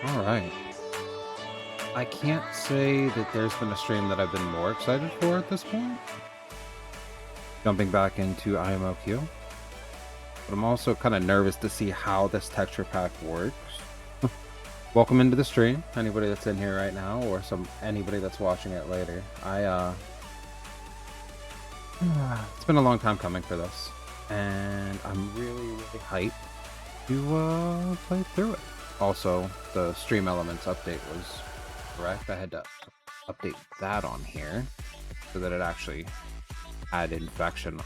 All right. I can't say that there's been a stream that I've been more excited for at this point. Jumping back into IMOQ. But I'm also kind of nervous to see how this texture pack works. Welcome into the stream, anybody that's in here right now, or anybody that's watching it later. It's been a long time coming for this, and I'm really hyped to play through it. Also, the stream elements update was correct. I had to update that on here so that it actually had infection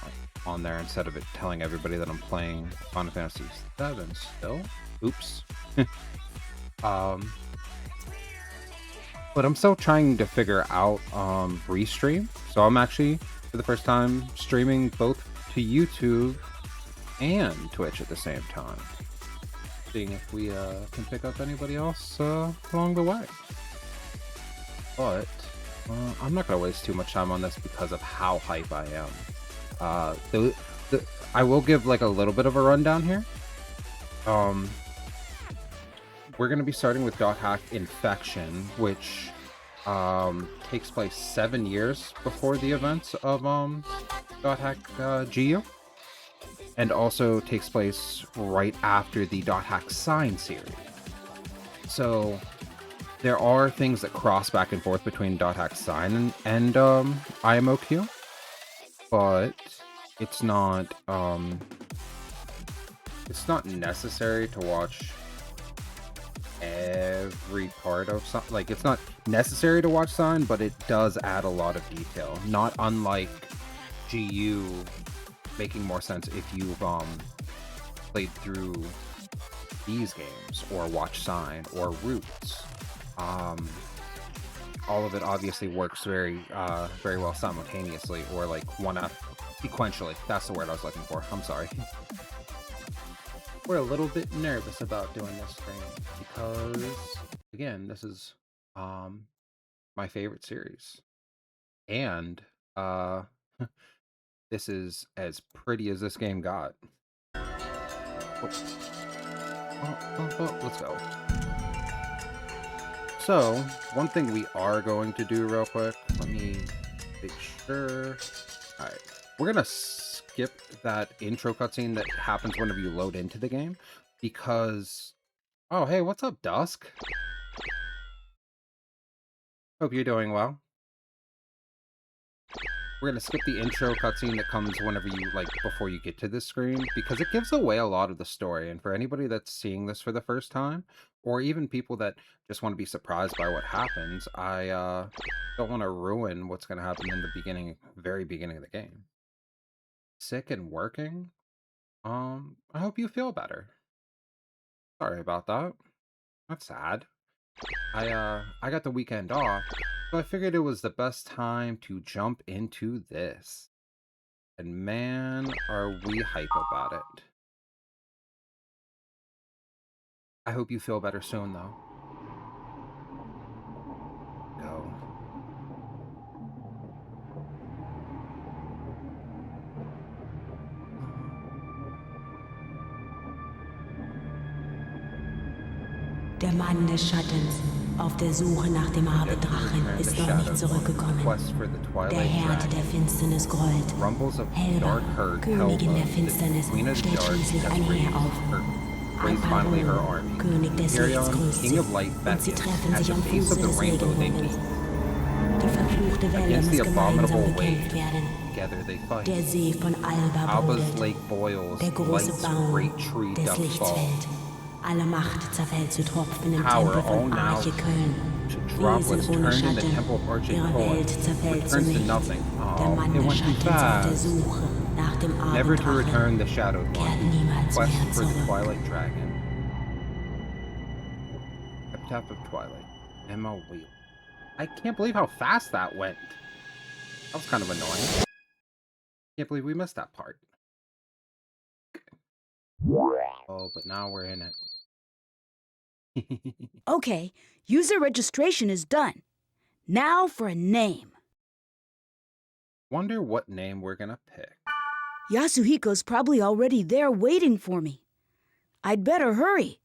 on there instead of it telling everybody that I'm playing Final Fantasy VII still. Oops. But I'm still trying to figure out restream. So I'm actually, for the first time, streaming both to YouTube and Twitch at the same time. Seeing if we can pick up anybody else along the way. But I'm not going to waste too much time on this because of how hype I am. I will give like a little bit of a rundown here. We're going to be starting with .hack Infection, which takes place 7 years before the events of .hack GU, and also takes place right after the .hack Sign series. So there are things that cross back and forth between .hack Sign and IMOQ, but it's not necessary to watch every part of something. Like, it's not necessary to watch Sign, but it does add a lot of detail, not unlike GU making more sense if you've played through these games or watched Sign or Roots. All of it obviously works very well simultaneously, or like sequentially. That's the word I was looking for. I'm sorry. We're a little bit nervous about doing this stream because, again, this is my favorite series, and this is as pretty as this game got. Let's go. So, one thing we are going to do real quick, let me make sure. Alright, we're gonna skip that intro cutscene that happens whenever you load into the game, because... Oh, hey, what's up, Dusk? Hope you're doing well. We're gonna skip the intro cutscene that comes whenever you, before you get to this screen, because it gives away a lot of the story, and for anybody that's seeing this for the first time, or even people that just want to be surprised by what happens, I don't want to ruin what's gonna happen in the very beginning of the game. Sick and working? I hope you feel better. Sorry about that. That's sad. I got the weekend off, so I figured it was the best time to jump into this. And man, are we hype about it. I hope you feel better soon, though. Go. Der Mann des Schattens, auf der Suche nach dem Abendrachen, ist noch nicht zurückgekommen. Der Herd der Finsternis grollt. Helga, Königin der Finsternis, stellt schließlich ein Heer auf. Abaddon, König des Lichts, grüßt sie, und sie treffen sich am Fuße des Regenwaldes. Die verfluchte Welle muss gemeinsam bekämpft werden. Der See von Alba brodelt, der große Baum des Lichts fällt. Alle Macht zerfällt zu Tropfen im Tempel von Arche Köln. Wesen ohne Schatten, ihre Welt zerfällt zu nichts. Der Mann des Schattens auf der Suche nach dem Abendrachen kehrt niemals mehr zurück. Epitaph of Twilight. Emma Wheel. I can't believe how fast that went. That was kind of annoying. Can't believe we missed that part. Oh, but now we're in it. Okay, user registration is done. Now for a name. Wonder what name we're gonna pick. Yasuhiko's probably already there waiting for me. I'd better hurry.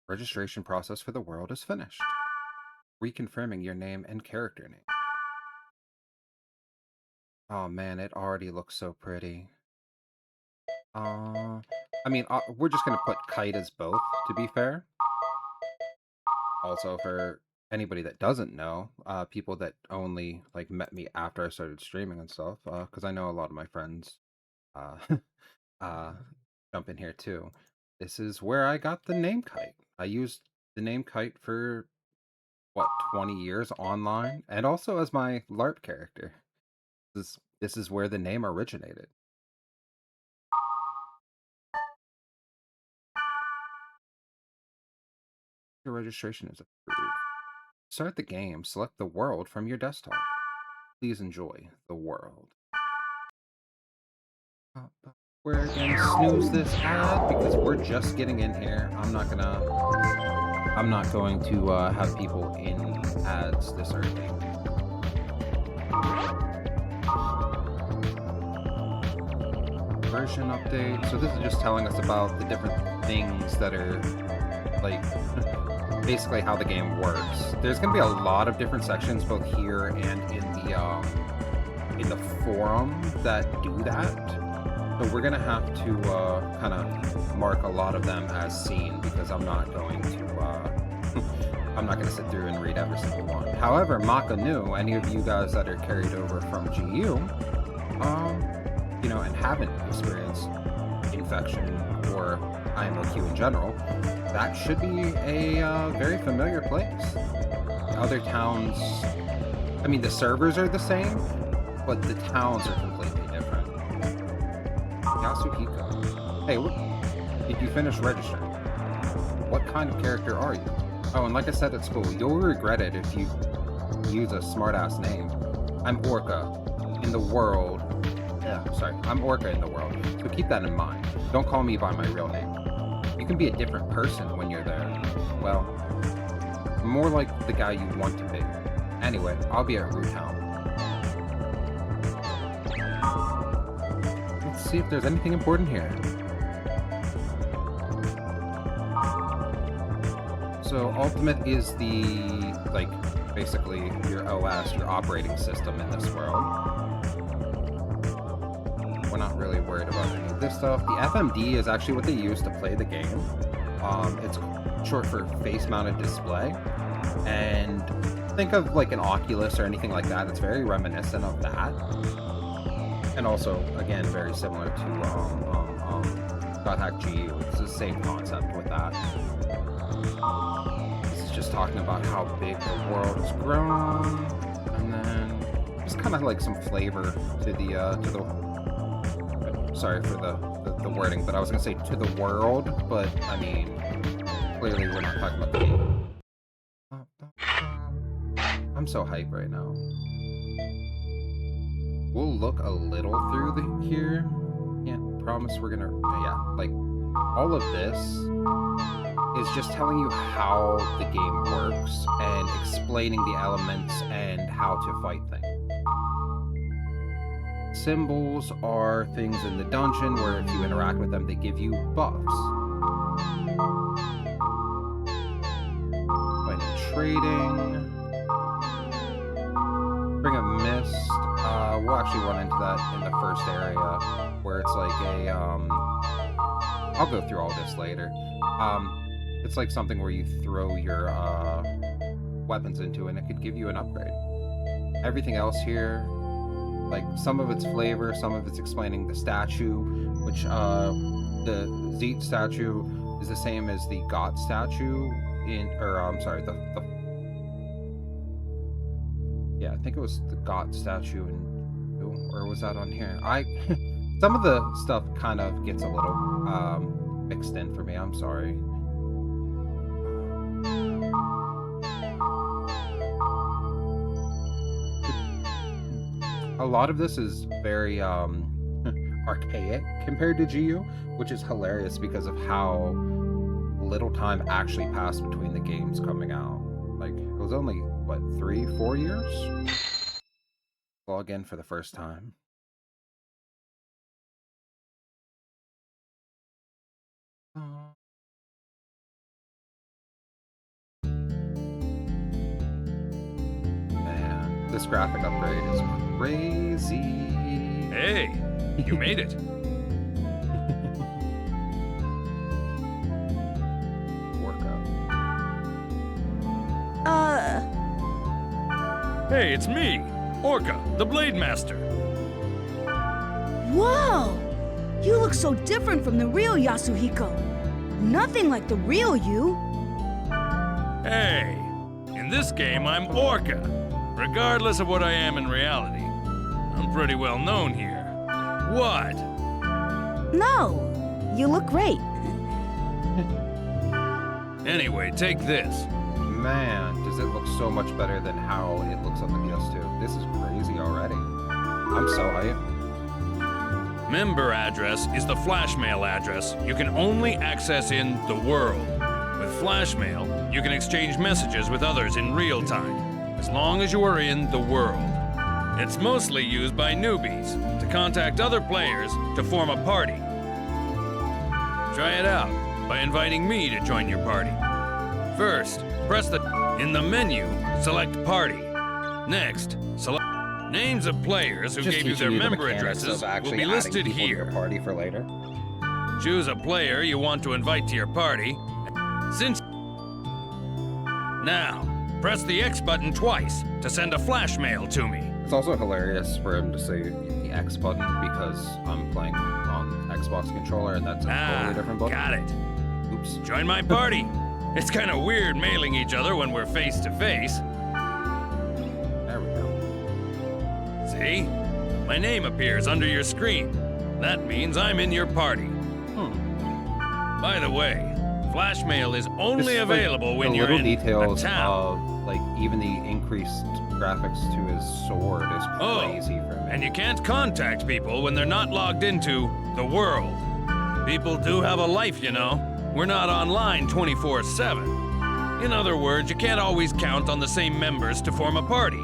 Registration process for the world is finished. Reconfirming your name and character name. Oh man, it already looks so pretty. Uh, I mean, we're just gonna put Kite as both, to be fair. Also, for anybody that doesn't know, people that only like met me after I started streaming and stuff, because I know a lot of my friends uh, uh, jump in here too. This is where I got the name Kite. I used the name Kite for what 20 years online, and also as my LARP character. This is where the name originated. Your registration is approved. Start the game. Select the world from your desktop. Please enjoy the world. We're gonna snooze this ad because we're just getting in here. I'm not going to have people in ads this early. Version update. So this is just telling us about the different things that are like basically how the game works. There's gonna be a lot of different sections both here and in the forum that do that. So we're gonna have to kind of mark a lot of them as seen because I'm not going to I'm not gonna sit through and read every single one. However, Maka knew any of you guys that are carried over from GU, you know, and haven't experienced infection or IMOQ in general, that should be a very familiar place. Other towns, I mean, the servers are the same, but the towns are completely different. Yasuhiko. Hey, did you finish registering? What kind of character are you? Oh, and like I said at school, you'll regret it if you use a smartass name. I'm Orca in the world. Yeah, sorry, I'm Orca in the world. So keep that in mind. Don't call me by my real name. You can be a different person when you're there. Well, more like the guy you want to be. Anyway, I'll be at Root Town. Let's see if there's anything important here. So Ultimate is the, like, basically your OS, your operating system in this world. We're not really worried about any of this stuff. The FMD is actually what they use to play the game. It's short for face-mounted display. And think of like an Oculus or anything like that. It's very reminiscent of that. And also, again, very similar to .hack GU. It's the same concept with that. This is just talking about how big the world has grown, and then just kind of like some flavor to the sorry for the wording, but I was gonna say to the world, but I mean clearly we're not talking about the game. I'm so hyped right now. We'll look a little through here. Can't promise we're gonna, yeah, like all of this is just telling you how the game works and explaining the elements and how to fight things. Symbols are things in the dungeon where if you interact with them, they give you buffs. Point of trading. Bring a mist. We'll actually run into that in the first area where it's like a, I'll go through all this later. It's like something where you throw your weapons into and it could give you an upgrade. Everything else here, like some of it's flavor, some of it's explaining the statue, which the Zeet statue is the same as the Got statue in, or I'm sorry, yeah, I think it was the Got statue in, or was that on here? Some of the stuff kind of gets a little mixed in for me. I'm sorry. A lot of this is very archaic compared to GU, which is hilarious because of how little time actually passed between the games coming out. Like, it was only, what, 3-4 years? Log in for the first time. graphic upgrade is crazy. Hey, you made it. Workout. Hey, it's me, Orca, the Blade Master. Whoa! You look so different from the real Yasuhiko. Nothing like the real you. Hey, in this game, I'm Orca. Regardless of what I am in reality, I'm pretty well known here. What? No, you look great. Anyway, take this. Man, does it look so much better than how it looks on the PS2. This is crazy already. I'm so hyped. Member address is the flashmail address you can only access in the world. With flashmail, you can exchange messages with others in real time, as long as you are in the world. It's mostly used by newbies to contact other players to form a party. Try it out by inviting me to join your party. First, press in the menu, select Party. Next, select names of players who Just gave you their teaching the member mechanics addresses of will actually be adding listed people to your here. party for later. Choose a player you want to invite to your party. Now, press the X button twice to send a flash mail to me. It's also hilarious for him to say the X button because I'm playing on Xbox controller and that's a totally different button. Got it. Oops. Join my party. It's kind of weird mailing each other when we're face to face. There we go. See? My name appears under your screen. That means I'm in your party. By the way, flash mail is only Just, available like, when the you're little in a details town. of like even the increased graphics to his sword is crazy for me. And you can't contact people when they're not logged into the world. People do have a life, you know. We're not online 24/7. In other words, you can't always count on the same members to form a party.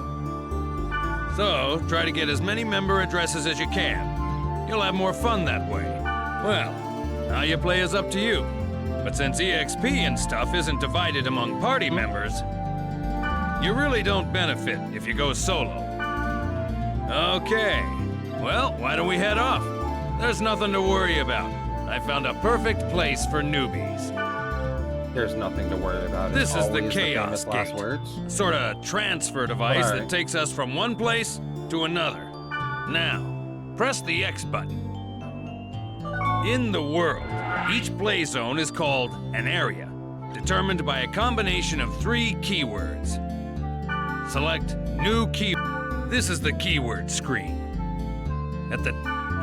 So, try to get as many member addresses as you can. You'll have more fun that way. Well, how you play is up to you. But since EXP and stuff isn't divided among party members, you really don't benefit if you go solo. Okay, well, why don't we head off? There's nothing to worry about. I found a perfect place for newbies. There's nothing to worry about. This It's is the always Chaos famous last Gate. words. Sort of transfer device Alright. that takes us from one place to another. Now, press the X button. In the world, each play zone is called an area, determined by a combination of 3 keywords. Select New Key. This is the keyword screen.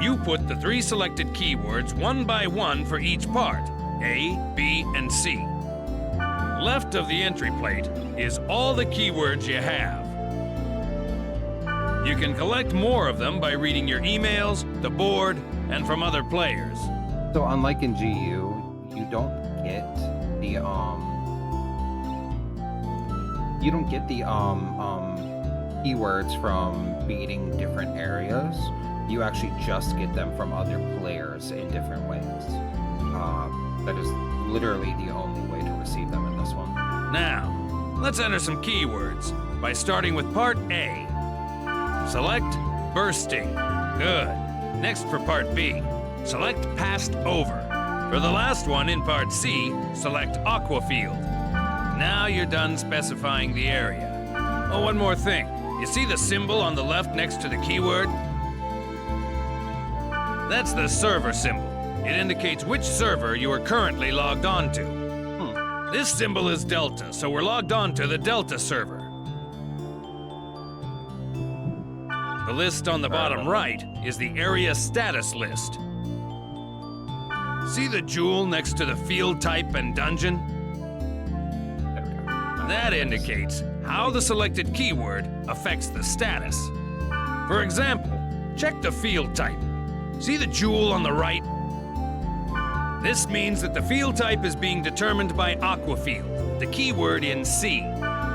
You put the 3 selected keywords one by one for each part, A, B, and C. Left of the entry plate is all the keywords you have. You can collect more of them by reading your emails, the board, and from other players. So unlike in GU, you don't get the keywords from beating different areas. You actually just get them from other players in different ways. That is literally the only way to receive them in this one. Now, let's enter some keywords by starting with part A. Select bursting. Good. Next for part B, select passed over. For the last one in part C, select aquafield. Now you're done specifying the area. Oh, one more thing. You see the symbol on the left next to the keyword? That's the server symbol. It indicates which server you are currently logged on to. This symbol is Delta, so we're logged on to the Delta server. The list on the bottom right is the area status list. See the jewel next to the field type and dungeon? There we go. That indicates how the selected keyword affects the status. For example, check the field type. See the jewel on the right? This means that the field type is being determined by aquafield, the keyword in C.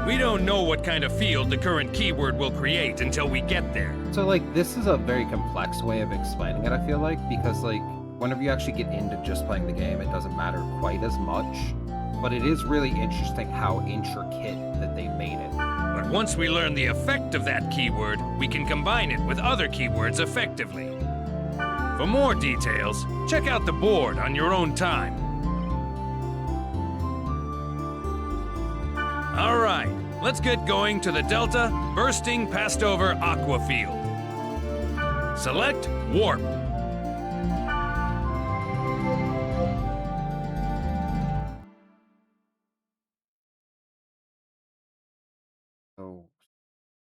We don't know what kind of field the current keyword will create until we get there. So like this is a very complex way of explaining it, I feel like, because like whenever you actually get into just playing the game, it doesn't matter quite as much. But it is really interesting how intricate that they made it. But once we learn the effect of that keyword, we can combine it with other keywords effectively. For more details, check out the board on your own time. All right, let's get going to the Delta Bursting Pastover Aqua Field. Select Warp. So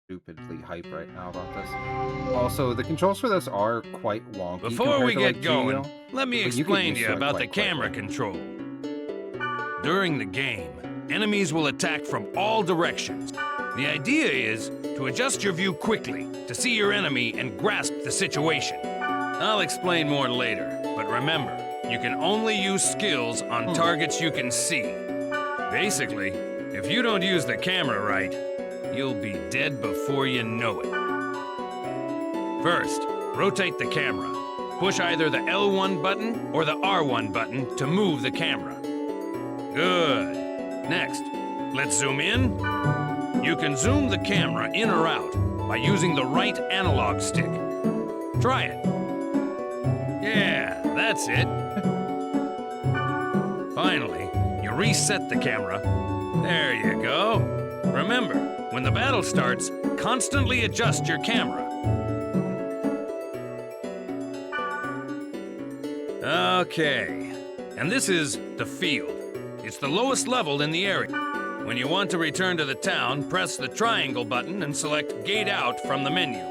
stupidly hype right now about this. Also, the controls for this are quite wonky. Before we compared get to, like, going, Geo, let me but you get explain used to you to it about the quite camera quickly. control. During the game, enemies will attack from all directions. The idea is to adjust your view quickly to see your enemy and grasp the situation. I'll explain more later, but remember, you can only use skills on targets you can see. Basically, if you don't use the camera right, you'll be dead before you know it. First, rotate the camera. Push either the L1 button or the R1 button to move the camera. Good. Next, let's zoom in. You can zoom the camera in or out by using the right analog stick. Try it. Yeah, that's it. Finally, you reset the camera. There you go. Remember, when the battle starts, constantly adjust your camera. Okay, and this is the field. It's the lowest level in the area. When you want to return to the town, press the triangle button and select Gate Out from the menu.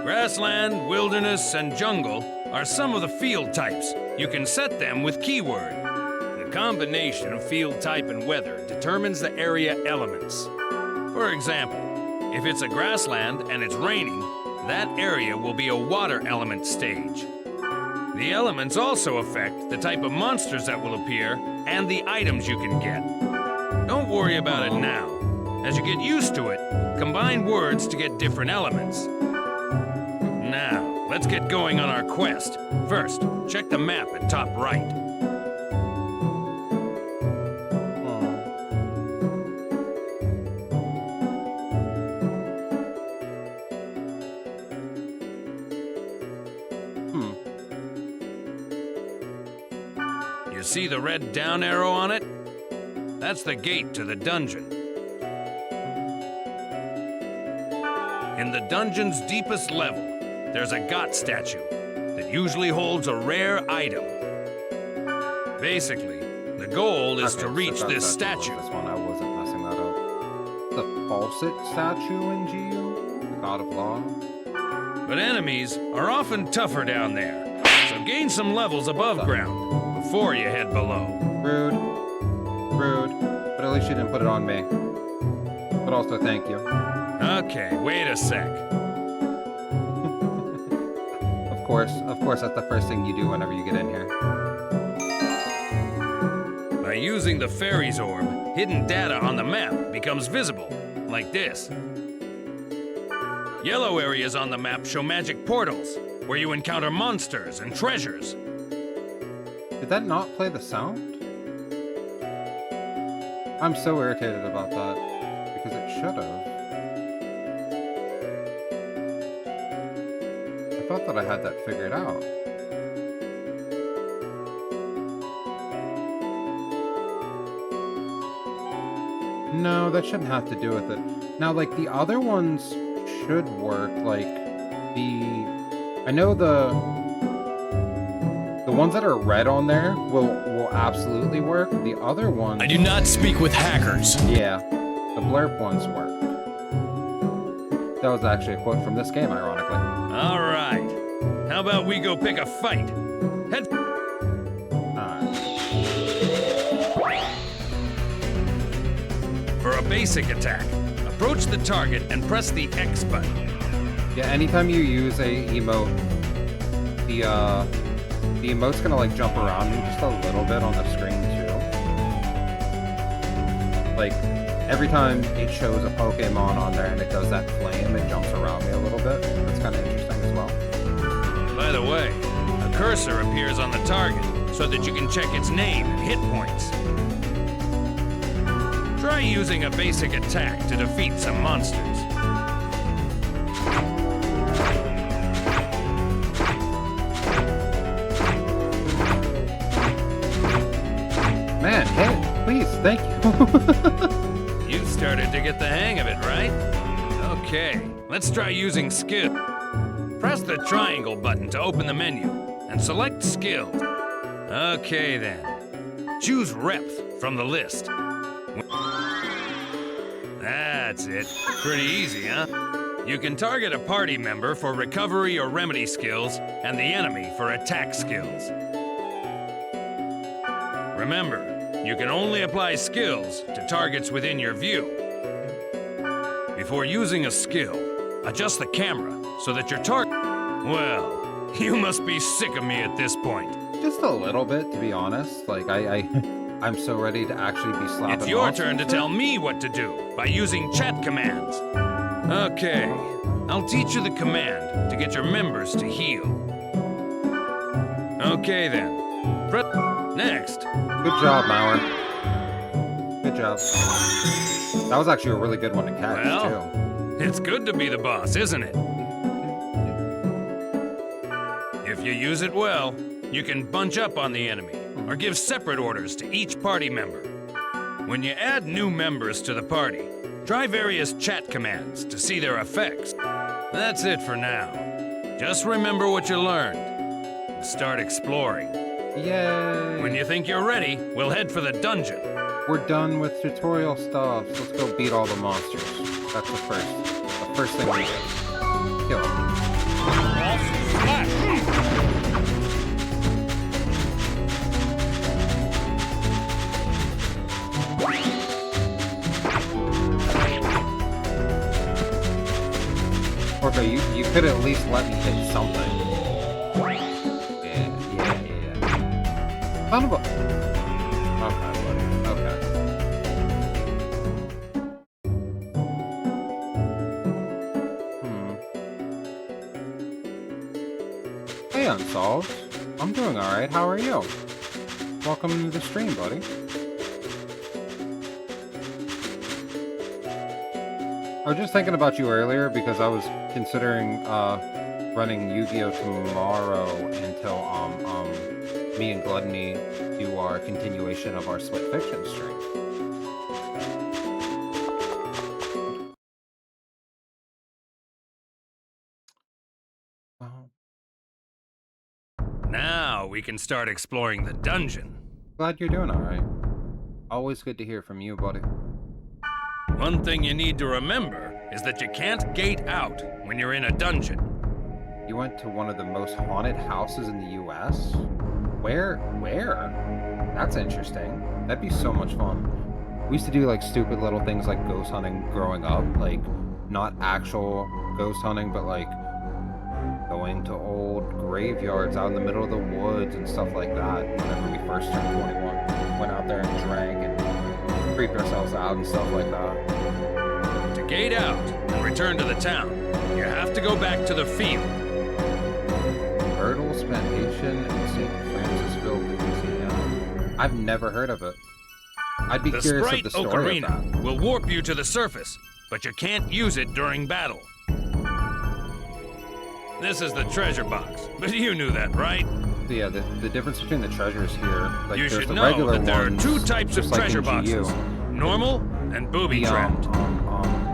Grassland, wilderness, and jungle are some of the field types. You can set them with keyword. The combination of field type and weather determines the area elements. For example, if it's a grassland and it's raining, that area will be a water element stage. The elements also affect the type of monsters that will appear and the items you can get. Don't worry about it now. As you get used to it, combine words to get different elements. Now, let's get going on our quest. First, check the map at top right. You see the red down arrow on it? That's the gate to the dungeon. In the dungeon's deepest level, there's a God statue that usually holds a rare item. Basically, the goal is to reach this statue. This one, I wasn't messing that up. The Fawcett statue in Geo, the God of Law. But enemies are often tougher down there, so gain some levels above ground before you head below. Rude. Rude. But at least you didn't put it on me. But also, thank you. Okay, wait a sec. Of course, that's the first thing you do whenever you get in here. By using the fairy's orb, hidden data on the map becomes visible, like this. Yellow areas on the map show magic portals, where you encounter monsters and treasures. Did that not play the sound? I'm so irritated about that, because it should have. I thought that I had that figured out. No, that shouldn't have to do with it. Now, like, the other ones should work, like, I know the ones that are red on there will absolutely work. The other ones... I do not speak with hackers. Yeah, the blurb ones work. That was actually a quote from this game, ironically. All right. How about we go pick a fight? Head... For a basic attack, approach the target and press the X button. Yeah, anytime you use a emote, the emote's gonna like jump around you just a little bit on the screen too. Like, every time it shows a Pokemon on there and it does that flame, it jumps around me a little bit. That's kind of interesting as well. By the way, a cursor appears on the target so that you can check its name and hit points. Try using a basic attack to defeat some monsters. Man, hey, please, thank you. You started to get the hang of it, right? Okay, let's try using skill. Press the triangle button to open the menu and select skill. Okay then. Choose Repth from the list. That's it. Pretty easy, huh? You can target a party member for recovery or remedy skills and the enemy for attack skills. Remember, you can only apply skills to targets within your view. Before using a skill, adjust the camera so that your target... Well, you must be sick of me at this point. Just a little bit, to be honest. Like, I'm so ready to actually be slapping. It's your turn to tell me what to do by using chat commands. Okay, I'll teach you the command to get your members to heal. Okay then. Next. Good job, Mauer. Good job. That was actually a really good one to catch, Well, too. it's good to be the boss, isn't it? If you use it well, you can bunch up on the enemy or give separate orders to each party member. When you add new members to the party, try various chat commands to see their effects. That's it for now. Just remember what you learned and start exploring. Yay! When you think you're ready, we'll head for the dungeon. We're done with tutorial stuff. Let's go beat all the monsters. That's the first thing we do. Kill them. Okay, you could at least let me hit something. Yeah. Son of a... Okay, buddy. Okay. Hey, Unsolved. I'm doing alright. How are you? Welcome to the stream, buddy. I was just thinking about you earlier because I was considering running Yu-Gi-Oh! Tomorrow until me and Gluttony do our continuation of our Split Fiction stream. Now we can start exploring the dungeon. Glad you're doing alright. Always good to hear from you, buddy. One thing you need to remember is that you can't gate out when you're in a dungeon. You went to one of the most haunted houses in the US? Where? That's interesting. That'd be so much fun. We used to do like stupid little things like ghost hunting growing up. Like, not actual ghost hunting, but like going to old graveyards out in the middle of the woods and stuff like that whenever we first turned 21. Went out there and drank and creeped ourselves out and stuff like that. To gate out and return to the town, you have to go back to the field. Myrtle's Plantation in St. Francisville, Louisiana. I've never heard of it. I'd be The curious Sprite of the story of Ocarina that. will warp you to the surface, but you can't use it during battle. This is the treasure box, but you knew that, right? Yeah, the difference between the treasures here, like You there's should the know regular that there are ones, two types of just like treasure in boxes. GU. Normal and booby-trapped.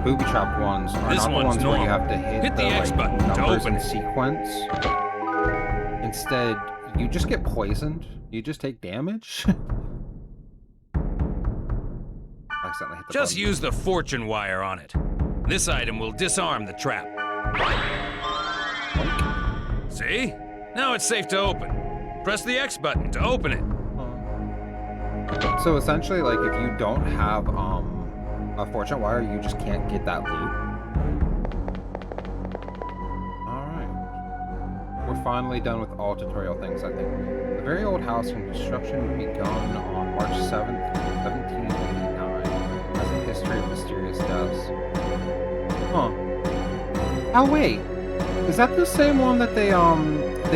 Booby-trapped ones are This not the one's ones where you normal. have to hit the X like, button to numbers open in it. sequence. Instead, you just get poisoned. You just take damage. Accidentally hit the Just button. use the fortune wire on it. This item will disarm the trap. See? Now it's safe to open. Press the X button to open it. So essentially, like, if you don't have a fortune wire, you just can't get that loot. Alright. We're finally done with all tutorial things, I think. The very old house and construction begun on March 7th, 1789. Has a history of mysterious deaths. Huh. Oh, wait. Is that the same one that they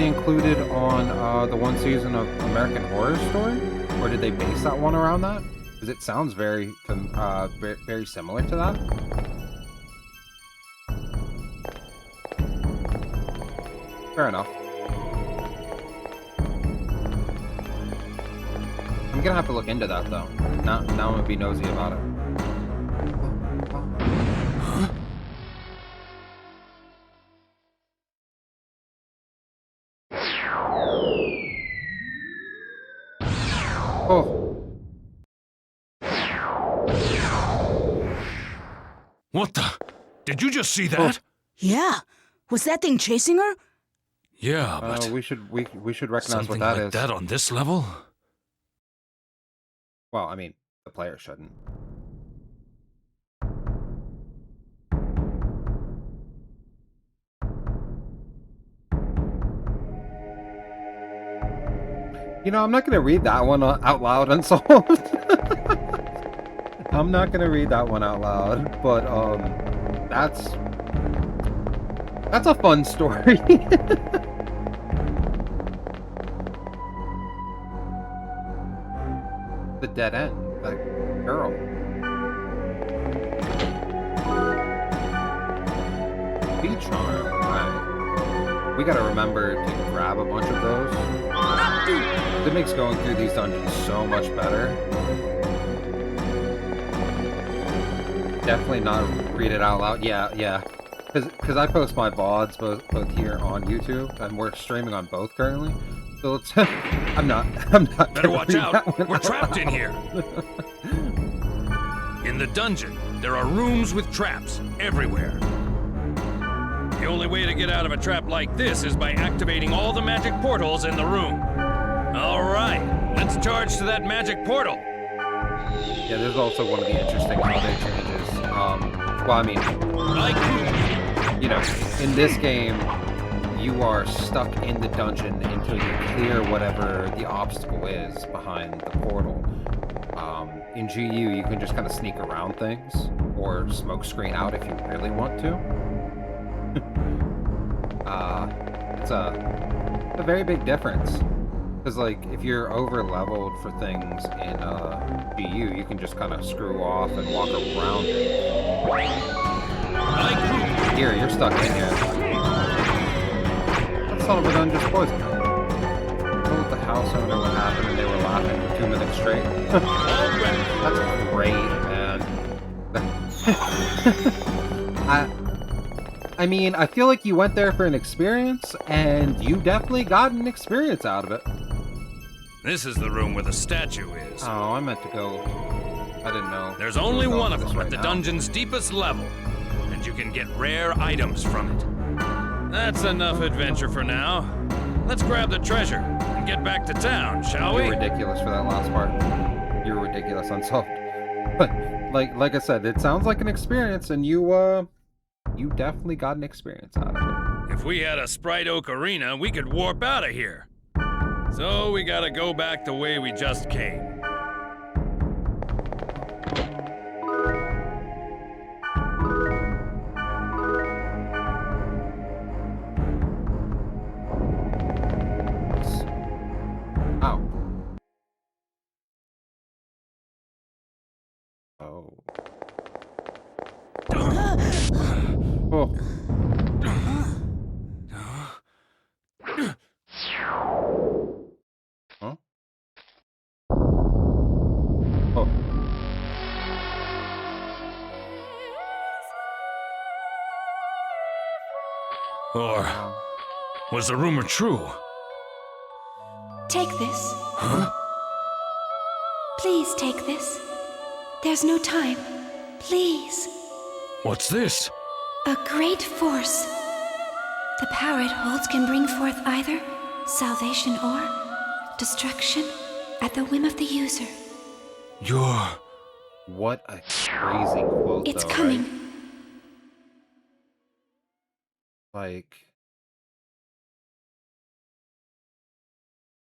included on the one season of American Horror Story? Or did they base that one around that? Because it sounds very, very similar to that. Fair enough. I'm gonna have to look into that though. Now I'm gonna be nosy about it. Oh. What the? Did you just see that? Yeah. Was that thing chasing her? Yeah, but we should recognize something what that like is. that on this level? Well, I mean, the player shouldn't. You know, I'm not gonna read that one out loud unsolved. I'm not gonna read that one out loud, but that's a fun story. The dead end, that girl. Bee charm. Right. We gotta remember to grab a bunch of those. It makes going through these dungeons so much better. Definitely not read it out loud. Yeah. Because I post my VODs both here on YouTube, and we're streaming on both currently. So it's I'm not Better watch out. We're trapped in here. In the dungeon, there are rooms with traps everywhere. The only way to get out of a trap like this is by activating all the magic portals in the room. All right, let's charge to that magic portal. Yeah, there's also one of the interesting holiday changes. Well, I mean, you know, in this game, you are stuck in the dungeon until you clear whatever the obstacle is behind the portal. In GU, you can just kind of sneak around things, or smoke screen out if you really want to. It's a very big difference. Because, like, if you're over-leveled for things in GU, you can just kind of screw off and walk around it. Here, you're stuck in here. That son of a gun just poisoned me. Told the house owner what happened and they were laughing for 2 minutes straight. That's great, man. I mean, I feel like you went there for an experience, and you definitely got an experience out of it. This is the room where the statue is. Oh, I meant to go. I didn't know. There's only one of them right at the now. dungeon's deepest level, and you can get rare items from it. That's enough adventure for now. Let's grab the treasure and get back to town, shall we? You're ridiculous for that last part. You're ridiculous unsolved. But like I said, it sounds like an experience, and you definitely got an experience out of it. If we had a Sprite Oak Arena, we could warp out of here. So we gotta go back the way we just came. Oh. Oh. Oh. Huh? Oh. Or was the rumor true? Take this. Huh? Please take this. There's no time. Please. What's this? A great force. The power it holds can bring forth either salvation or destruction at the whim of the user. You're... What a crazy quote, It's though, coming. right? Like,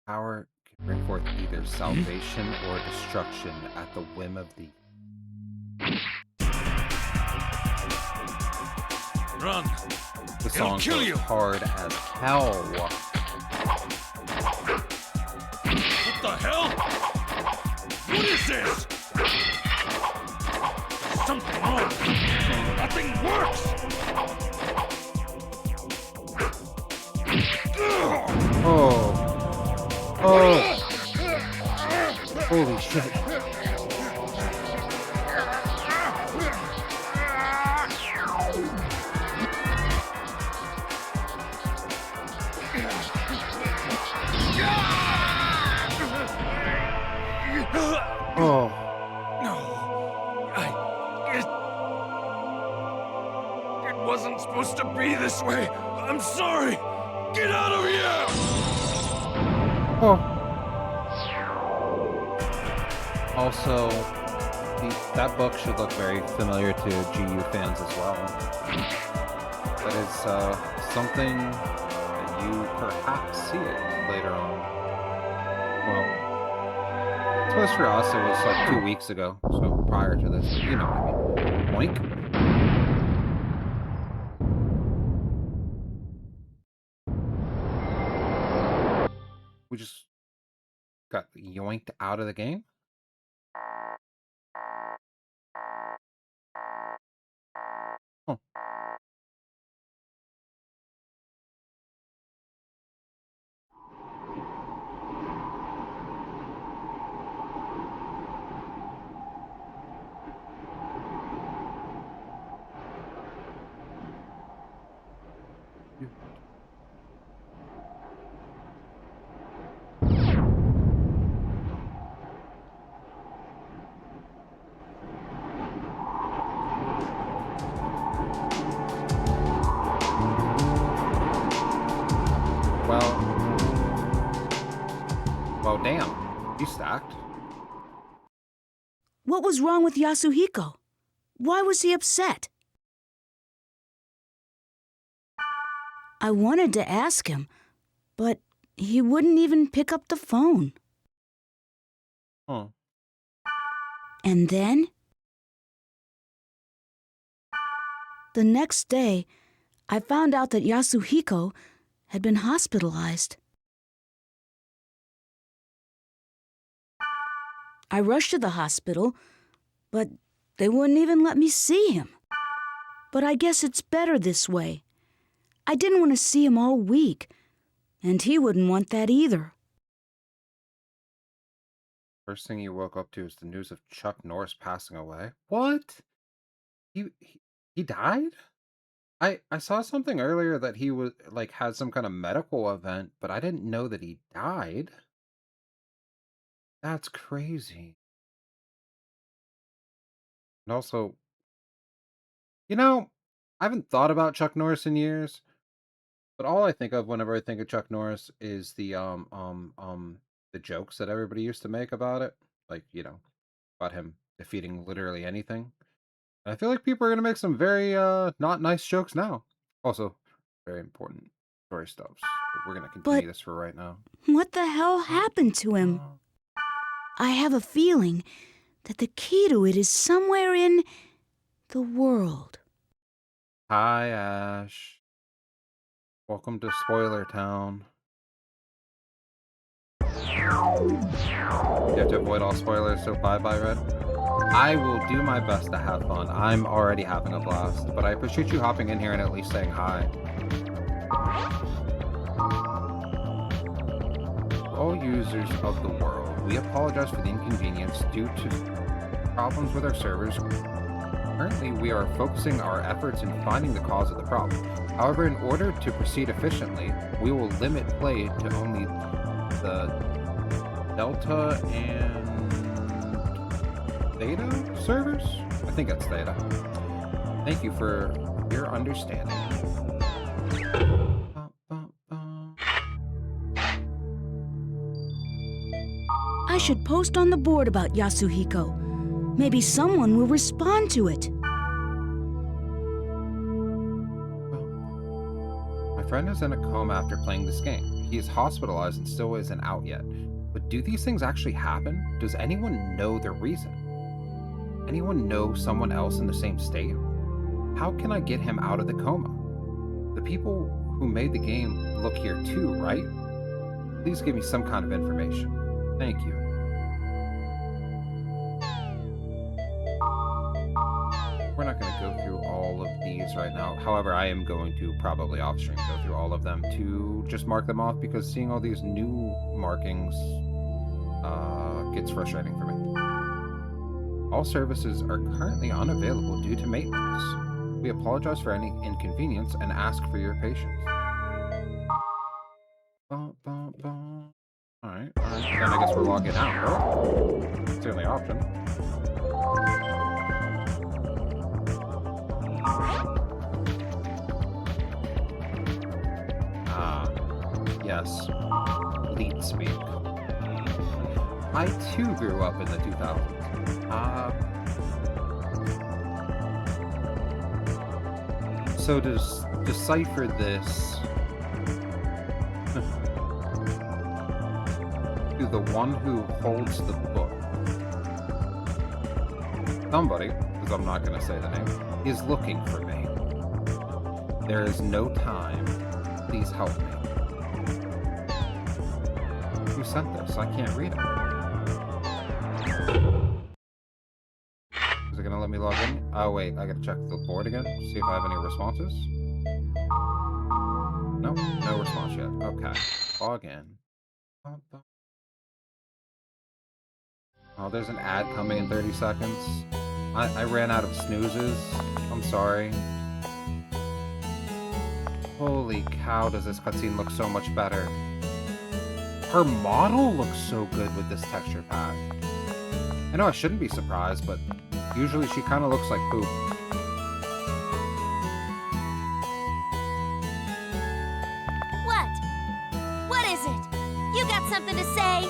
power can bring forth either salvation or destruction at the whim of the... Run! The It'll song kill goes you. hard as hell. What the hell? What is this? Shit. Oh. No, it wasn't supposed to be this way. I'm sorry. Get out of here! Oh. Also, that book should look very familiar to GU fans as well. That is something that you perhaps see it later on. Well, I suppose for us it was like 2 weeks ago, so prior to this, you know what I mean. Boink. We just got yoinked out of the game. Huh. Well, damn. You stacked. What was wrong with Yasuhiko? Why was he upset? I wanted to ask him, but he wouldn't even pick up the phone. Huh. And then, the next day, I found out that Yasuhiko had been hospitalized. I rushed to the hospital, but they wouldn't even let me see him. But I guess it's better this way. I didn't want to see him all week, and he wouldn't want that either. First thing you woke up to is the news of Chuck Norris passing away. What? He died? I saw something earlier that he was like had some kind of medical event, but I didn't know that he died. That's crazy. And also, you know, I haven't thought about Chuck Norris in years, but all I think of whenever I think of Chuck Norris is the jokes that everybody used to make about it. Like, you know, about him defeating literally anything. And I feel like people are gonna make some very not nice jokes now. Also, very important story stuff. So we're gonna continue But this for right now. what the hell happened to him? I have a feeling that the key to it is somewhere in the world. Hi, Ash. Welcome to Spoiler Town. You have to avoid all spoilers, so bye-bye, Red. I will do my best to have fun. I'm already having a blast, but I appreciate you hopping in here and at least saying hi. To all users of the world, we apologize for the inconvenience due to problems with our servers. Currently, we are focusing our efforts in finding the cause of the problem. However, in order to proceed efficiently, we will limit play to only the Delta and Theta servers? I think that's Theta. Thank you for your understanding. I should post on the board about Yasuhiko. Maybe someone will respond to it. My friend is in a coma after playing this game. He is hospitalized and still isn't out yet. But do these things actually happen? Does anyone know the reason? Anyone know someone else in the same state? How can I get him out of the coma? The people who made the game look here too, right? Please give me some kind of information. Thank you. We're not going to go through all of these right now. However, I am going to probably off-stream go through all of them to just mark them off, because seeing all these new markings gets frustrating for me. All services are currently unavailable due to maintenance. We apologize for any inconvenience and ask for your patience. Alright, alright. Then I guess we're logging out, right? It's the only option. Yes. Lead speak. I too grew up in the 2000s. So to decipher this to the one who holds the book. Somebody, because I'm not going to say the name, is looking for me. There is no time. Please help me. Who sent this? I can't read it. Is it gonna let me log in? Oh wait, I gotta check the board again, see if I have any responses. Nope, no response yet. Okay, log in. Oh, there's an ad coming in 30 seconds. I ran out of snoozes. I'm sorry. Holy cow, does this cutscene look so much better. Her model looks so good with this texture pack. I know I shouldn't be surprised, but usually she kind of looks like poop. What? What is it? You got something to say?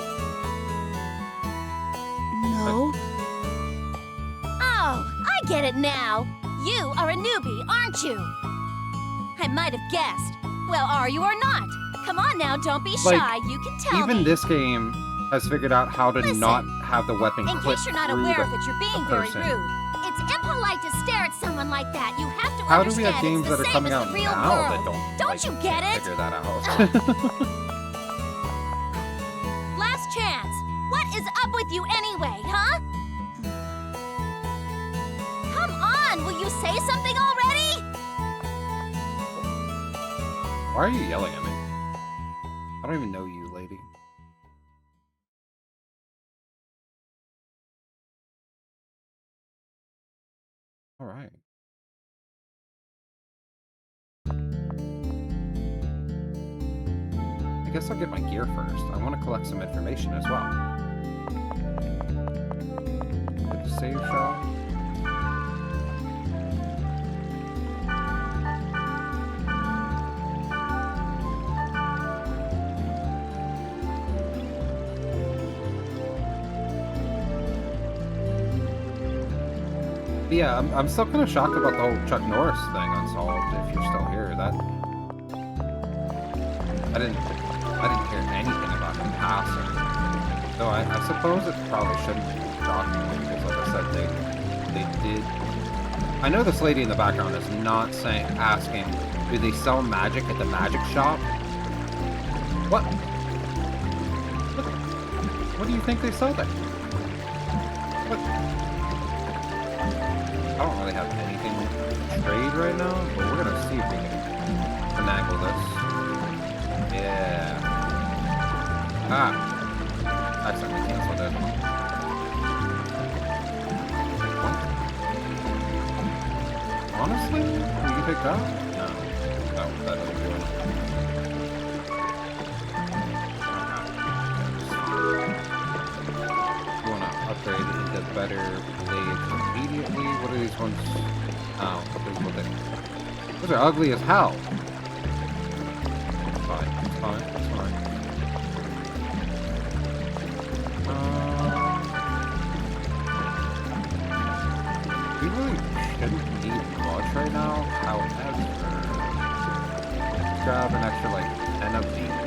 No. Oh, I get it now. You are a newbie, aren't you? I might have guessed. Well, are you or not? Come on now, don't be shy. Like, you can tell even me. this game has figured out how to Listen, not have the weapon in clip case you're not through aware the, of it, you're being the very person. rude. It's impolite to stare at someone like that. You have to How do understand we have games it's that the are same coming as out the real now world. that don't Don't you get can't it? figure that out? Last chance. What is up with you anyway, huh? Come on, will you say something already? Why are you yelling at me? I don't even know you, lady. All right. I guess I'll get my gear first. I want to collect some information as well. Get the save shop. Yeah, I'm still kind of shocked about the whole Chuck Norris thing unsolved. If you're still here, that I didn't hear anything about him passing. So I suppose it probably shouldn't be shocking because, like I said, they did. I know this lady in the background is not asking, do they sell magic at the magic shop? What? What do you think they sell there? What? I don't really have anything to trade right now, but we're gonna see if we can finagle this. Yeah. Ah. Accidentally canceled it. What? Honestly? You can pick that? No. No, that doesn't do it. You wanna upgrade into better blades immediately? What are these ones? Oh, those are ugly as hell. It's fine, it's fine, it's fine. We really shouldn't need much right now. However, let's grab an extra like 10 of these.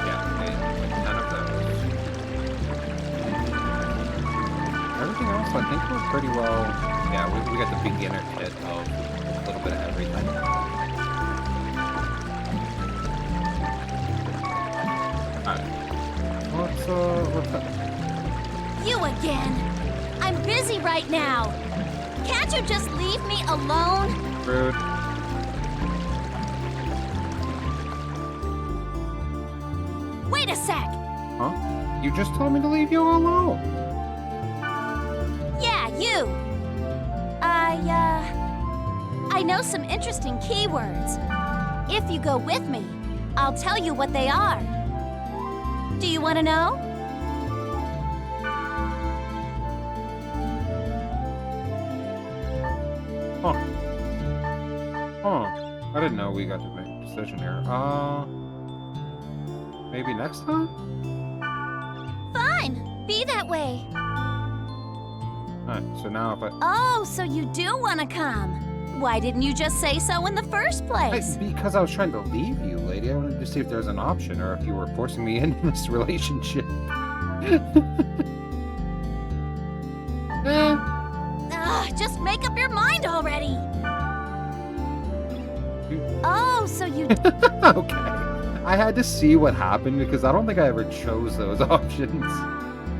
Yeah, like 10 of those. Everything else, I think we're pretty well. Yeah, we got the beginner kit of a little bit of everything. Alright. What's up? You again. I'm busy right now. Can't you just leave me alone? Rude. Wait a sec. Huh? You just told me to leave you alone. Yeah, you. I know some interesting keywords. If you go with me, I'll tell you what they are. Do you want to know? Huh. Huh. I didn't know we got to make a decision here. Maybe next time? Fine. Be that way. Alright, so now if I... Oh, so you do want to come. Why didn't you just say so in the first place? Because I was trying to leave you, lady. I wanted to see if there's an option or if you were forcing me into this relationship. Just make up your mind already. Oh, so you... Okay. I had to see what happened because I don't think I ever chose those options.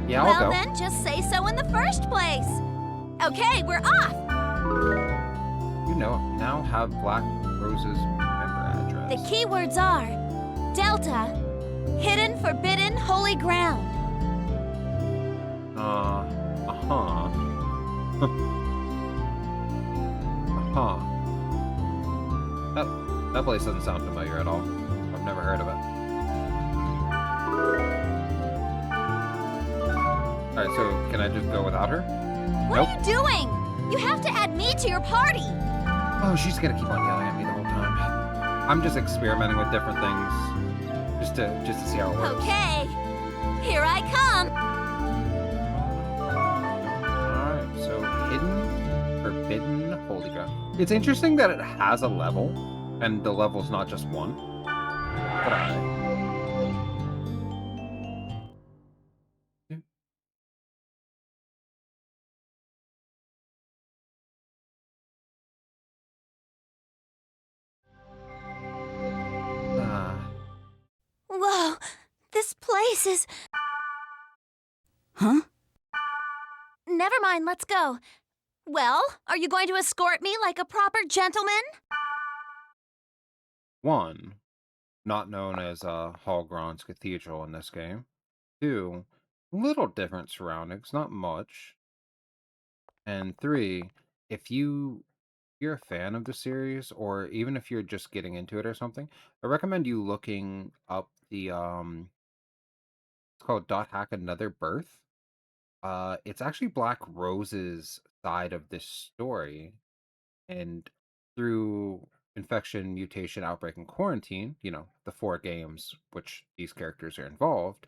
Yeah, I'll go. Well, then just say so in the first place. Okay, we're off. You now have Black Rose's member address. The keywords are Delta, Hidden, Forbidden, Holy Ground. Uh-huh. That place doesn't sound familiar at all. I've never heard of it. Alright, so can I just go without her? What are you doing? You have to add me to your party. Oh, she's gonna keep on yelling at me the whole time. I'm just experimenting with different things. Just to see how it works. Okay, here I come. Alright, so Hidden, Forbidden, Holy Ground. It's interesting that it has a level, and the level's not just one. But alright. Whoa, this place is... Huh? Never mind, let's go. Well, are you going to escort me like a proper gentleman? One, not known as Hallgron's Cathedral in this game. Two, little different surroundings, not much. And three, if you're a fan of the series, or even if you're just getting into it or something, I recommend you looking up the it's called Dot Hack Another Birth. It's actually Black Rose's side of this story, and through infection, mutation, outbreak, and quarantine, the 4 games which these characters are involved,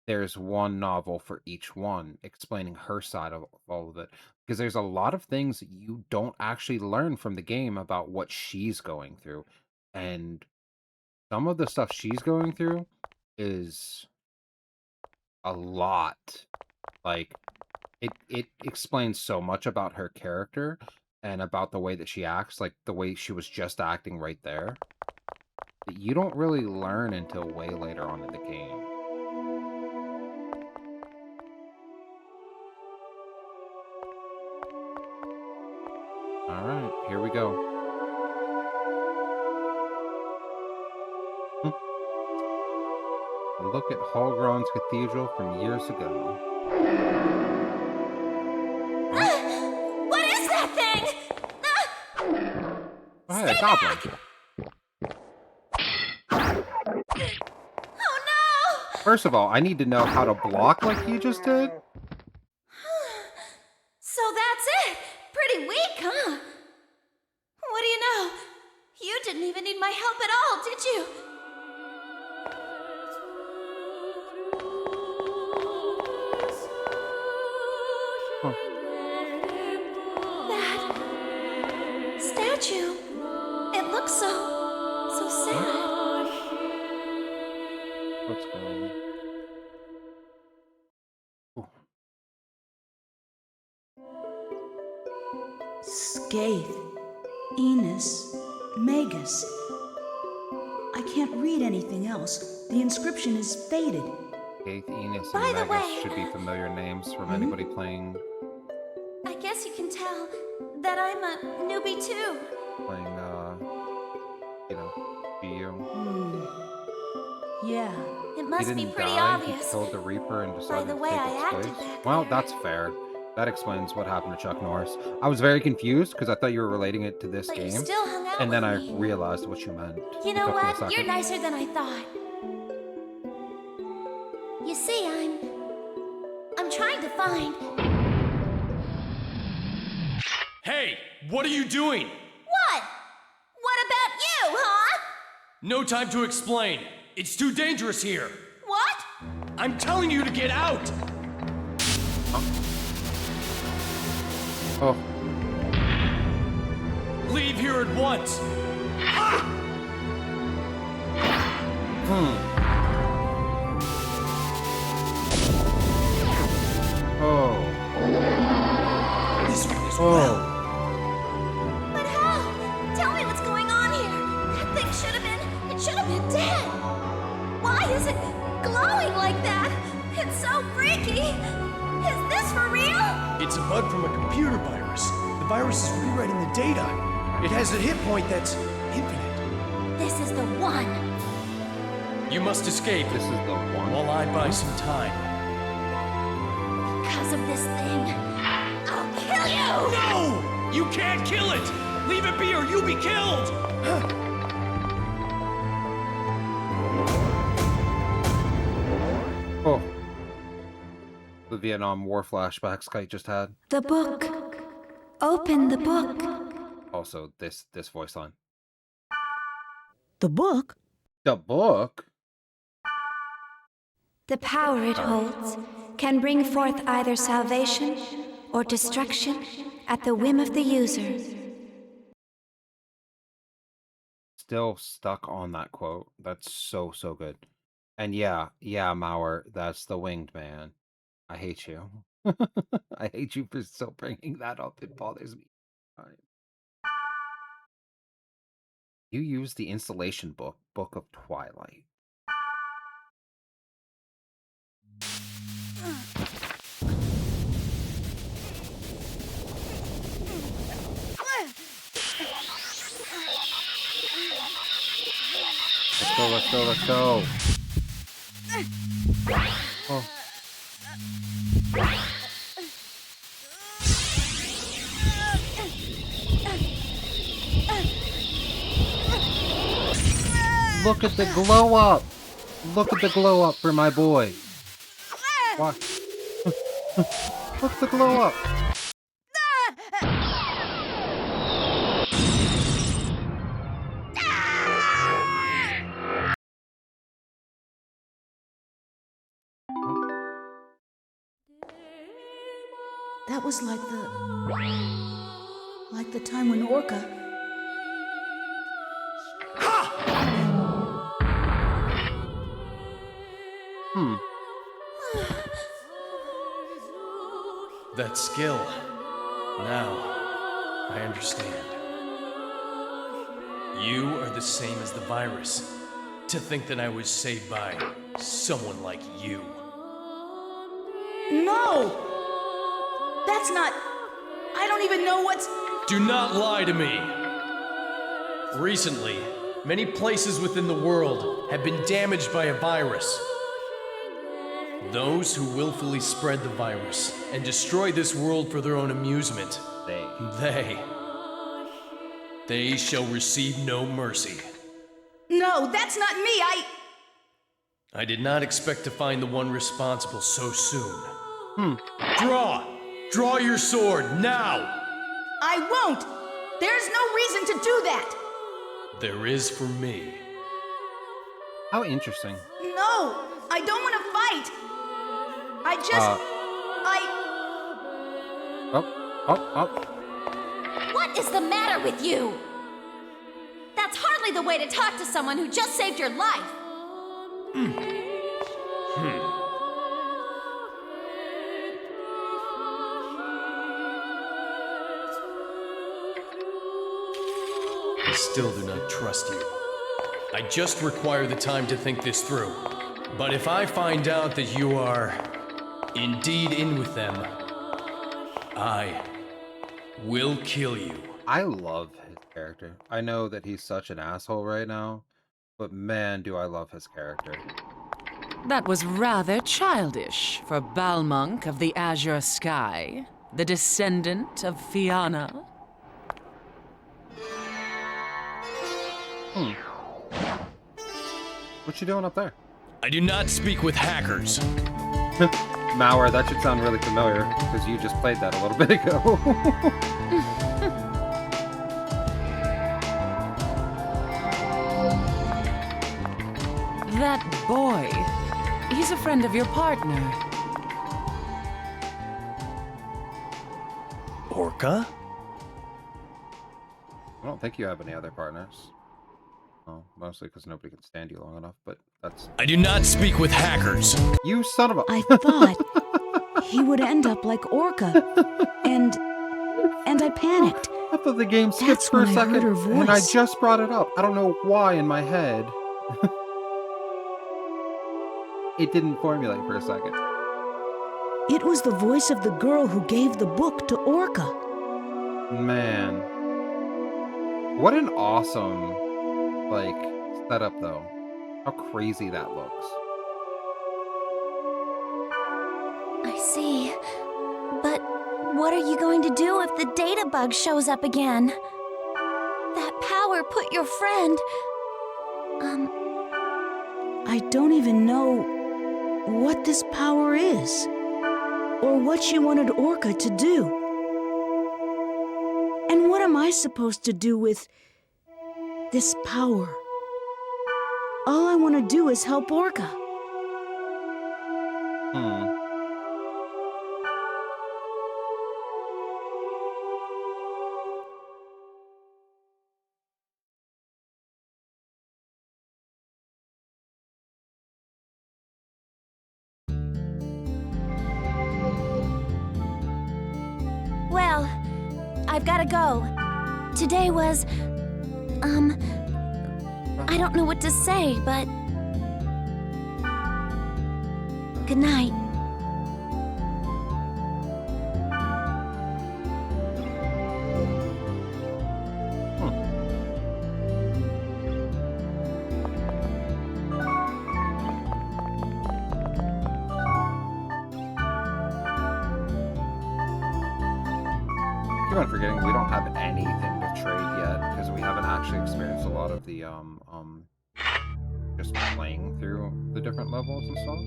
there's one novel for each one explaining her side of all of it. Because there's a lot of things that you don't actually learn from the game about what she's going through. And some of the stuff she's going through is a lot. Like, it explains so much about her character and about the way that she acts, like the way she was just acting right there, that you don't really learn until way later on in the game. Alright, here we go. A look at Hallgron's Cathedral from years ago. What is that thing? Oh, hey, a goblin. Oh no! First of all, I need to know how to block like you just did. So that's it. Pretty weak, huh? What do you know? You didn't even need my help at all, did you? Huh. That statue. It looks so sad. What's going on? Ooh. Scaith, Enos, Magus. I can't read anything else. The inscription is faded. Gaith, Enos, By and the Magus way- should be familiar names from anybody playing I guess you can tell that I'm a newbie too. GU. Yeah. It must must be didn't pretty die. obvious. He killed the Reaper and By decided the to way take I its acted place. back Well, there. that's fair. That explains what happened to Chuck Norris. I was very confused because I thought you were relating it to this But you game, still hung out and with then I me. realized what you meant. You It know took me a what? You're second. nicer than I thought. You see, I'm trying to find... Hey, what are you doing? What? What about you, huh? No time to explain. It's too dangerous here. What? I'm telling you to get out! Oh, Leave here at once! oh, This one is oh. But how? Tell me what's going on here. That thing it should have been dead. Why is it glowing like that? It's so freaky. Is this for real? It's a bug from a computer virus. The virus is rewriting the data. It has a hit point that's infinite. This is the one. You must escape This is the one. while I buy some time. Because of this thing, I'll kill you! No! You can't kill it! Leave it be or you'll be killed! Oh. The Vietnam War flashbacks Kite just had. The book. Open the book. Also, this voice line. The book? The book? The power it holds can bring forth either salvation or destruction at the whim of the user. Still stuck on that quote. That's so good. And yeah, Mauer, that's the winged man. I hate you. I hate you for still bringing that up. It bothers me. Alright. You use the installation book, Book of Twilight. Let's go. Oh. Look at the glow up! Look at the glow up for my boy. What? Look at the glow up! That was like the time when Orca... That skill. Now, I understand. You are the same as the virus. To think that I was saved by someone like you. No! That's not... I don't even know what's... Do not lie to me! Recently, many places within the world have been damaged by a virus. Those who willfully spread the virus and destroy this world for their own amusement, they shall receive no mercy. No, that's not me, I did not expect to find the one responsible so soon. Draw your sword, now! I won't! There's no reason to do that! There is for me. How interesting. No! I don't want to fight! I just... What is the matter with you? That's hardly the way to talk to someone who just saved your life. I still do not trust you. I just require the time to think this through. But if I find out that you are indeed in with them, I will kill you. I love his character. I know that he's such an asshole right now, but man, do I love his character. That was rather childish for Balmonk of the Azure Sky, the descendant of Fianna. What you doing up there? I do not speak with hackers. Mauer, that should sound really familiar, because you just played that a little bit ago. That boy, he's a friend of your partner. Orca? I don't think you have any other partners. Well, mostly because nobody can stand you long enough, but that's... I do not speak with hackers. You son of a... I thought he would end up like Orca, and I panicked. I thought the game skipped That's for a when I heard second, her and I voice. just brought it up. I don't know why in my head. It didn't formulate for a second. It was the voice of the girl who gave the book to Orca. Man. What an awesome, like, setup, though. How crazy that looks. I see. But what are you going to do if the data bug shows up again? That power put your friend... I don't even know what this power is, or what she wanted Orca to do. And what am I supposed to do with this power? All I want to do is help Orca. Well, I've gotta go. Today was... I don't know what to say, but... Good night. Keep on forgetting we don't have anything to trade yet because we haven't actually experienced a lot of the just playing through the different levels and stuff.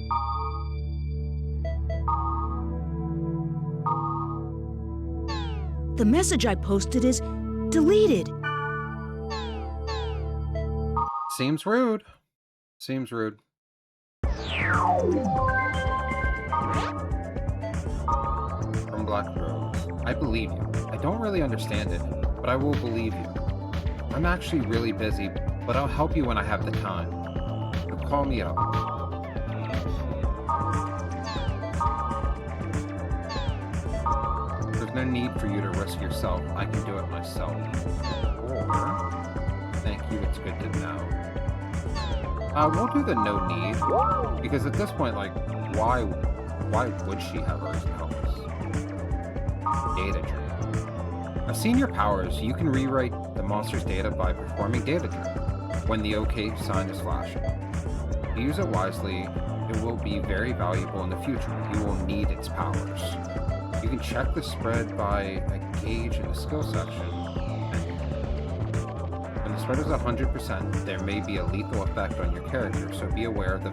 The message I posted is deleted. Seems rude. Seems rude. From Black Rose. I believe you. I don't really understand it, but I will believe you. I'm actually really busy, but I'll help you when I have the time. So call me up. There's no need for you to risk yourself. I can do it myself. Or, thank you, it's good to know. We'll do the no need, because at this point, like, why would she have her as helps? Data journal. I've seen your powers. You can rewrite the monster's data by performing data journal when the OK sign is flashing. If you use it wisely, it will be very valuable in the future. You will need its powers. You can check the spread by a gauge in the skill section. When the spread is 100%, there may be a lethal effect on your character, so be aware of the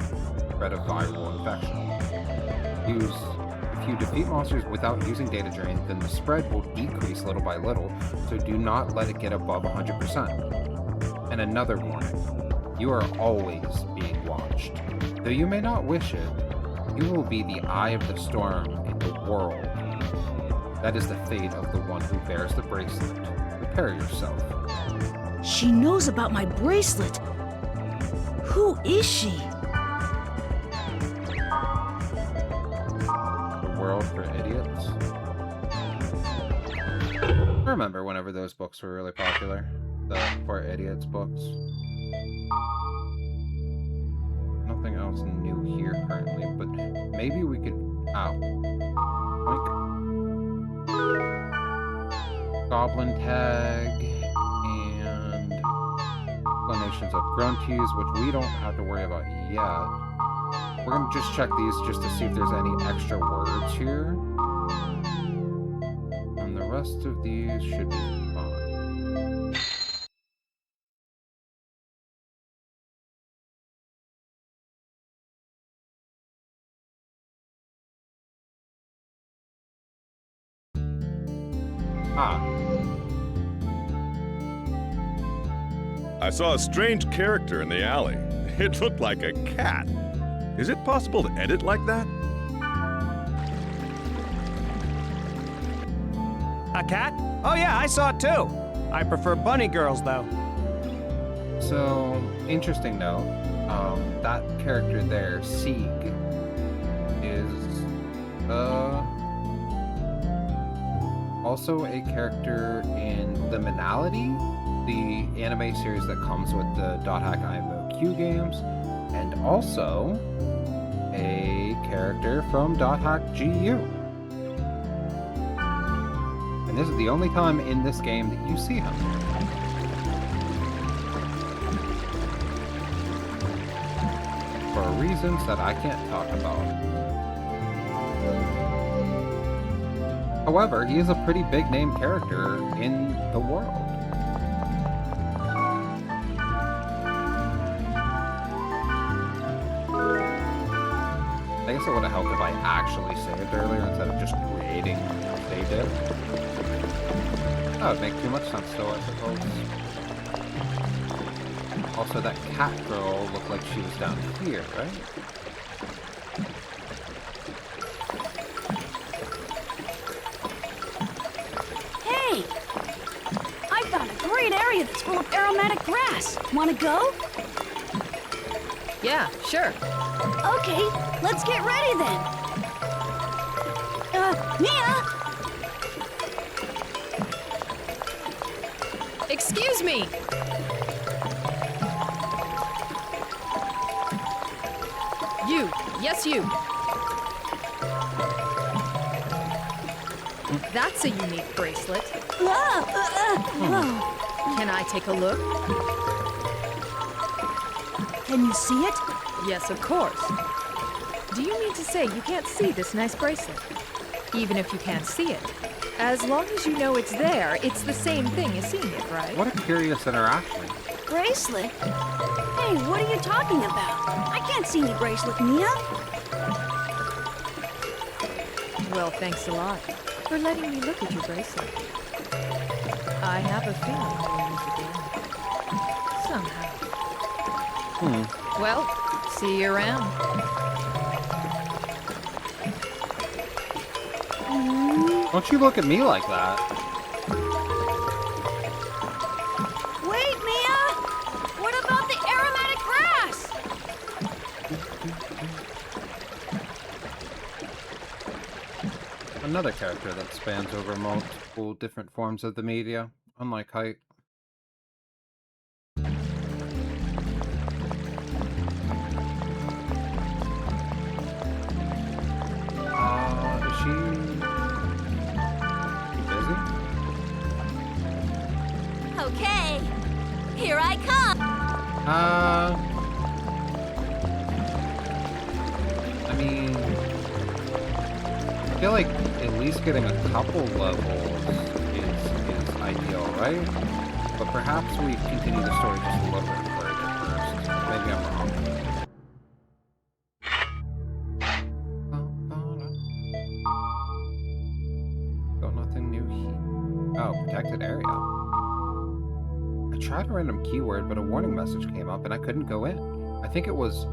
spread of viral infection. If you defeat monsters without using data drain, then the spread will decrease little by little, so do not let it get above 100%. And another warning, you are always being watched. Though you may not wish it, you will be the eye of the storm in the world. That is the fate of the one who bears the bracelet. Prepare yourself. She knows about my bracelet. Who is she? The world for idiots. I remember whenever those books were really popular. The For Idiots books. Nothing else new here currently, but maybe we could... Ow. Oink. Goblin tag and explanations of grunties, which we don't have to worry about yet. We're gonna just check these just to see if there's any extra words here. And the rest of these should be fine. Ah, I saw a strange character in the alley. It looked like a cat. Is it possible to edit like that? A cat? Oh yeah, I saw it too. I prefer bunny girls though. so interesting note. That character there, Sieg, is also a character in Liminality, the anime series that comes with the .hack IMOQ games, and also a character from .hack GU. And this is the only time in this game that you see him. For reasons that I can't talk about. However, he is a pretty big name character in the world. I guess it would have helped if I actually saved earlier instead of just creating what they did. That would make too much sense though, I suppose. Also, that cat girl looked like she was down here, right? Hey! I found a great area that's full of aromatic grass. Wanna go? Yeah, sure. Okay, let's get ready then. Mia! Excuse me! You. Yes, you. That's a unique bracelet. Can I take a look? Can you see it? Yes, of course. Do you mean to say you can't see this nice bracelet? Even if you can't see it. As long as you know it's there, it's the same thing as seeing it, right? What a curious interaction. Bracelet? Hey, what are you talking about? I can't see any bracelet, Mia. Well, thanks a lot for letting me look at your bracelet. I have a feeling we'll use it somehow. Well, see you around. Don't you look at me like that. Wait, Mia! What about the aromatic grass? Another character that spans over multiple different forms of the media, unlike Height. Is she busy? Okay, here I come. I mean, I feel like at least getting a couple levels is ideal, right? But perhaps we continue the story just a little bit further first. Maybe I'm wrong. So nothing new here. Oh, protected area. I tried a random keyword, but a warning message came up and I couldn't go in. I think it was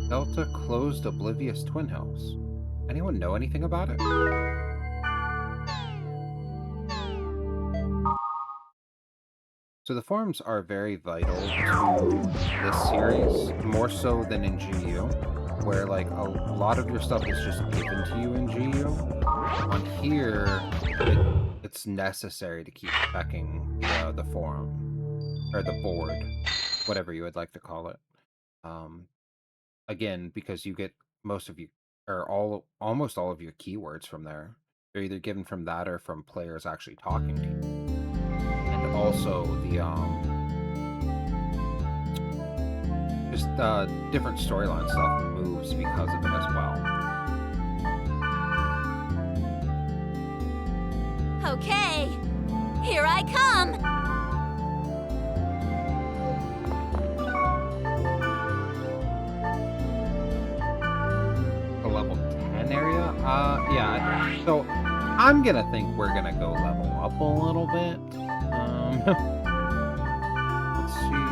Delta closed Oblivious Twin Hills. Anyone know anything about it? So the forums are very vital to this series, more so than in GU, where like a lot of your stuff is just given to you in GU. On here, it's necessary to keep checking the forum, or the board, whatever you would like to call it. Again, because you get most of you, or almost all of your keywords from there. They're either given from that or from players actually talking to you. And also the just different storyline stuff moves because of it as well. Okay, here I come. The level 10 area? Yeah. So I'm gonna think we're gonna go level up a little bit. Let's see.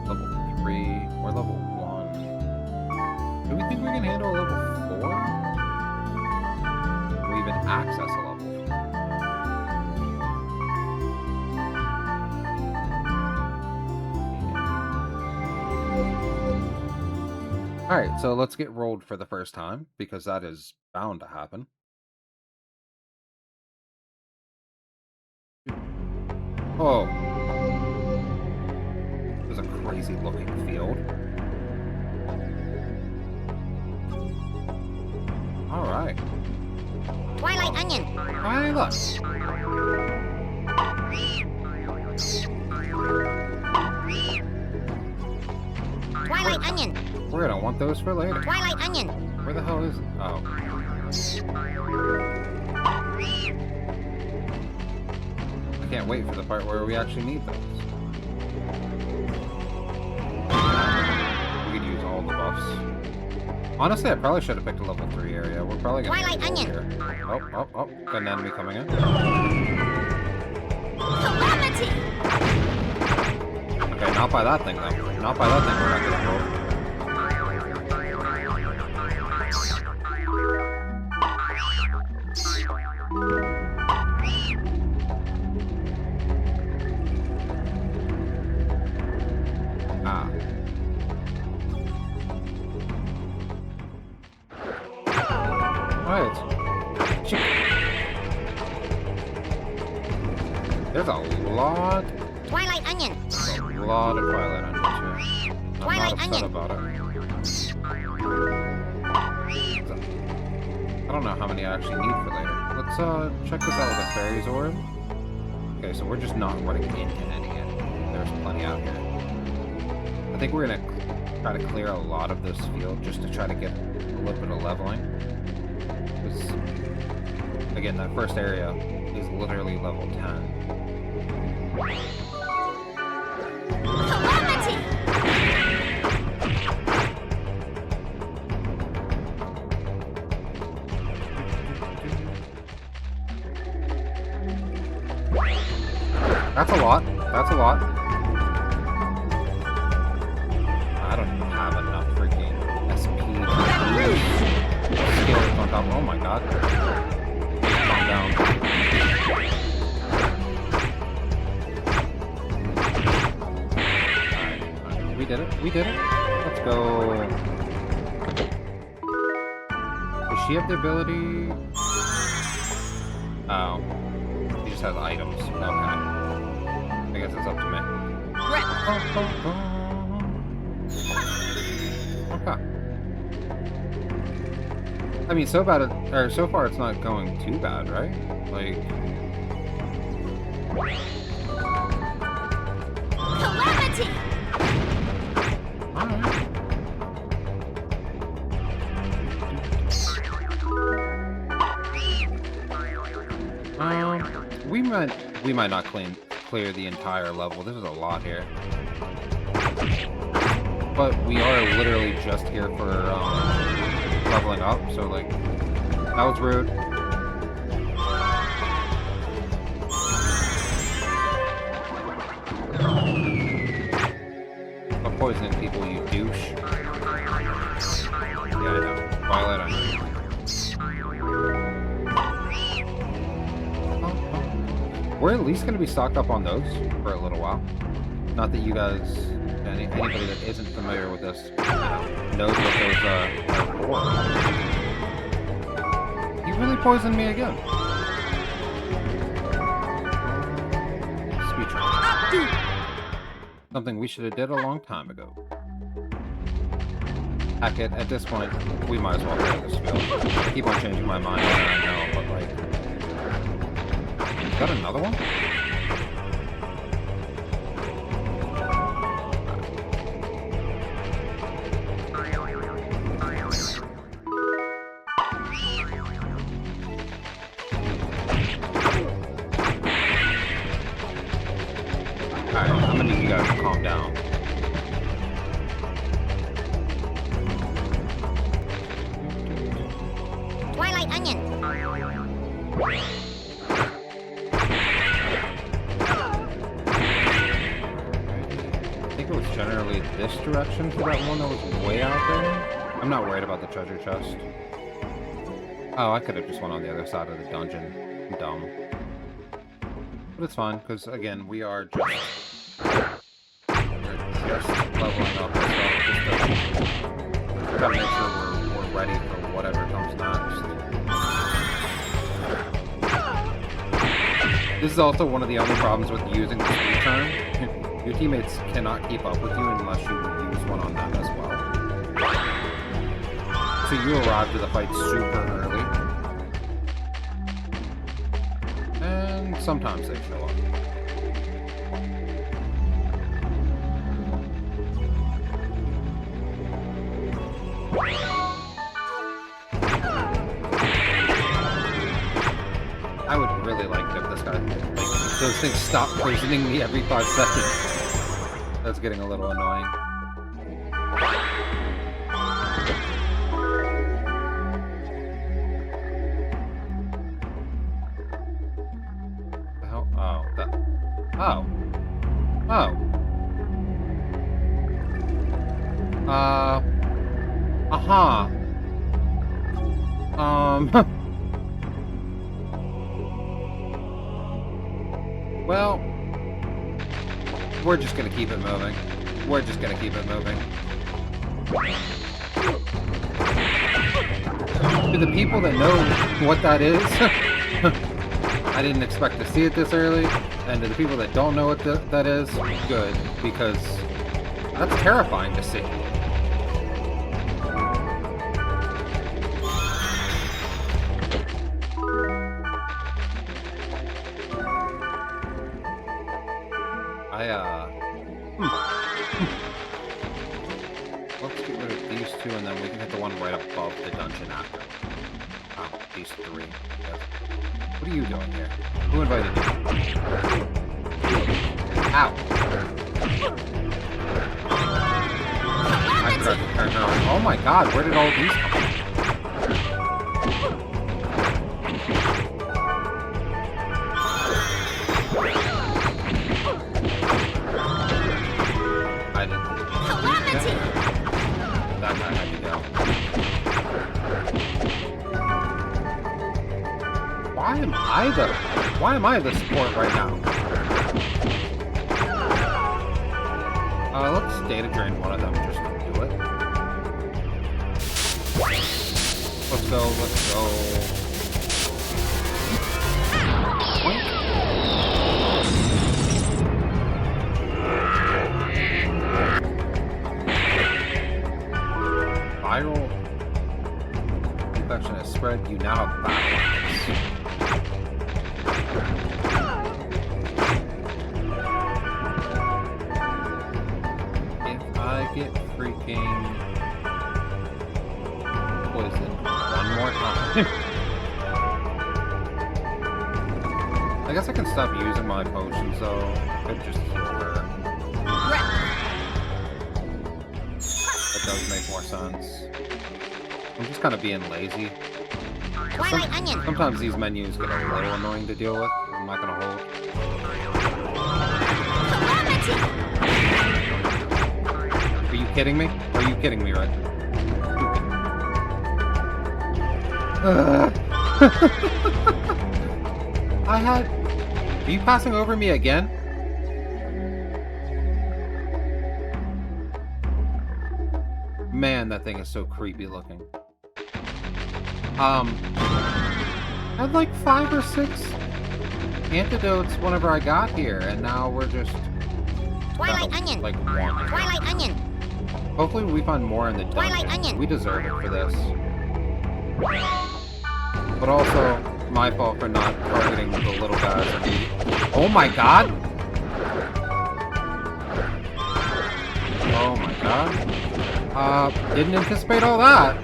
Level 3 or level 1. Do we think we can handle a level 4? Or even access a level 4? Alright, so let's get rolled for the first time, because that is bound to happen. Oh. There's a crazy looking field. Alright. Twilight Onion. Hi, look. Twilight Onion. We're gonna want those for later. Twilight Onion. Where the hell is it? Oh. I can't wait for the part where we actually need those. We could use all the buffs. Honestly, I probably should have picked a level 3 area. We're probably gonna Twilight Onion. here. Oh. Got an enemy coming in. Calamity. Okay, not by that thing though. Not by that thing we're not getting rolled. There's a lot. Twilight Onion. A lot of Twilight Onions here. I'm Twilight not upset Onion. about it. I don't know how many I actually need for later. Let's check this out with a fairy's orb. Okay, so we're just not running into any yet. There's plenty out here. I think we're gonna try to clear a lot of this field just to try to get a little bit of leveling. Because, again, that first area is literally level 10. Calamity. That's a lot. That's a lot. I don't even have enough freaking SP skills on top. Oh my god. Calm down. Alright. We did it. We did it. Let's go. Does she have the ability? Oh. She just has items. Okay. I guess it's up to me. Okay. I mean, so far it's not going too bad, right? Like, Calamity. alright. We might not clear the entire level. This is a lot here. But we are literally just here for leveling up, so like, that was rude. Stop poisoning people, you douche. Yeah, I know. Violet, I know. We're at least going to be stocked up on those for a little while. Not that you guys, anybody that isn't familiar with this, knows what those are for. You really poisoned me again. Speech round. Something we should have did a long time ago. Heck it, at this point, we might as well play this field. I keep on changing my mind, I know, but like... Is that another one? calm down. Twilight Onion. I think it was generally this direction for that one that was way out there. I'm not worried about the treasure chest. Oh, I could have just went on the other side of the dungeon. I'm dumb. But it's fine, because again, we're just leveling up, so just gotta make sure we're ready for whatever comes next. This is also one of the only problems with using the speed turn. Your teammates cannot keep up with you unless you use one on them as well. So you arrive to the fight super early. And sometimes they show up. I would really like it if this guy, like, those things stop poisoning me every 5 seconds. That's getting a little annoying. Oh, oh. Oh. Uh-huh. Well, we're just gonna keep it moving. We're just gonna keep it moving. To the people that know what that is, I didn't expect to see it this early. And to the people that don't know what that is, good, because that's terrifying to see. Let's get rid of these two, and then we can hit the one right above the dungeon after. Oh, these three. Yes. What are you doing here? Who invited you? Ow! I forgot to turn her on. Oh my god, where did all these come from? That guy had to go. Why am I the support right now? Let's data drain one of them just to do it. Let's go. Point. Viral infection has spread. You now have battle lines. If I get freaking poisoned one more time, I guess I can stop using my potions though. I could just heal her. That does make more sense. I'm just kind of being lazy. Sometimes these menus get a little annoying to deal with. I'm not gonna hold. Are you kidding me? Are you kidding me, right? Are you passing over me again? Man, that thing is so creepy looking. I had like 5 or 6 antidotes whenever I got here, and now we're just Twilight Onion. Like one. Twilight Onion. Hopefully we find more in the dungeon. Twilight Onion. We deserve it for this. But also, my fault for not targeting the little guys. Oh my god! Oh my god. Didn't anticipate all that.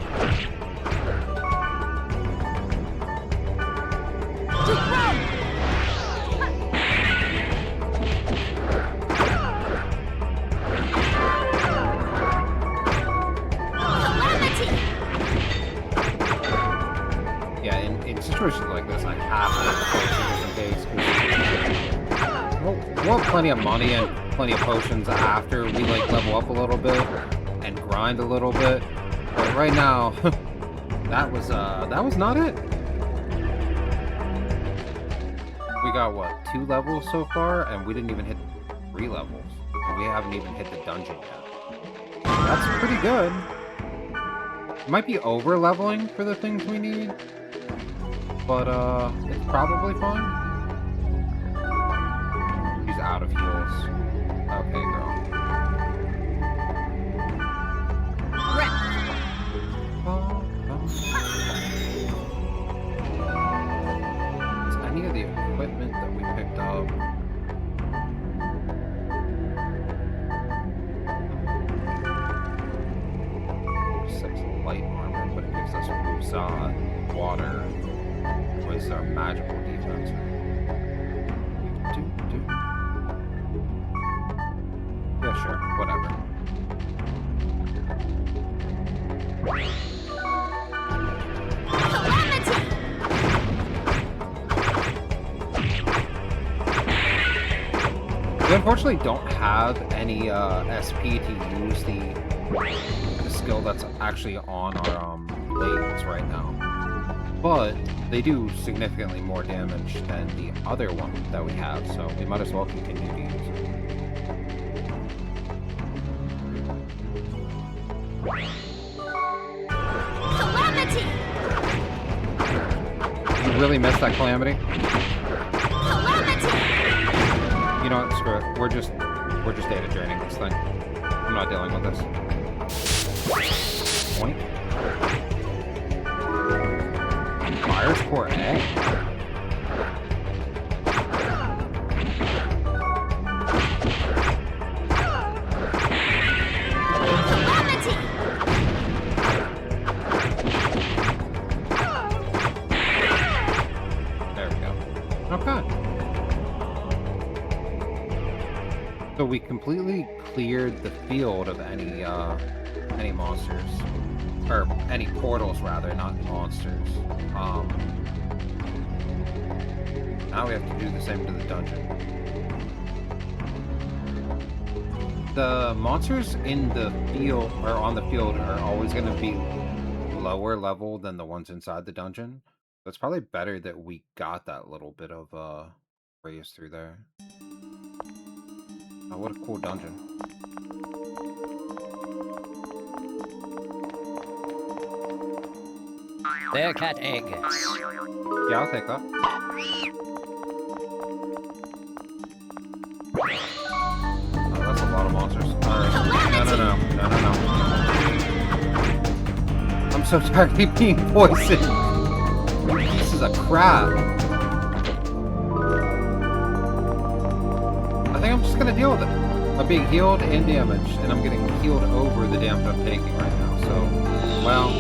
we'll have plenty of money and plenty of potions after we like level up a little bit and grind a little bit. But right now, that was not it. We got what, 2 levels so far, and we didn't even hit 3 levels. And we haven't even hit the dungeon yet. That's pretty good. Might be over leveling for the things we need, but it's probably fine. She's out of heals. Okay, girl. Is any of the equipment that we picked up? Light armor, but it gives us Wusa, water, was our magical defense. Yeah, sure, whatever. We unfortunately don't have any SP to use the skill that's actually on our blades right now, but they do significantly more damage than the other one that we have, so we might as well continue to use it. Calamity! You really missed that Calamity? Calamity! You know what, screw it. We're just data draining this thing. I'm not dealing with this. Point. Fire's core A. There we go. Okay. So we completely cleared the field of any monsters. Or any portals, rather, not monsters. Now we have to do the same to the dungeon. The monsters in the field, or on the field, are always going to be lower level than the ones inside the dungeon. So it's probably better that we got that little bit of raise through there. Oh, what a cool dungeon. Their cat egg. Yeah, I'll take that. Oh, that's a lot of monsters. Alright. No. I'm so tired of being poisoned. You pieces of crap. I think I'm just gonna deal with it. I'm being healed and damaged, and I'm getting healed over the damage I'm taking right now, so, well.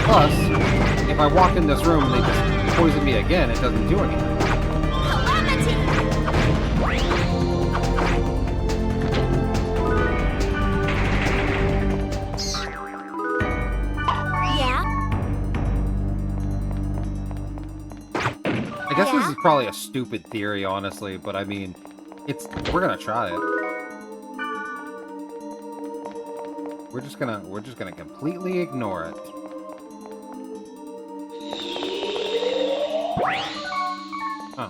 Plus, if I walk in this room and they just poison me again, it doesn't do anything. Yeah? I guess this is probably a stupid theory, honestly, but I mean, we're gonna try it. We're just gonna completely ignore it. Oh.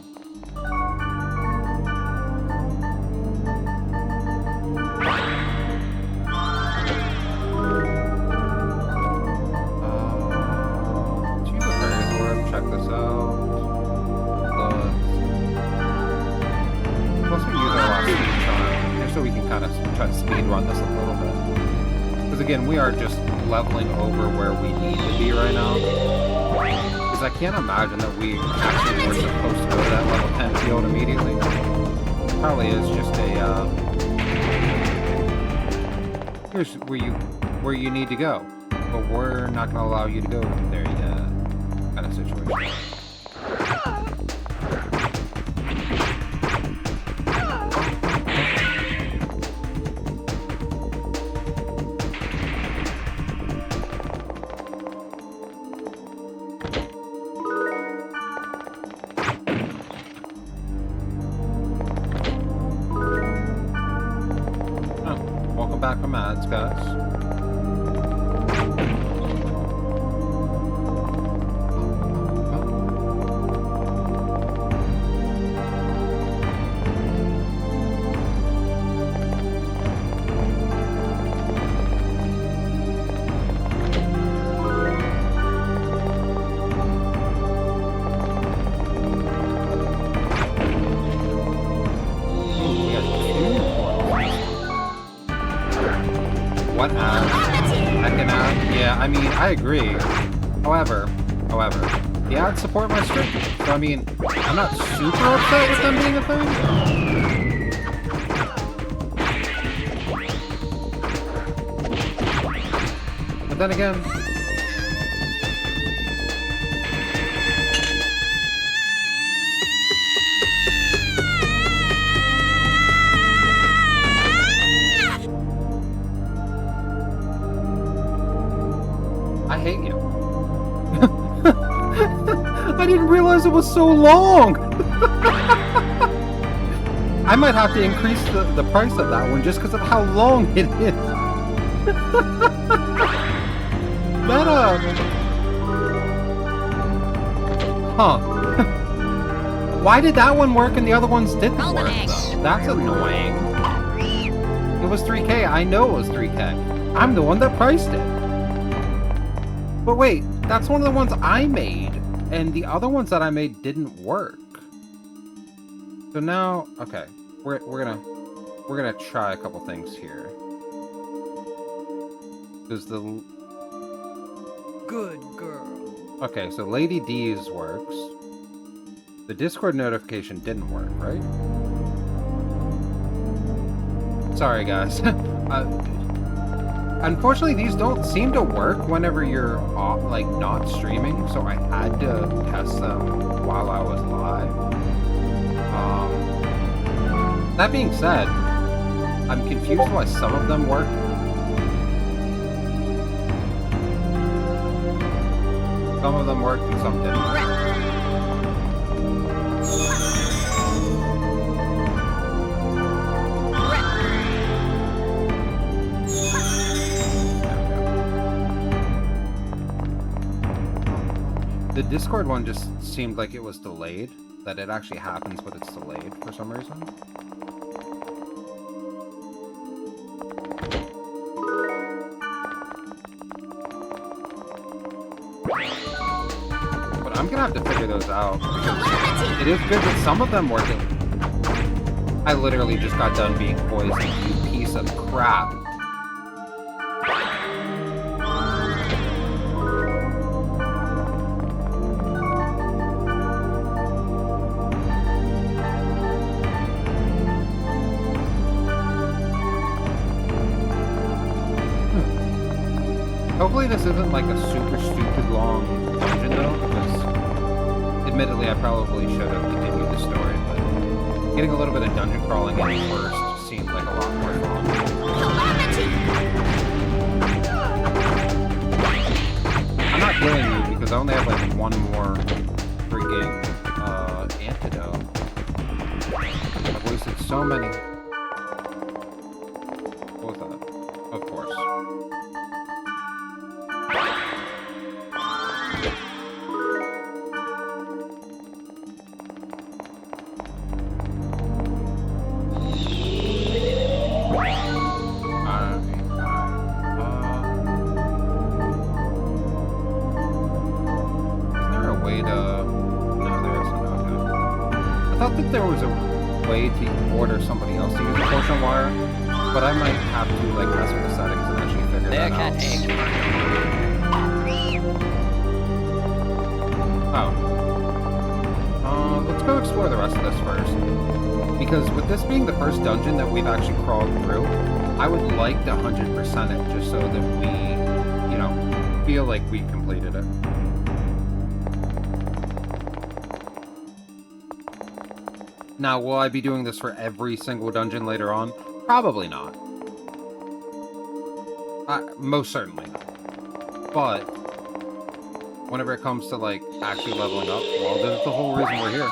Choose a fairy orb, check this out. Plus we use our last speed charm, just so we can kind of try to speed run this a little bit. Because again, we are just leveling over where we need to be right now. Because I can't imagine that we actually were supposed to go to that level 10 field immediately. It probably is just a, here's where you need to go. But we're not going to allow you to go there yet. Kind of situation. some ads, guys. What ads? Heckin' ad? Yeah, I mean, I agree. However, the ads support my stream. So, I mean, I'm not super upset with them being a thing. But then again... I hate you. I didn't realize it was so long! I might have to increase the price of that one just because of how long it is. That, Huh. Why did that one work and the other ones didn't work, though? That's annoying. It was 3K. I know it was 3K. I'm the one that priced it. But wait, that's one of the ones I made, and the other ones that I made didn't work. So now, okay, we're gonna try a couple things here. There's the Good girl. okay, so Lady D's works. The Discord notification didn't work, right? Sorry, guys. Unfortunately, these don't seem to work whenever you're off, like not streaming, so I had to test them while I was live. That being said, I'm confused why some of them work. Some of them worked and some didn't. The Discord one just seemed like it was delayed. That it actually happens, but it's delayed for some reason. But I'm gonna have to figure those out, because it is good that some of them work. I literally just got done being poisoned, you piece of crap. Hopefully this isn't like a super stupid long dungeon though, because admittedly I probably should have continued the story, but getting a little bit of dungeon crawling in first seemed like a lot more fun. I'm not healing you because I only have like one more freaking antidote. I've wasted so many. What was that? Of course. There was a way to order somebody else to use the potion wire, but I might have to like mess with the settings and actually figure that out. Oh. Let's go explore the rest of this first. Because with this being the first dungeon that we've actually crawled through, I would like to 100% it just so that we, you know, feel like we completed it. Now, will I be doing this for every single dungeon later on? Probably not. Most certainly not. But, whenever it comes to, like, actually leveling up, well, that's the whole reason we're here.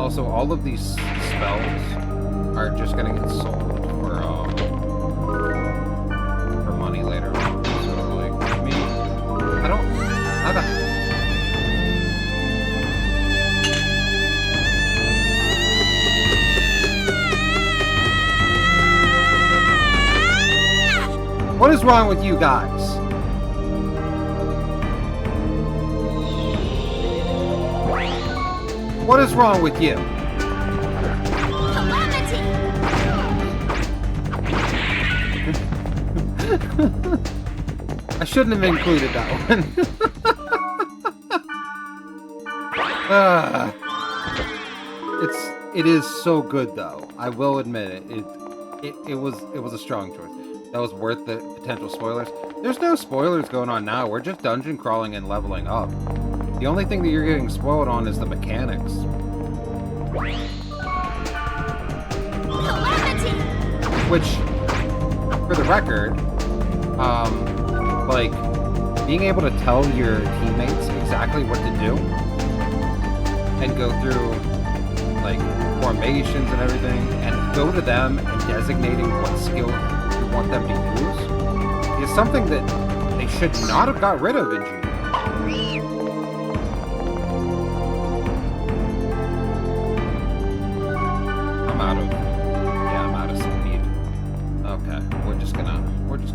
Also, all of these spells are just gonna get sold for money later on. So, like, I mean, I don't... What is wrong with you guys? What is wrong with you? Calamity! I shouldn't have included that one. It is so good though. I will admit it. It was a strong choice. That was worth the potential spoilers. There's no spoilers going on now. We're just dungeon crawling and leveling up. The only thing that you're getting spoiled on is the mechanics. Calamity! Which, for the record, like, being able to tell your teammates exactly what to do and go through, like, formations and everything, and go to them and designating what skill you want them to use is something that they should not have got rid of in G. I'm out of speed. Okay, we're just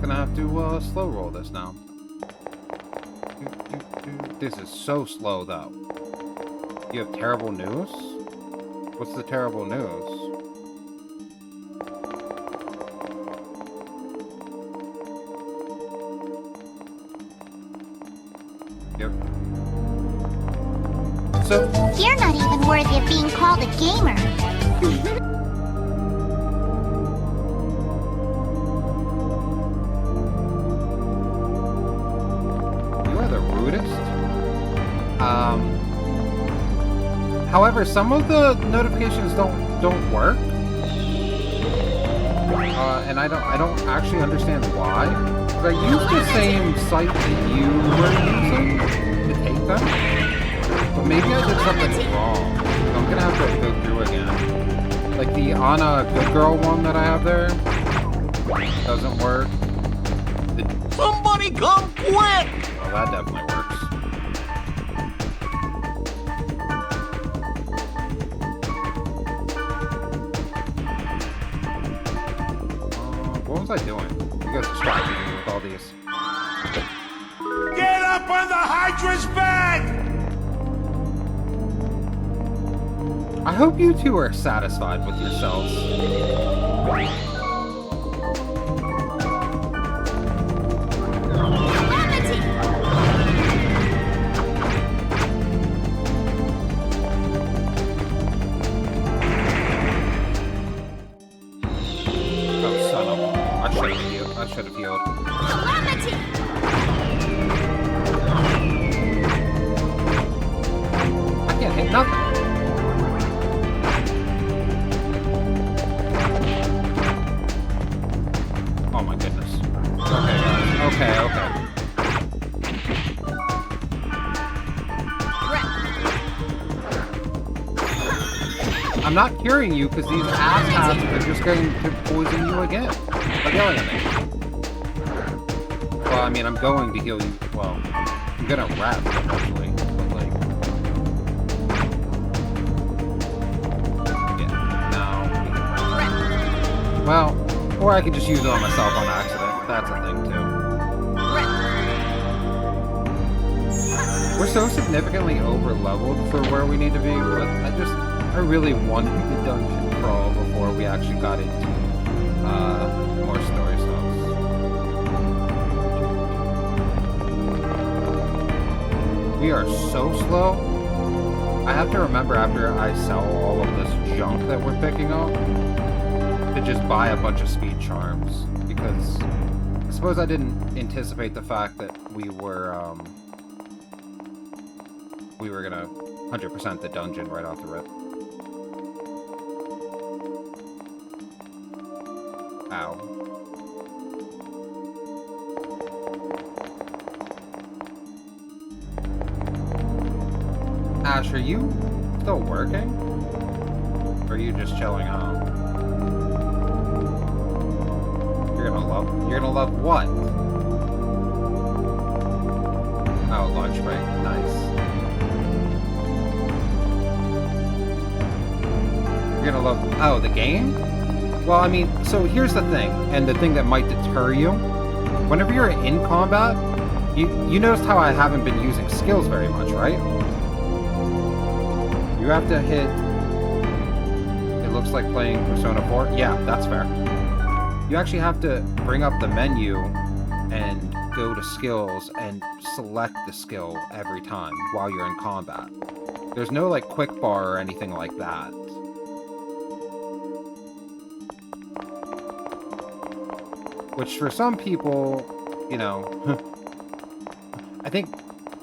gonna have to slow roll this now. This is so slow though. You have terrible news? What's the terrible news? Yep. So You're not even worthy of being called a gamer. you are the rudest. However, some of the notifications don't work, and I don't actually understand why. 'Cause I used the same site that you were using to take them, but maybe I did something wrong. So I'm gonna have to go through again. Like the Anna Good Girl one that I have there doesn't work. Somebody come quick! Well, that definitely works. What was I doing? You guys distracted me with all these. Get up on the Hydra's back! I hope you two are satisfied with yourselves. Oh, son of a... I should have healed. Calamity! I can't hit nothing. Oh my goodness. Okay, guys. Okay. I'm not curing you because these asshats are just going to poison you again. By yelling at me. Well, I mean, I'm going to heal you. Well, I'm gonna rest eventually, but like... Yeah, now... Well, or I could just use it on myself on accident. That's a thing, too. We're so significantly over-leveled for where we need to be, but I really wanted the dungeon crawl before we actually got into more story stuff. We are so slow. I have to remember after I sell all of this junk that we're picking up to just buy a bunch of speed charms, because I suppose I didn't anticipate the fact that we were gonna 100% the dungeon right off the rip. Ow. Ash, are you still working? Or are you just chilling out? You're gonna love what? Oh, lunch break. Nice. You're gonna love... Oh, the game? Well, I mean, so here's the thing, and the thing that might deter you. Whenever you're in combat, you noticed how I haven't been using skills very much, right? You have to hit... It looks like playing Persona 4. Yeah, that's fair. You actually have to bring up the menu and go to skills and select the skill every time while you're in combat. There's no, like, quick bar or anything like that. Which for some people, you know, I think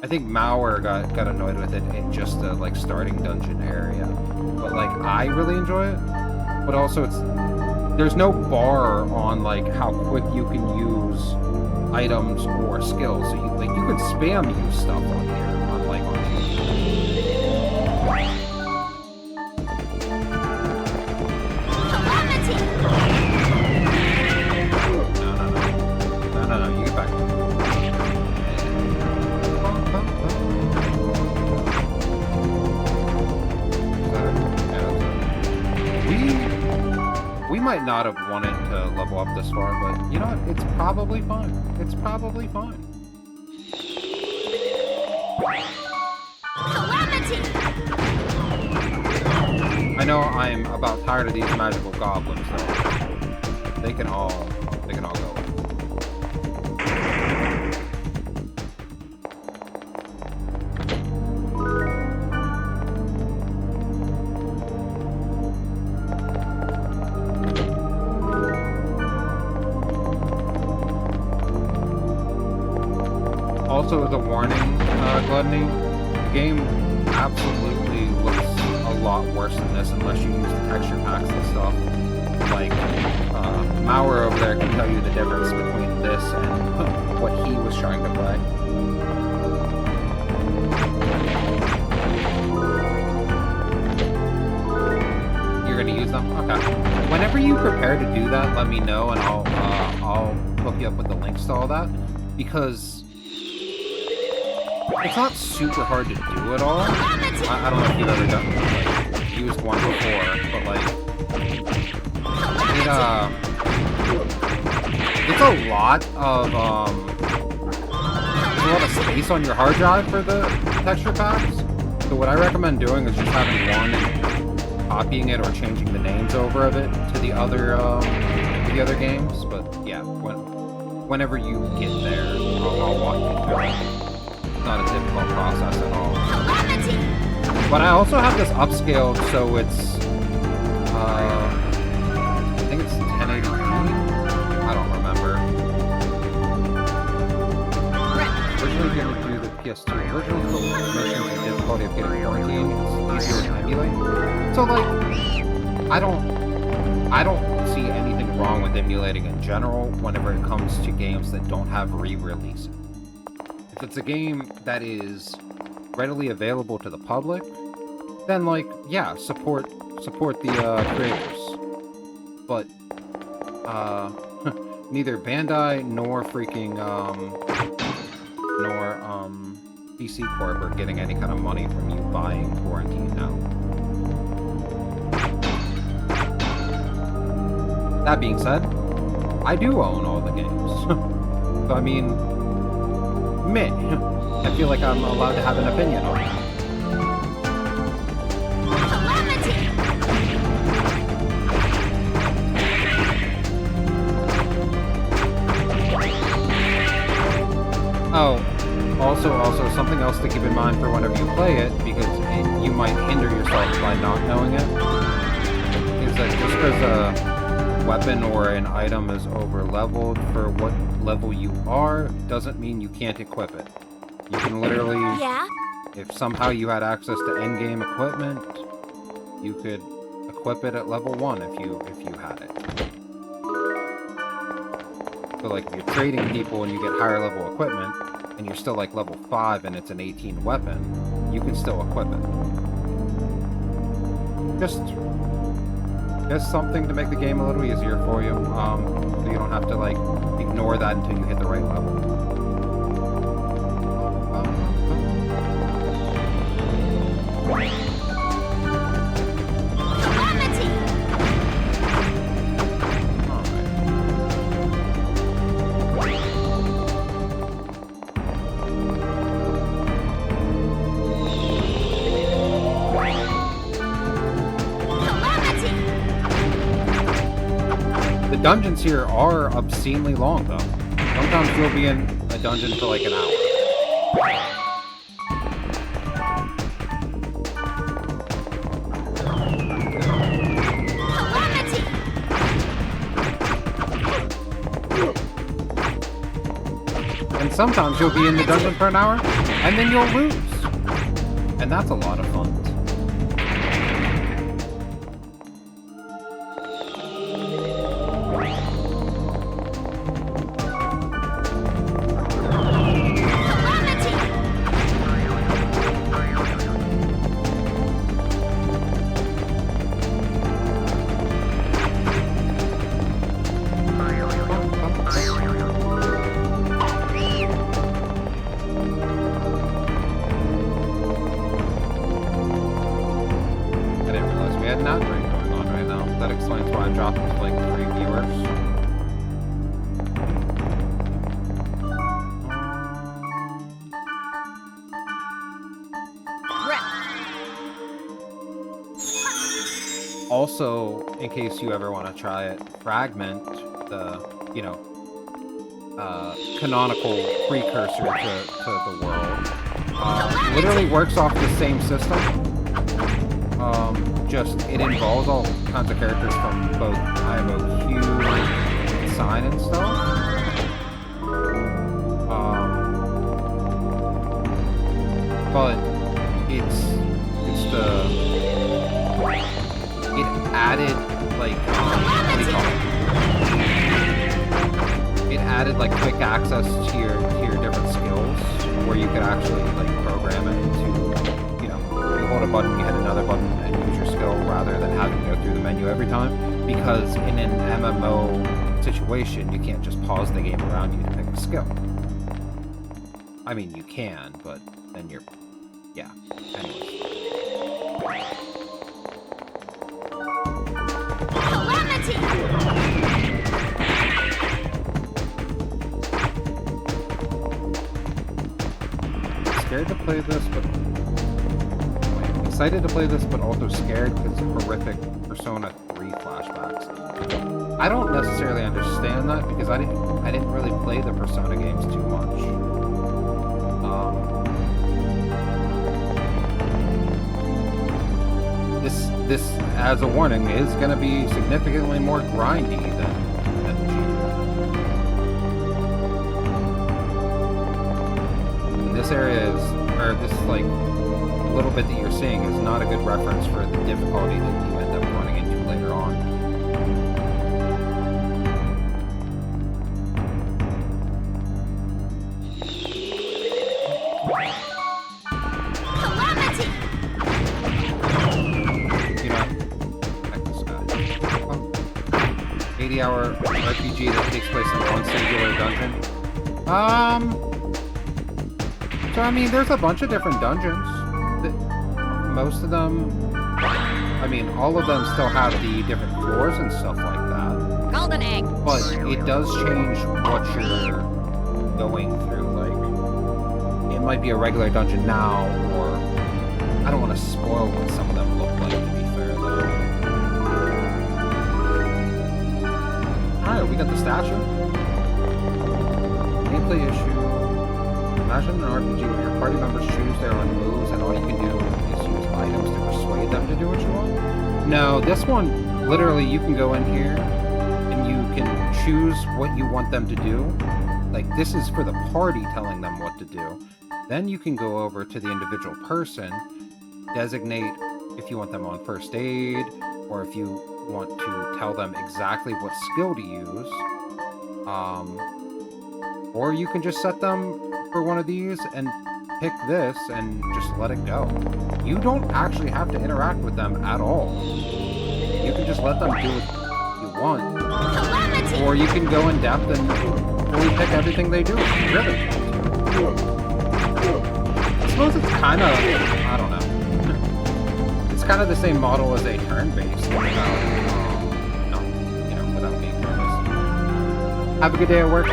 Mauer got annoyed with it in just the like starting dungeon area. But like I really enjoy it. But also there's no bar on like how quick you can use items or skills. So you can spam use stuff on here, unlike on No, you get back. We might not have wanted to level up this far, but you know what? It's probably fine. It's probably fine. I know I'm about tired of these magical goblins, though. They can all go. Also, as a warning, Gluttony, the game absolutely looks a lot worse than this unless you use the texture packs and stuff. Like, Mauer over there can tell you the difference between this and what he was trying to play. You're gonna use them? Okay. Whenever you prepare to do that, let me know and I'll hook you up with the links to all that. Because it's not super hard to do at all. I don't know if you've ever done like used one before, but like it's a lot of there's a lot of space on your hard drive for the texture packs. So what I recommend doing is just having one and copying it or changing the names over of it to the other games. But yeah, whenever you get there, I'll walk you through it. Not a difficult process at all. But I also have this upscaled, so it's I think it's 1080p. I don't remember. Originally going to do the PS2 original missions and difficulty of getting quarantined. It's easier to emulate. So like I don't see anything wrong with emulating in general whenever it comes to games that don't have re-releases. If it's a game that is readily available to the public, then like, yeah, support the creators. But neither Bandai nor freaking PC Corp are getting any kind of money from you buying Quarantine now. That being said, I do own all the games. So I mean, meh. I feel like I'm allowed to have an opinion on that. Oh, also something else to keep in mind for whenever you play it, because you might hinder yourself by not knowing it, is that just because a weapon or an item is over leveled for what level you are, doesn't mean you can't equip it. You can literally, if somehow you had access to endgame equipment, you could equip it at level 1 if you had it. So like if you're trading people and you get higher level equipment, and you're still like level 5 and it's an 18 weapon, you can still equip it. Just something to make the game a little easier for you, so you don't have to, like, ignore that until you hit the right level. The dungeons here are obscenely long, though. Sometimes you'll be in a dungeon for like an hour. And sometimes you'll be in the dungeon for an hour, and then you'll lose. And that's a lot of fun. Also, in case you ever want to try it, Fragment, the, you know, canonical precursor to the world, literally works off the same system. Just, it involves all kinds of characters from both IMOQ, Sign, and stuff. But it's the... It added, like, what do you call it? It added, like, quick access to your different skills, where you could actually, like, program it to, you know, you hold a button, you hit another button, and use your skill, rather than having to go through the menu every time. Because in an MMO situation, you can't just pause the game around you to pick a skill. I mean, you can, but then you're... yeah. Anyways. Scared to play this, but excited to play this, but also scared because horrific Persona 3 flashbacks. I don't necessarily understand that because I didn't really play the Persona games too much. This, as a warning, is going to be significantly more grindy than G. This area is, or this, like, little bit that you're seeing is not a good reference for the difficulty that you end up running into later on. Hour RPG that takes place in one singular dungeon. So I mean, there's a bunch of different dungeons. Most of them, I mean, all of them still have the different floors and stuff like that. Golden egg. But it does change what you're going through. Like, it might be a regular dungeon now, or I don't want to spoil what some of them look like, to be fair, though. Alright, we got the statue. Gameplay issue. Imagine an RPG where your party members choose their own moves and all you can do is use items to persuade them to do what you want. No, this one, literally, you can go in here and you can choose what you want them to do. Like, this is for the party telling them what to do. Then you can go over to the individual person, designate if you want them on first aid, or if you want to tell them exactly what skill to use, or you can just set them for one of these and pick this and just let it go. You don't actually have to interact with them at all. You can just let them do what you want. Calamity! Or you can go in depth and fully pick everything they do. Really. I suppose it's kind of, I don't know. It's kind of the same model as a turn-based without, no, you know, without being nervous. Have a good day at work, though.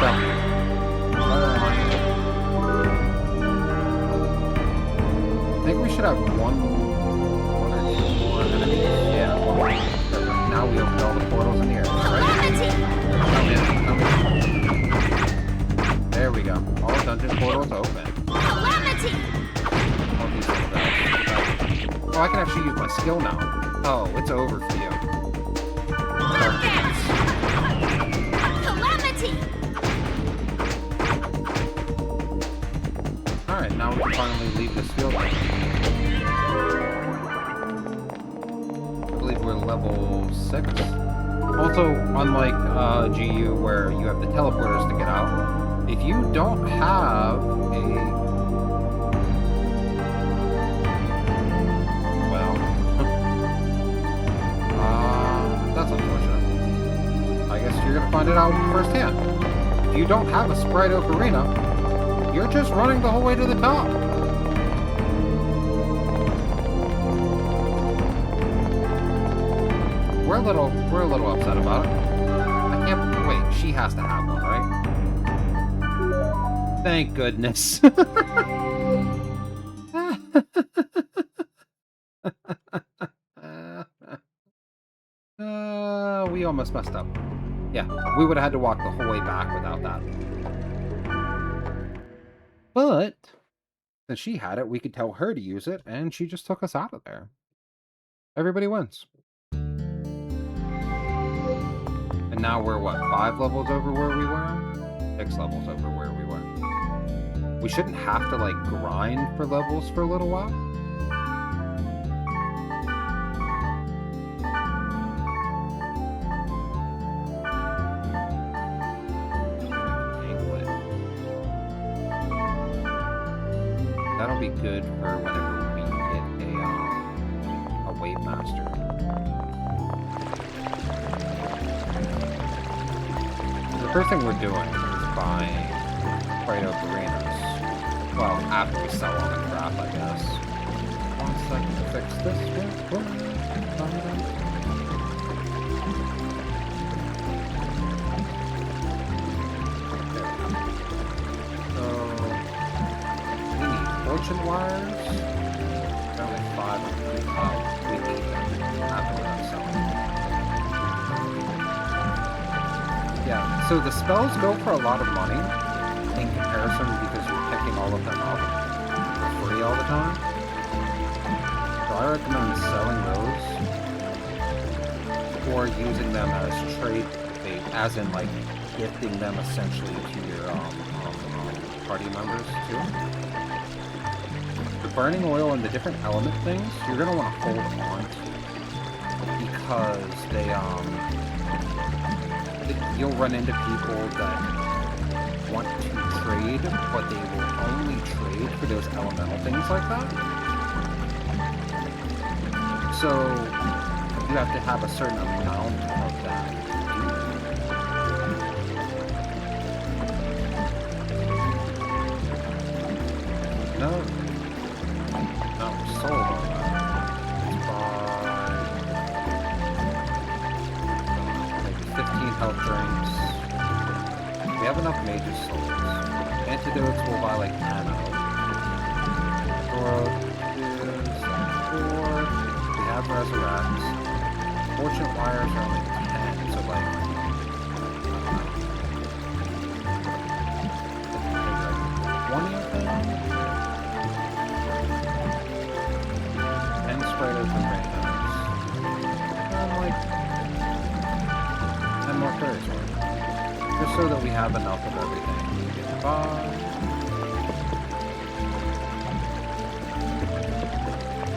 I think we should have one enemy. Yeah, one. Now we opened all the portals in the air, right? Come in. There we go. All dungeon portals open. Calamity! All these things are- Oh, I can actually use my skill now. Oh, it's over for you. Calamity! Alright, now we can finally leave this field. I believe we're level 6. Also, unlike GU where you have the teleporters to get out, if you don't have a... Well... that's unfortunate. I guess you're gonna find it out firsthand. If you don't have a Sprite Ocarina, you're just running the whole way to the top. We're a little upset about it. I can't wait. She has to have one, right? Thank goodness. We almost messed up. Yeah, we would have had to walk the whole way back without that. But since she had it, we could tell her to use it, and she just took us out of there. Everybody wins. And now we're, what, 5 levels over where we were? 6 levels over where we were. We shouldn't have to, like, grind for levels for a little while. That'll be good for whenever we get a Wave Master. The first thing we're doing is buying Sprite Ocarinas. Well, after we sell all the crap, I guess. 1 second to fix this real quick. Fortune wires. There are only 5 of them. Oh, we need them. After we're done selling. Yeah, so the spells go for a lot of money in comparison because you're picking all of them up for free all the time. So I recommend selling those or using them as trade bait, as in like gifting them essentially to your party members too. The burning oil and the different element things, you're gonna want to hold on to because they you'll run into people that want to trade, but they will only trade for those elemental things like that. So you have to have a certain amount of that. No. Sold on that. Let's buy maybe 15 health drinks. We have enough mages souls. Antidotes we'll buy like 10 of. Throat is 4. We have resurrects. Fortune wires are only 10, so like maybe like 20 of them. Sprite Ocarinas. And like 10 more fairies worth. Just so that we have enough of everything we can buy.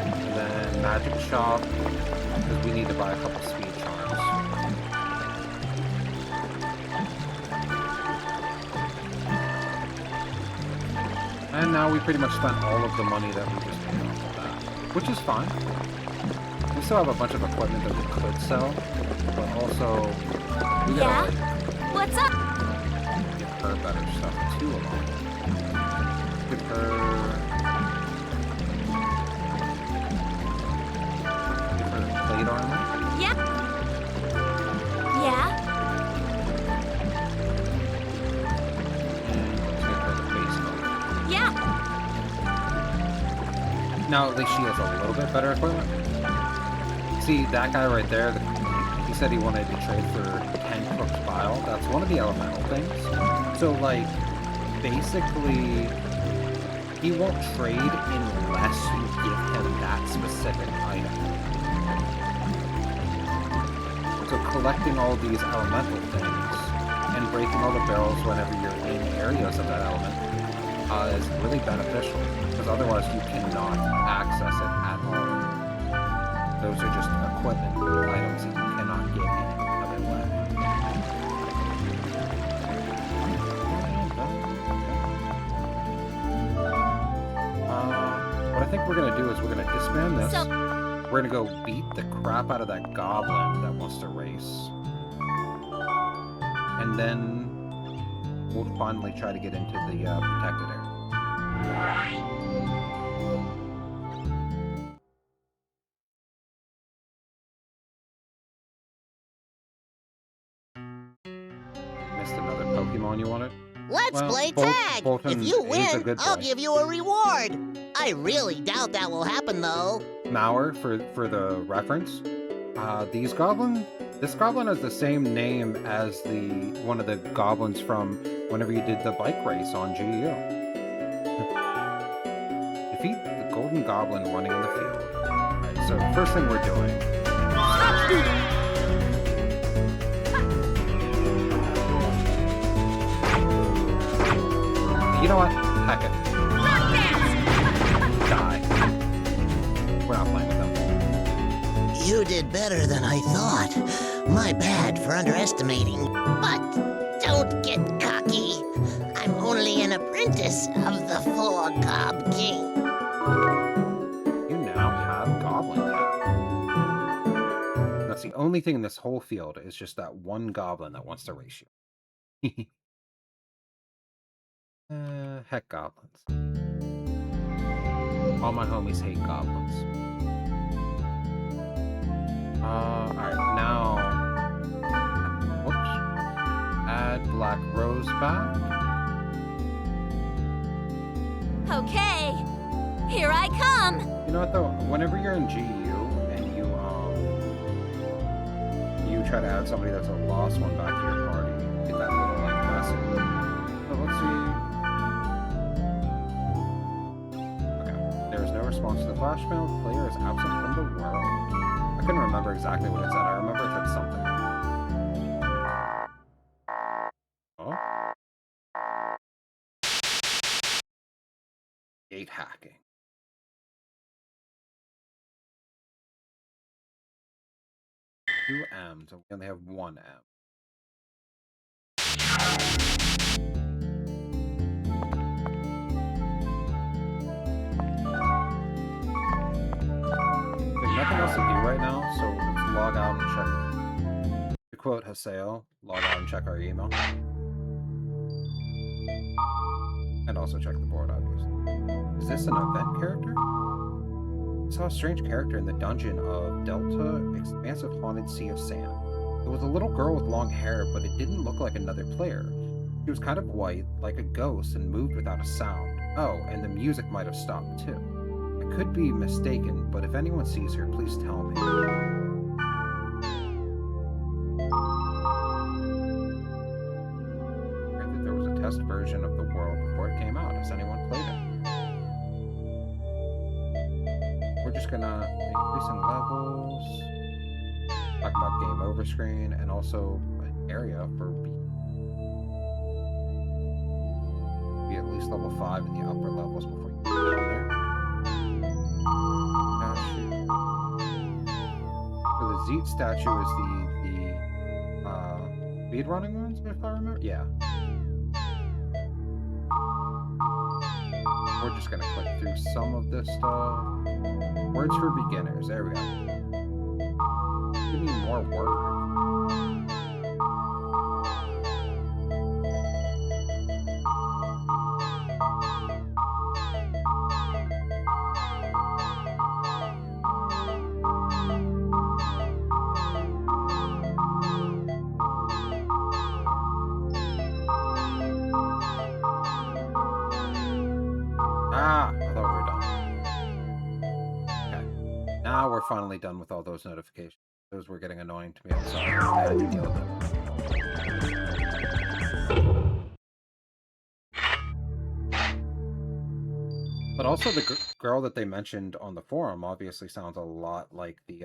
And then magic shop, because we need to buy a couple speed charms. And now we pretty much spent all of the money that we just paid off of that. Which is fine. We still have a bunch of equipment that we could sell, but also we Yeah? gotta What's up? give her better stuff too along. Give her plate armor. Yeah? Yeah? And let's give her the base armor. Yeah! Now at least she has a little bit better equipment. See, that guy right there, he said he wanted to trade for 10 Cook's Bile. That's one of the elemental things. So, like, basically, he won't trade unless you give him that specific item. So collecting all these elemental things and breaking all the barrels whenever you're in areas of that element is really beneficial, because otherwise you cannot access it at all. Those are just equipment items that you cannot get any other way. What I think we're going to do is we're going to disband this. We're going to go beat the crap out of that goblin that wants to race. And then we'll finally try to get into the protected area. Missed another Pokemon you wanted? Let's Well, play Bol- tag. Bolton If you is a win, good I'll boy. give you a reward. I really doubt that will happen, though. Mauer, for the reference, this goblin has the same name as one of the goblins from whenever you did the bike race on GU. Defeat the golden goblin running in the field. Alright, so first thing we're doing. You know what? Heck it. Die. We're not playing with them. You did better than I thought. My bad for underestimating. But don't get cocky. I'm only an apprentice of the Four Gob King. You now have Goblin Tag. That's the only thing in this whole field is just that one goblin that wants to race you. Heck goblins. All my homies hate goblins. Alright, now... Whoops. Add Black Rose back. Okay, here I come. You know what though? Whenever you're in GU and you try to add somebody that's a lost one back to your party, you get that little like message. So let's see. Okay. There is no response to the flash mail. Player is absent from the world. I couldn't remember exactly what it said. I remember it said something. Oh. Gate hacking. Two M's, and we only have one M. There's nothing else to do right now, so let's log out and check. To quote Haseo, log out and check our email. And also check the board, obviously. Is this an event character? I saw a strange character in the dungeon of Delta Expansive Haunted Sea of Sand. It was a little girl with long hair, but it didn't look like another player. She was kind of white, like a ghost, and moved without a sound. Oh, and the music might have stopped too. I could be mistaken, but if anyone sees her, please tell me. I heard that there was a test version of the world before it came out. Has anyone played it? We're just gonna increasing levels, talk about game over screen, and also an area for be at least level 5 in the upper levels before you get down there. For the Zeet statue is the speed running ones, if I remember. Yeah. We're just gonna click through some of this stuff. Words for beginners. There we go. Give me more work. Ah, I thought we were done. Okay. Now we're finally done with all those notifications. Those were getting annoying to me. I'm sorry. I had to deal with them. But also the girl that they mentioned on the forum obviously sounds a lot like the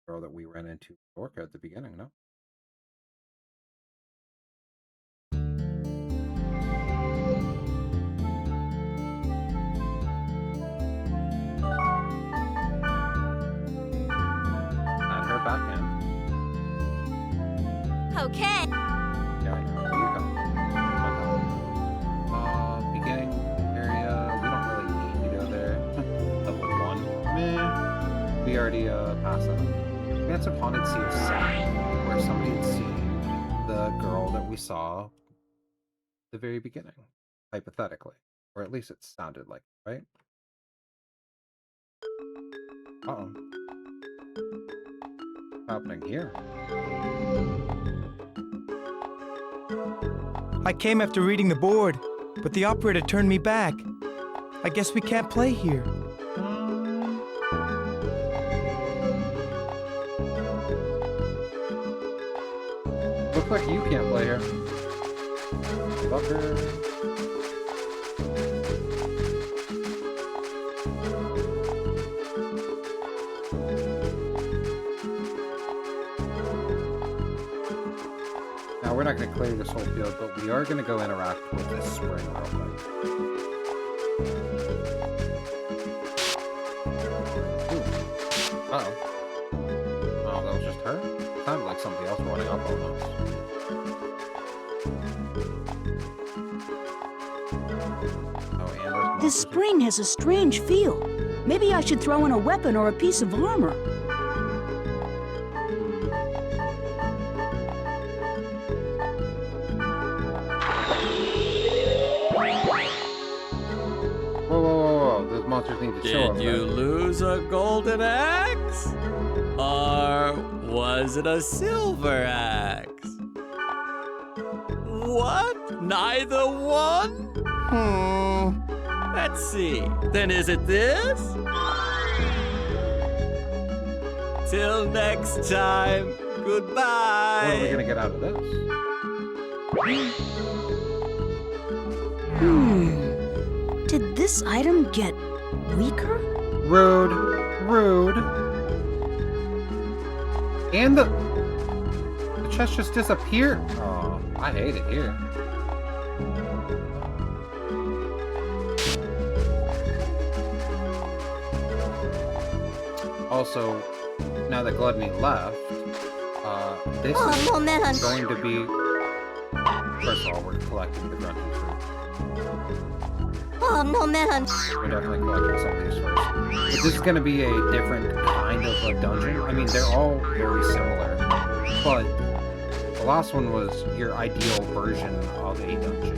girl that we ran into Orca at the beginning, no? Add her back in. Okay. Yeah, I know. Where you go? Beginning area. We don't really need to go there. Level 1. Meh. We already passed that. Chance of Haunted Sea of Sound, where somebody had seen the girl that we saw at the very beginning, hypothetically. Or at least it sounded like it, right? Uh-oh. What's happening here? I came after reading the board, but the operator turned me back. I guess we can't play here. Looks like you can't play here. Fucker. Now, we're not going to clear this whole field, but we are going to go interact with this spring real quick. Ooh. Uh-oh. Oh, that was just her? It sounded like somebody else running up on us. Oh, and there's This spring has a strange feel. Maybe I should throw in a weapon or a piece of armor. Whoa. Those monsters need to show up. Did you lose a golden axe? Or was it a silver axe? What? Neither one? Let's see. Then is it this? Till next time, goodbye. What are we gonna get out of this? Did this item get weaker? Rude. And the chest just disappeared. Oh, I hate it here. Also, now that Gluttony left, this is going to be... First of all, we're collecting the grunting fruit. Oh, no, man. We're definitely collecting some of these first. But this is going to be a different kind of a dungeon. I mean, they're all very similar, but the last one was your ideal version of a dungeon.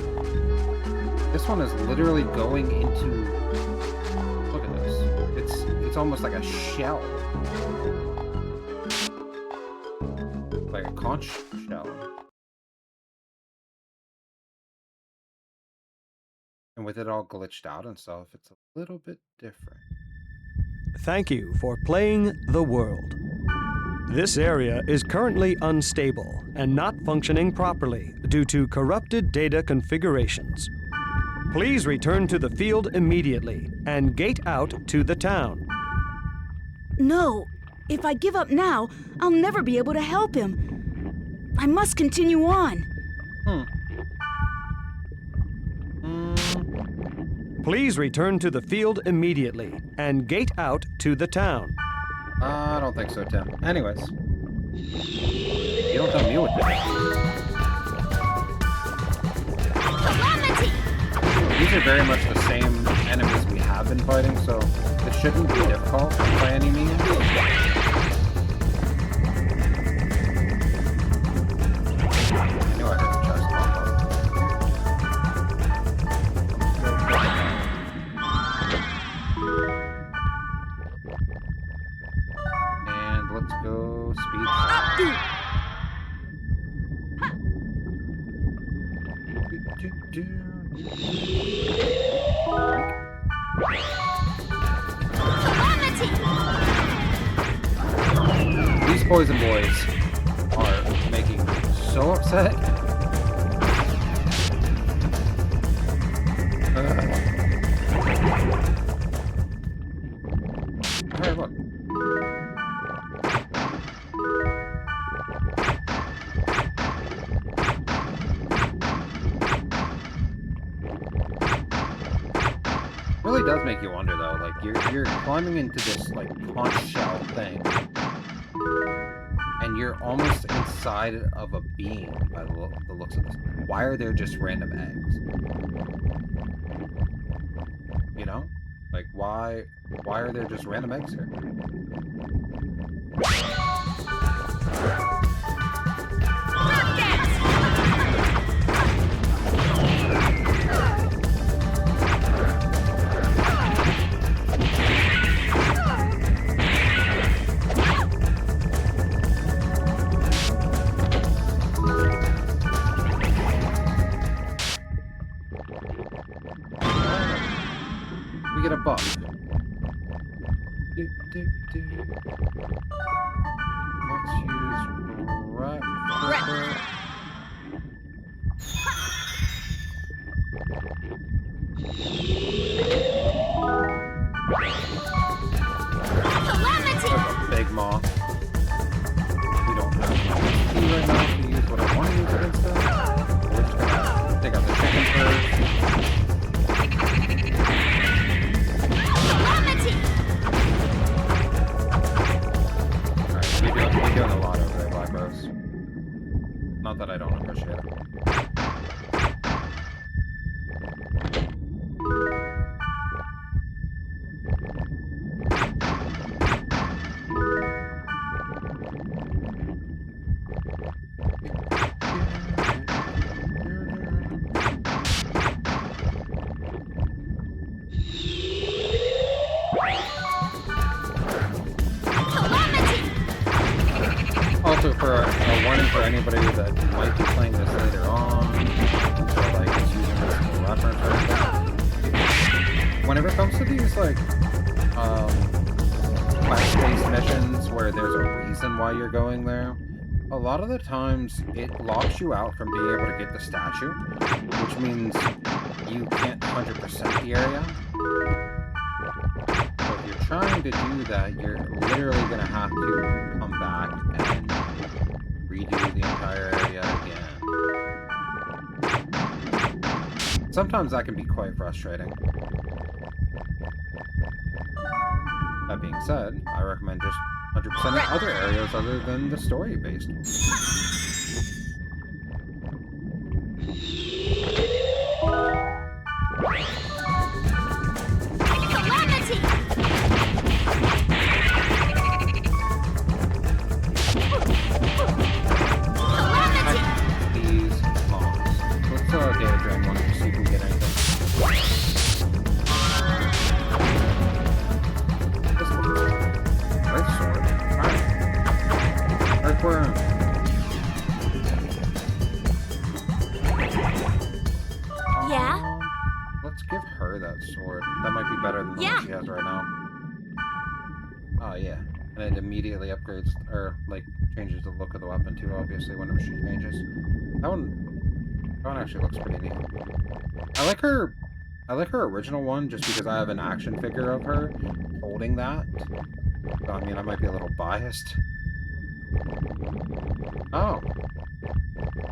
This one is literally going into... Look at this. It's almost like a shell. Like a conch shell. And with it all glitched out and stuff, it's a little bit different. Thank you for playing the world. This area is currently unstable and not functioning properly due to corrupted data configurations. Please return to the field immediately and gate out to the town. No. If I give up now, I'll never be able to help him. I must continue on. Please return to the field immediately and gate out to the town. I don't think so, Tim. Anyways. You don't tell me what to do. These are very much the same enemies we have been fighting, so it shouldn't be difficult by any means. These poison boys are making me so upset. Alright, look. Really does make you wonder though, like you're climbing into this like conch shell thing. And you're almost inside of a being by the looks of this. Why are there just random eggs? You know? Like why are there just random eggs here? We get a buff. Let's use rat. Big moth. We don't have tea right now to use what I want to use it instead. We're just gonna take out the chicken first. Alright, we're doing a lot over there, Black Rose. Not that I don't appreciate it. Also, for a warning for anybody that might be playing this later on, or like is using this as a reference or anything, whenever it comes to these like quest-based missions where there's a reason why you're going there, a lot of the times it locks you out from being able to get the statue, which means you can't 100% the area. So if you're trying to do that, you're literally going to have to come back and redo the entire area again. Sometimes that can be quite frustrating. That being said, I recommend just 100% in other areas other than the story-based. These moths. Let's data drain one to see if we get anything. Great sword. Alright. Earthworm. Yeah? Let's give her that sword. That might be better than the one she has right now. Oh yeah. And it immediately upgrades, or like changes the look of the weapon too, obviously, whenever she changes. That one actually looks pretty neat. I like her original one just because I have an action figure of her holding that. So, I mean, I might be a little biased. Oh.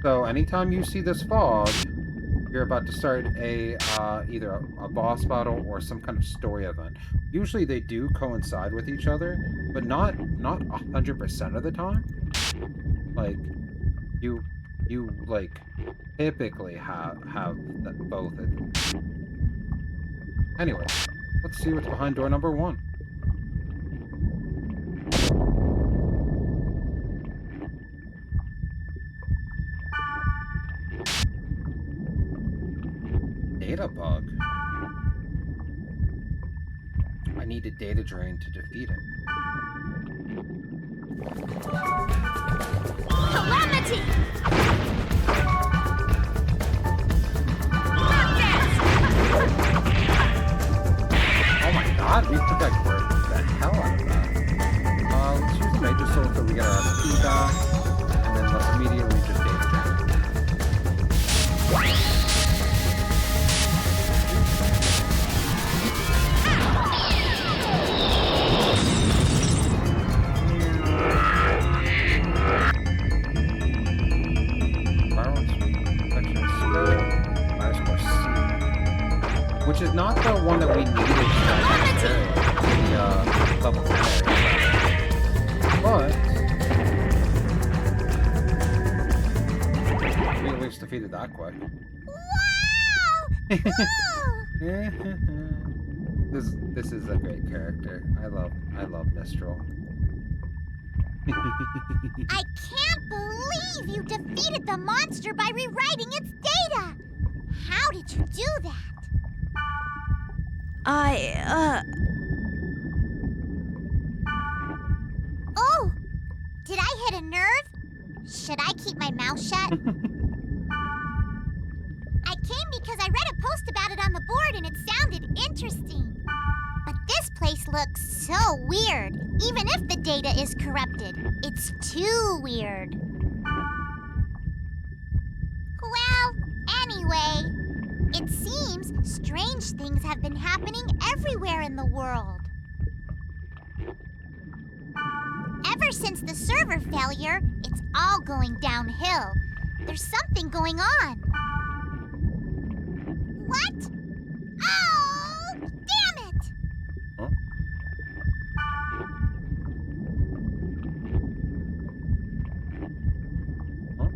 So anytime you see this fog, you're about to start a either a boss battle or some kind of story event. Usually they do coincide with each other, but not 100% of the time. Like you like typically have both. Anyway, let's see what's behind door number 1. Data bug. I need a data drain to defeat it. Calamity! that, we think I worked the hell out of that. Let's use the Major Soul till we get our SP back, and then let's immediately just data jump. Which is not the one that we needed to the level 10 area. But we at least defeated that quick. Wow! This is a great character. I love Mistral. I can't believe you defeated the monster by rewriting its data! How did you do that? Oh! Did I hit a nerve? Should I keep my mouth shut? I came because I read a post about it on the board and it sounded interesting. But this place looks so weird. Even if the data is corrupted, it's too weird. Well, anyway, it seems strange things have been happening everywhere in the world. Ever since the server failure, it's all going downhill. There's something going on. What? Oh, damn it! Huh? Huh?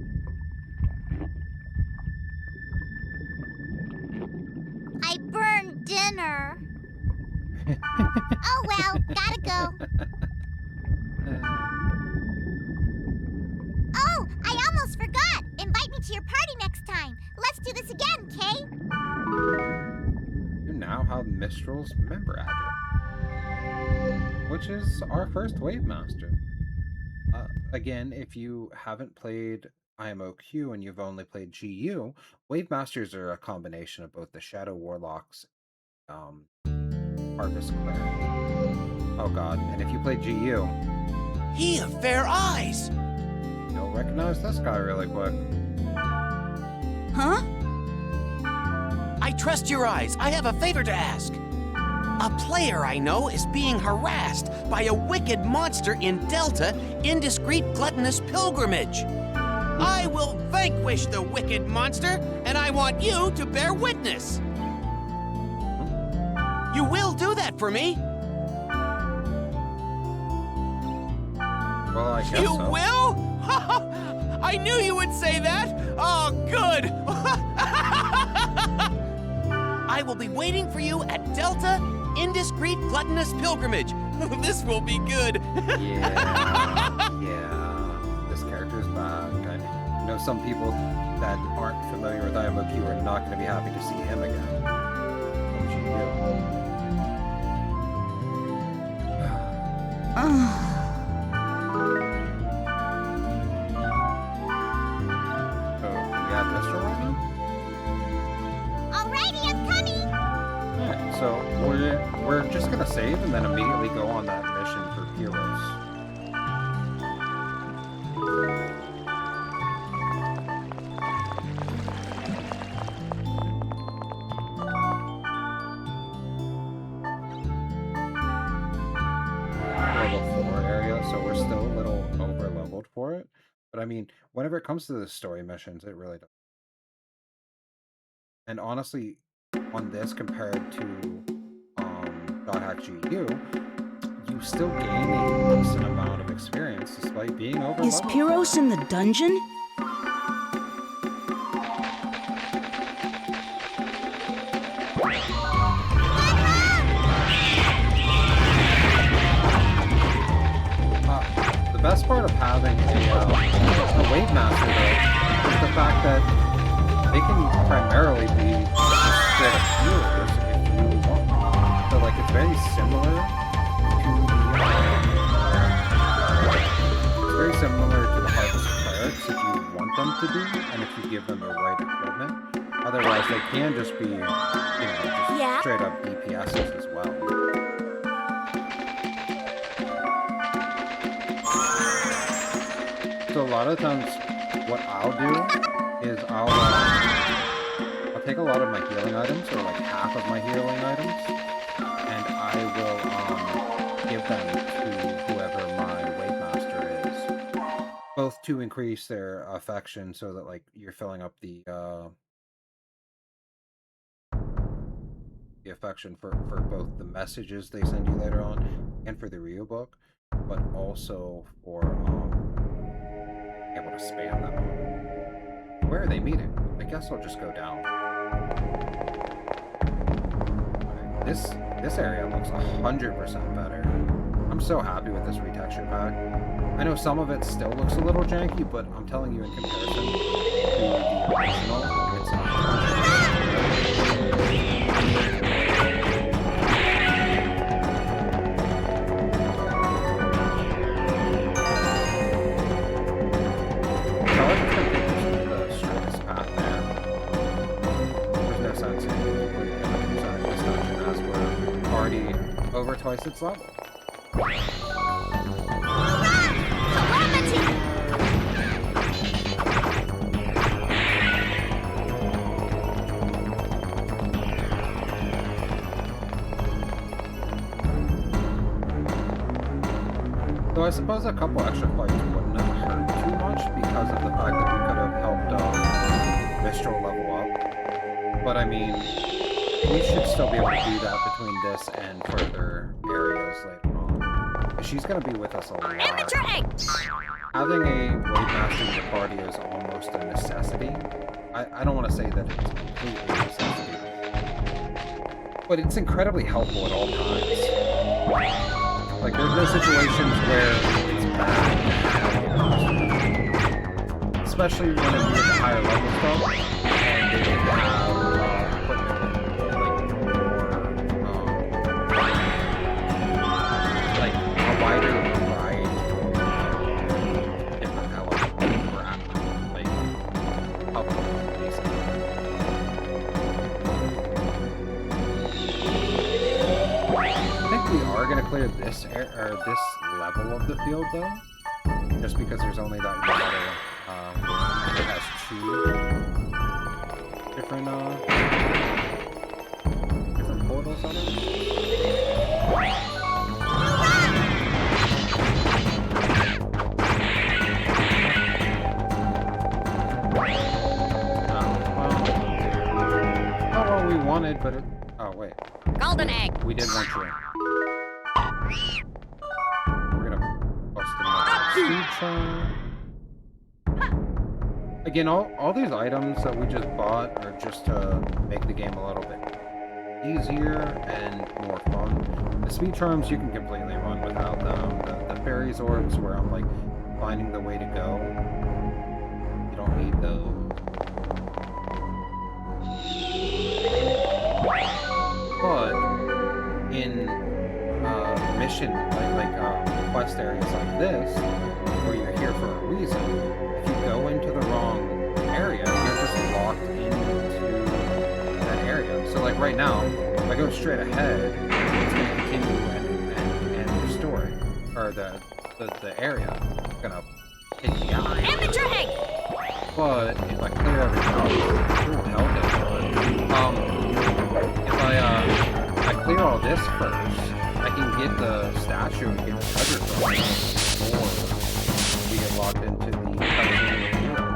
I burned dinner. Oh well, gotta go. Oh, I almost forgot. Invite me to your party next time. Let's do this again, Kay? You now have Mistral's member address, which is our first Wave Master. Again, if you haven't played IMOQ and you've only played GU, Wave Masters are a combination of both the Shadow Warlocks, Harvest Cleric. Oh god, and if you played GU, he of fair eyes! You'll recognize this guy really quick. Huh? I trust your eyes. I have a favor to ask. A player I know is being harassed by a wicked monster in Delta Indiscreet Gluttonous Pilgrimage. I will vanquish the wicked monster, and I want you to bear witness. You will do that for me? Well, I guess you so. will? I knew you would say that! Oh, good! I will be waiting for you at Delta Indiscreet Gluttonous Pilgrimage. This will be good. Yeah. This character's back. I know some people that aren't familiar with IMOQ are not going to be happy to see him again. We're just gonna save and then immediately go on that mission for heroes. Level 4 area, so we're still a little over leveled for it. But I mean, whenever it comes to the story missions, it really does. And honestly, on this compared to .hack.GU, you still gain a decent amount of experience despite being overleveled. Is Pyros in the dungeon? The best part of having a Wave Master, though, is the fact that they can primarily be straight up healers if you want. So, like, it's very similar to the Harvest Clerics if you want them to be, and if you give them the right equipment. Otherwise, they can just be, just straight up DPSs as well. lot of times, what I'll do is I'll take a lot of my healing items, or like half of my healing items, and I will give them to whoever my wave master is, both to increase their affection, so that like you're filling up the affection for both the messages they send you later on and for the Rio book, but also for able to spam them. Where are they meeting? I guess I'll just go down. Okay, this area looks 100% better. I'm so happy with this retexture pack. I know some of it still looks a little janky, but I'm telling you, in comparison to the original, it's 100%. Over twice its level. So I suppose a couple extra fights wouldn't have hurt too much because of the fact that we could have helped Mistral level up. But I mean, we should still be able to do that between this and further areas later on. She's going to be with us a lot. Having a Wave Master in the party is almost a necessity. I don't want to say that it's completely a necessity, but it's incredibly helpful at all times. Like, there's no situations where it's bad to have a especially when you're at the higher level stuff, and they can have wider variety of different elements or like helpful, basically. I think we are going to clear this this level of the field though, just because there's only that one other. It has two different different portals on it. Wanted, but it. Oh wait. Golden egg. We did want you. We're gonna bust the speed charm. Again, all these items that we just bought are just to make the game a little bit easier and more fun. The speed charms you can completely run without them. The fairies orbs, where I'm like finding the way to go, you don't need those. But in mission, quest areas like this, where you're here for a reason, if you go into the wrong area, you're just locked into that area. So like right now, if I go straight ahead, it's going to continue and end the story, or the area. It's going to take me out. But if I clear everything out, if I clear all this first, I can get the statue and get the treasure from it before we get locked into the cutscene with heroes.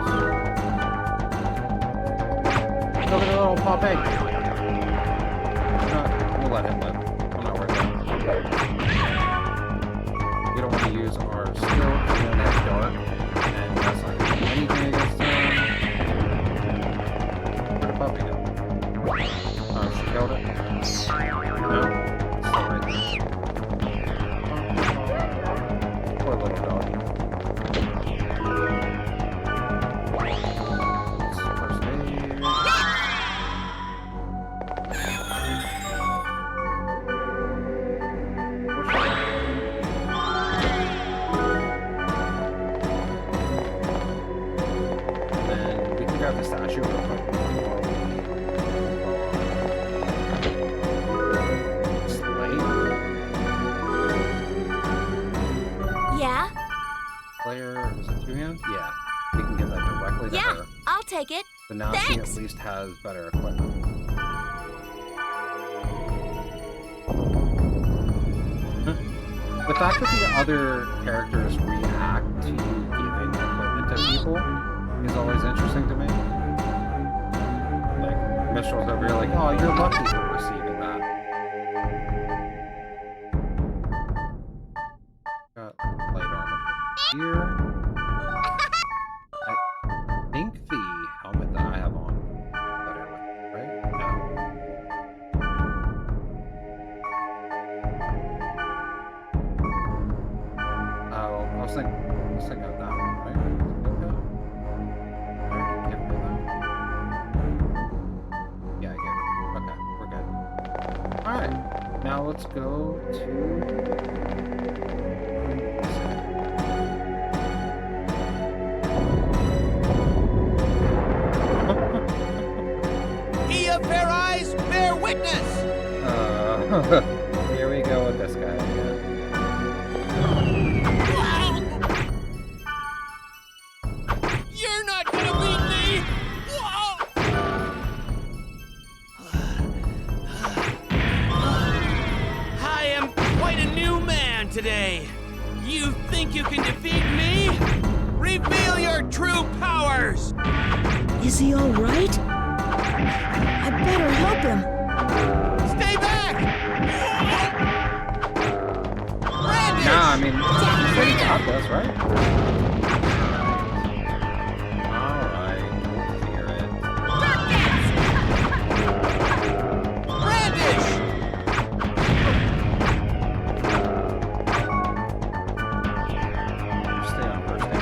Look at the little pop egg. We'll let him live. I'm not worried about it. We don't want to use our skill because we don't have dark, and that's not going to do anything against him. Where'd the puppy go? Oh, she killed it? No? It's still right there. Poor little doggy. First aid. take it. But now she at Thanks. least has better equipment. The fact that the other characters react to you giving equipment to people is always interesting to me. Like, Mitchell's over here like, oh, you're lucky for receiving that. Got light armor here. I think the helmet that I have on better with, right? No. Oh, I was thinking of that one, right? Okay. I already give her that. Yeah, I get it. Okay, we're good. Alright, now let's go to... Ye of fair eyes, bear witness! Here we go with this guy again. You're not gonna beat me! I am quite a new man today. You think you can defeat me? Reveal your true powers! Is he all right? I better help him. Stay back! Brandish! Nah, I mean, you said he got this, right? Alright, hear it. Brandish! Stay on first name.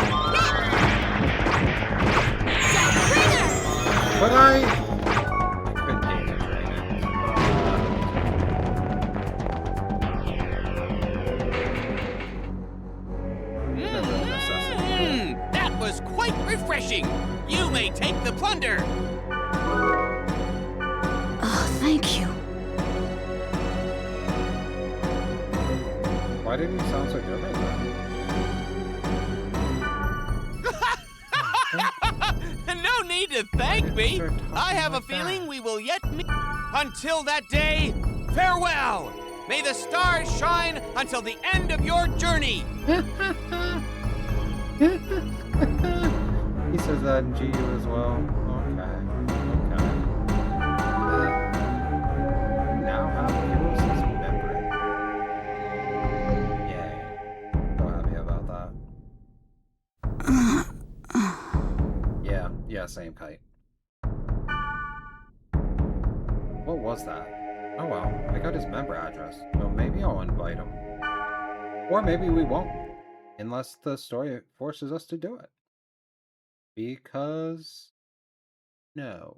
But I could data drain it. No real necessity. That was quite refreshing. You may take the plunder. Oh, thank you. Why didn't you sound so different then? No need to thank me. I have a feeling we will yet meet. Until that day, farewell. May the stars shine until the end of your journey. He says that in GU as well. Okay. Now have Heroes' memory. Yay. So happy about that. Yeah, same kite. What was that? Oh well, I got his member address, so maybe I'll invite him. Or maybe we won't, unless the story forces us to do it. Because... no.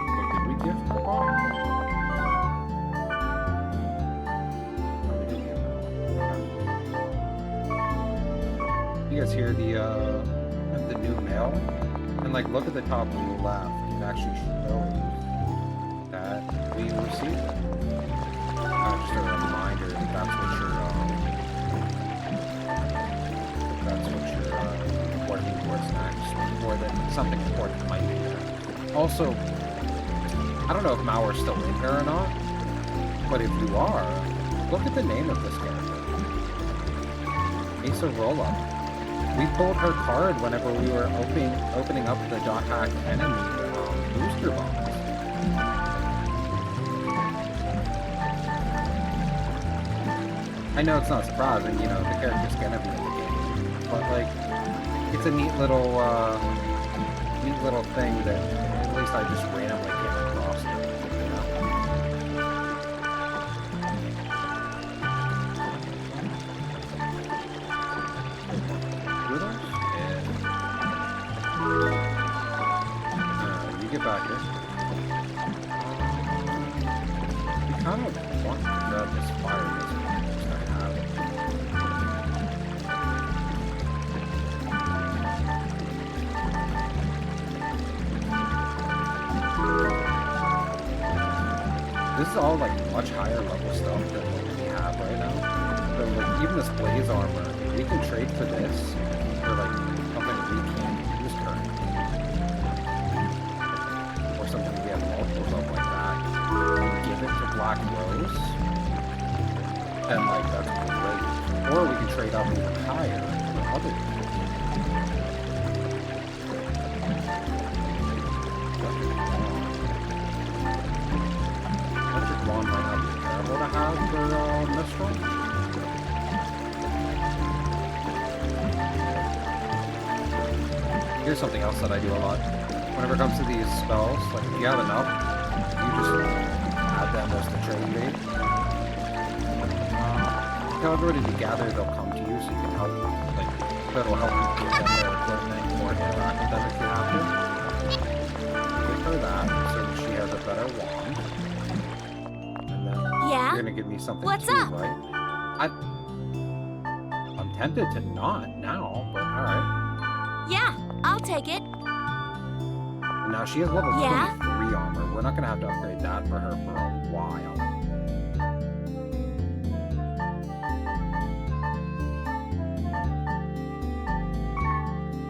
Wait, did we give her a body? No, we didn't give her one. You guys hear the new mail? And like, look at the top on the left. It actually shows that we received it. Just a reminder that that's what you're working towards next, or that something important might be there. Also, I don't know if Mauer's still in here or not, but if you are, look at the name of this character. Asa Rolla. We pulled her card whenever we were opening up the .hack enemy booster box. I know it's not surprising, you know, the character's gonna be in the game, but like, it's a neat little thing that at least I just randomly came across, you know. You get back here. You kind of want to grab this fire missile. Just don't have it. This is all like much higher level stuff than what we have right now. So like even this blaze armor, we can trade for this for like something we can't use currently. Or something we have multiples of like that. We give it to Black Rose. And like that's great. Or we can trade up even higher for other things. Wand might not be terrible to have for Mistral. Here's something else that I do a lot. Whenever it comes to these spells, like if you have enough, you just add them as the trade bait. Tell everybody to gather, they'll come to you so you can help, like, that'll help you give them their equipment or interact with them if you have to. Give her that so that she has a better wand. Yeah? You're gonna give me something What's too, up? right? I'm tempted to not now, but alright. Yeah, I'll take it. Now she has level Yeah? 23 armor. We're not gonna have to upgrade that for her for a while.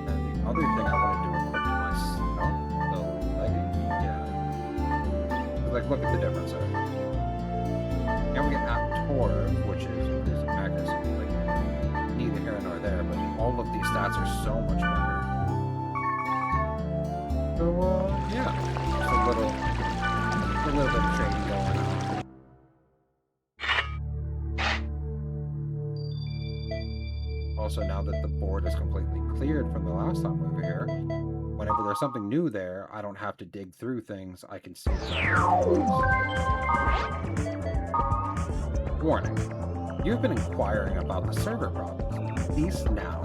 And the other thing I want to do equip to myself, the legging, yeah. Like, look at the difference there. And we get Aptor, which is increasing accuracy. Like, neither here nor there, but all of these stats are so much better. So, yeah, just a little bit of trading going on. Also, now that the board is completely cleared from the last time we were here, whenever there's something new there, I don't have to dig through things. I can see them. Warning. You've been inquiring about the server problems. Cease now.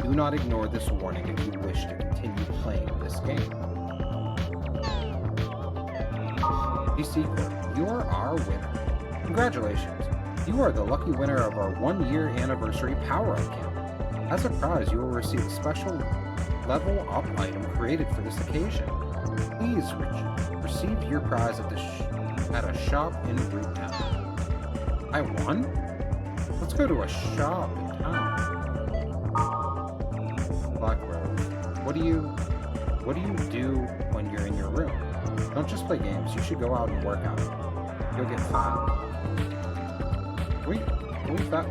Do not ignore this warning if you wish to continue playing this game. Be secret. You are our winner. Congratulations. You are the lucky winner of our 1-year anniversary power-up camp. As a prize, you will receive a special level-up item created for this occasion. Please receive your prize at a shop in Roottown. I won? Let's go to a shop in town. Black Rose, what do you do when you're in your room? Don't just play games. You should go out and work out. You'll get fat. Are we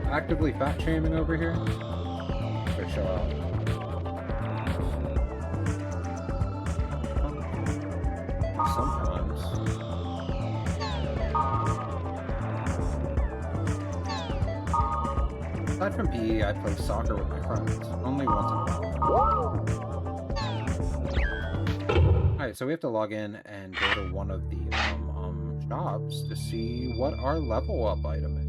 actively fat shaming over here? Or show out. Sometimes. Aside from PE, I play soccer with my friends. Only once in a while. Alright, so we have to log in and go to one of the shops to see what our level up item is.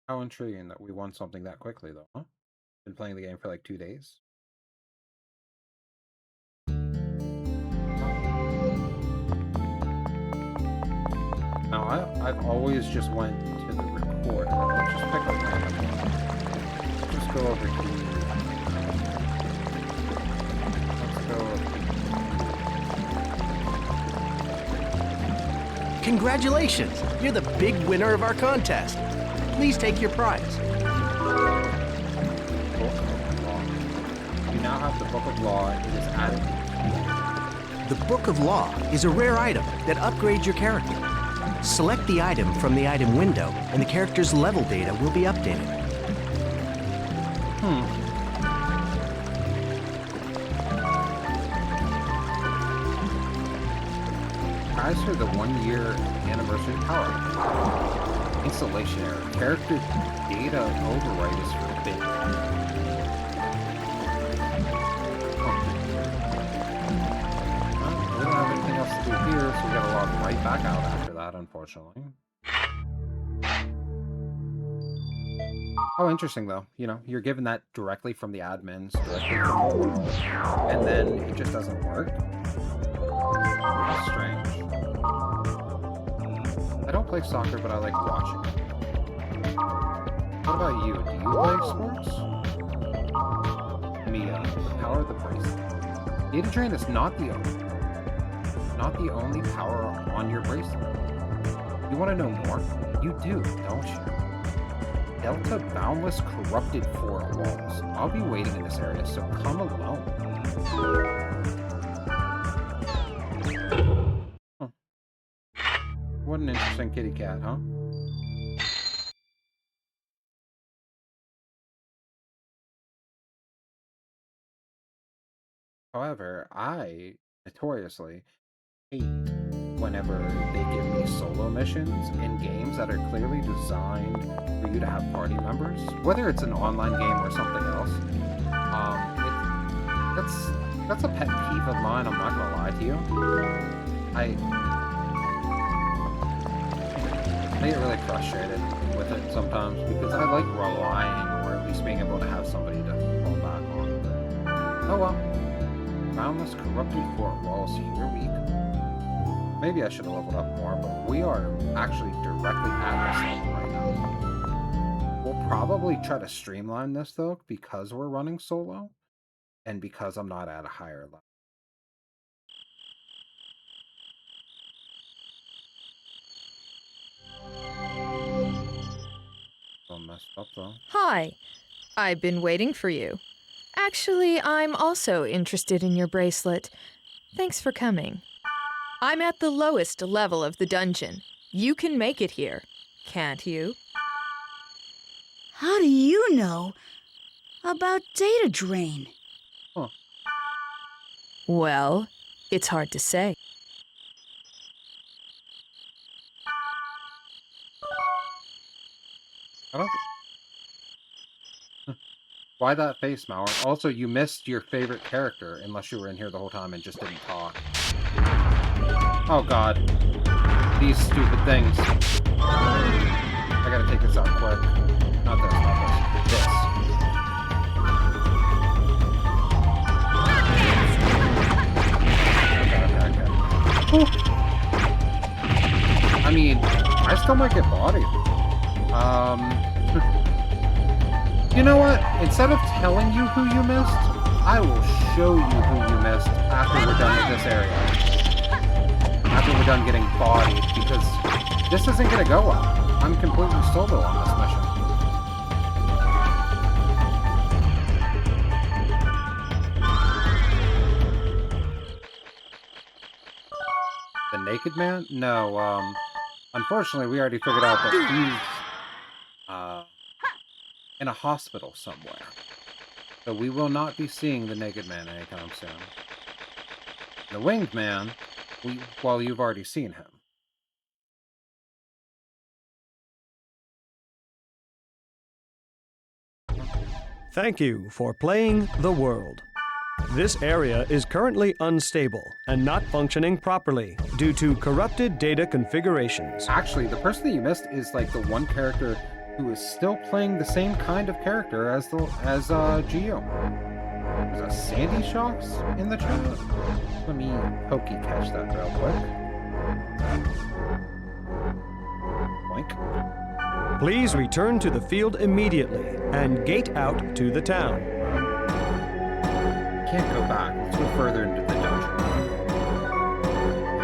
How intriguing that we won something that quickly, though, huh? Been playing the game for like 2 days. Now, I've always just went to the recorder. Let's just pick a random one. Let's just go over here. Let's go over here. Congratulations! You're the big winner of our contest. Please take your prize. Book of Law. You now have the Book of Law. It is added. The Book of Law is a rare item that upgrades your character. Select the item from the item window, and the character's level data will be updated. Prize for the 1-year anniversary power. Installation error. Character data overwrite is forbidden. Well, we don't have anything else to do here, so we gotta log right back out after that, unfortunately. Oh, interesting though. You know, you're given that directly from the admins, directly from the world, and then it just doesn't work. That's strange. I don't play soccer, but I like watching it. What about you? Do you play sports? Mia, the power of the bracelet. Data drain is not not the only power on your bracelet. You want to know more? You do, don't you? Delta Boundless Corrupted Four Walls. I'll be waiting in this area, so come alone. Huh. What an interesting kitty cat, huh? However, I notoriously hate whenever they give me solo missions in games that are clearly designed for you to have party members, whether it's an online game or something else. That's a pet peeve of mine. I'm not gonna lie to you. I get really frustrated with it sometimes because I like relying, or at least being able to have somebody to fall back on. But, oh well. Boundless Corrupted Fort Walls, here we go. Maybe I should have leveled up more, but we are actually directly at this level right now. We'll probably try to streamline this though, because we're running solo, and because I'm not at a higher level. So messed up though. Hi. I've been waiting for you. Actually, I'm also interested in your bracelet. Thanks for coming. I'm at the lowest level of the dungeon. You can make it here, can't you? How do you know about data drain? Huh. Well, it's hard to say. I don't... Why that face, Mauer? Also, you missed your favorite character, unless you were in here the whole time and just didn't talk. Oh god. These stupid things. I gotta take this out quick. Not this, not this. This. Okay. I mean, I still might get bodied. You know what? Instead of telling you who you missed, I will show you who you missed after we're done with this area. After we're done getting bodied, because this isn't gonna go well. I'm completely solo on this mission. The Naked Man? No, unfortunately we already figured out that he's, in a hospital somewhere. So we will not be seeing the Naked Man anytime soon. The Winged Man, well, you've already seen him. Thank you for playing the world. This area is currently unstable and not functioning properly due to corrupted data configurations. Actually, the person that you missed is like the one character who is still playing the same kind of character as Geo. There's a Sandy Shocks in the chat. Let me pokey catch that real quick. Boink. Please return to the field immediately and gate out to the town. Can't go back. Let's go further into the dungeon.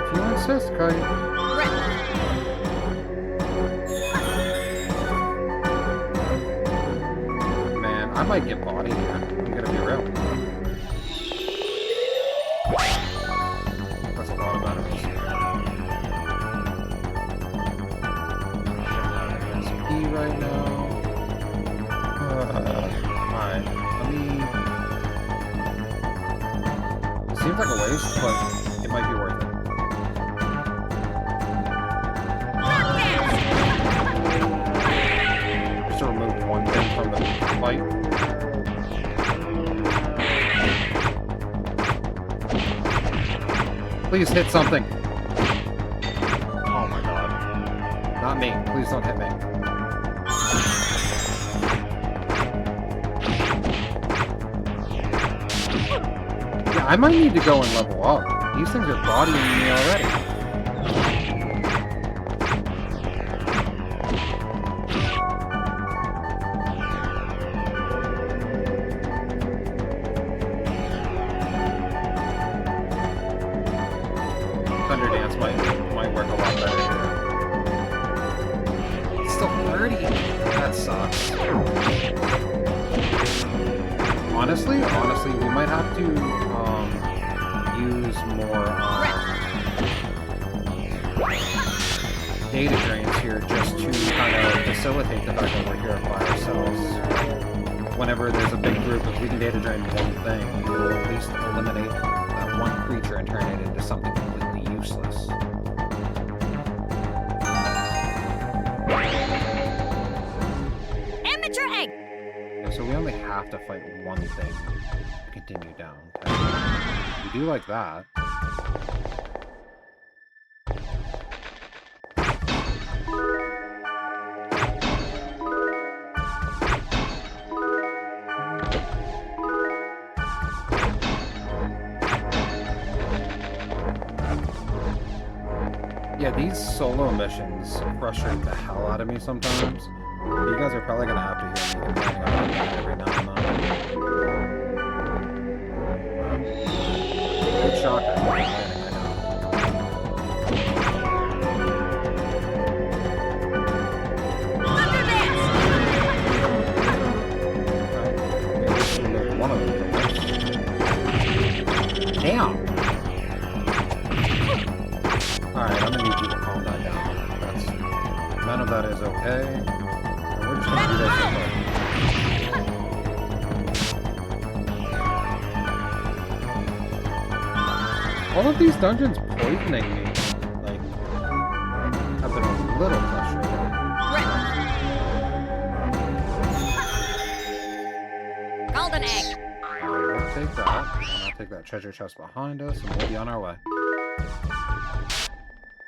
If you insist, Kite. Man, I might get bodied here. I'm gonna be real. That's a lot of enemies. SP right now. Alright, let me... Seems like a waste, but it might be worth it. Just to remove one thing from the fight. Please hit something. Oh my god. Not me. Please don't hit me. I might need to go and level up. These things are bodying me already. Thunder Dance might work a lot better here. It's still 30. That sucks. Honestly, we might have to use more data drains here just to kind of facilitate the fact that we're here by ourselves. Whenever there's a big group, if we can data drain one thing, it will at least eliminate that one creature and turn it into something completely useless. Amateur egg! Okay, so we only have to fight one thing to continue down. Okay? We do like that. Yeah, these solo missions frustrate the hell out of me sometimes. You guys are probably gonna have to hear me complaining about that every now and then. Good shocker. I'm complaining, I know. Okay, this should make one of them. Damn! Alright, I'm gonna need you to calm that down. None of that is okay. And we're just gonna do this real quick. All of these dungeons poisoning me, like, have been a little frustrating. Golden egg! We'll take that, and I'll take that treasure chest behind us, and we'll be on our way.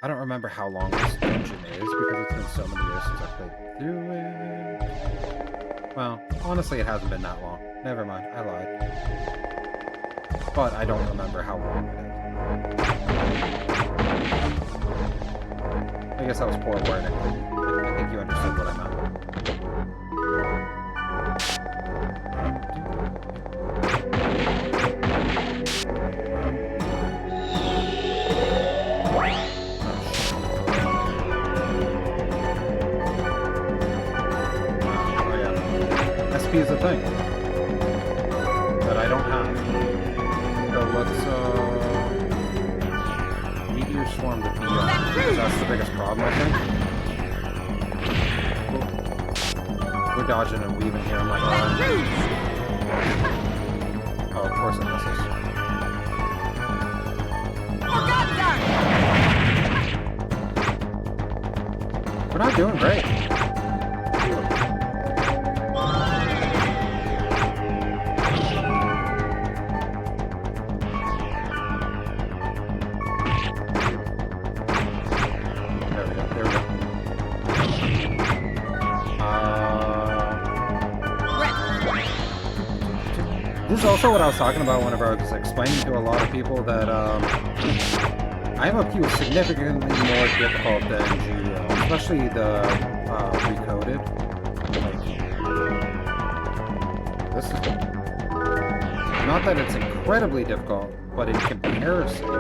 I don't remember how long this dungeon is, because it's been so many years since I played through it. Well, honestly, it hasn't been that long. Never mind, I lied. But I don't remember how long it is. I guess that was poor wording. I think you understood what I meant. Is a thing that I don't have. So let's meteor swarm the bee because that's the biggest problem, I think. We're dodging and weaving here. I'm like, oh, of course it misses. We're not doing great. This is also what I was talking about whenever I was explaining to a lot of people that IMOQ is significantly more difficult than GEO, especially the recoded. Like, this is not that it's incredibly difficult, but in comparison,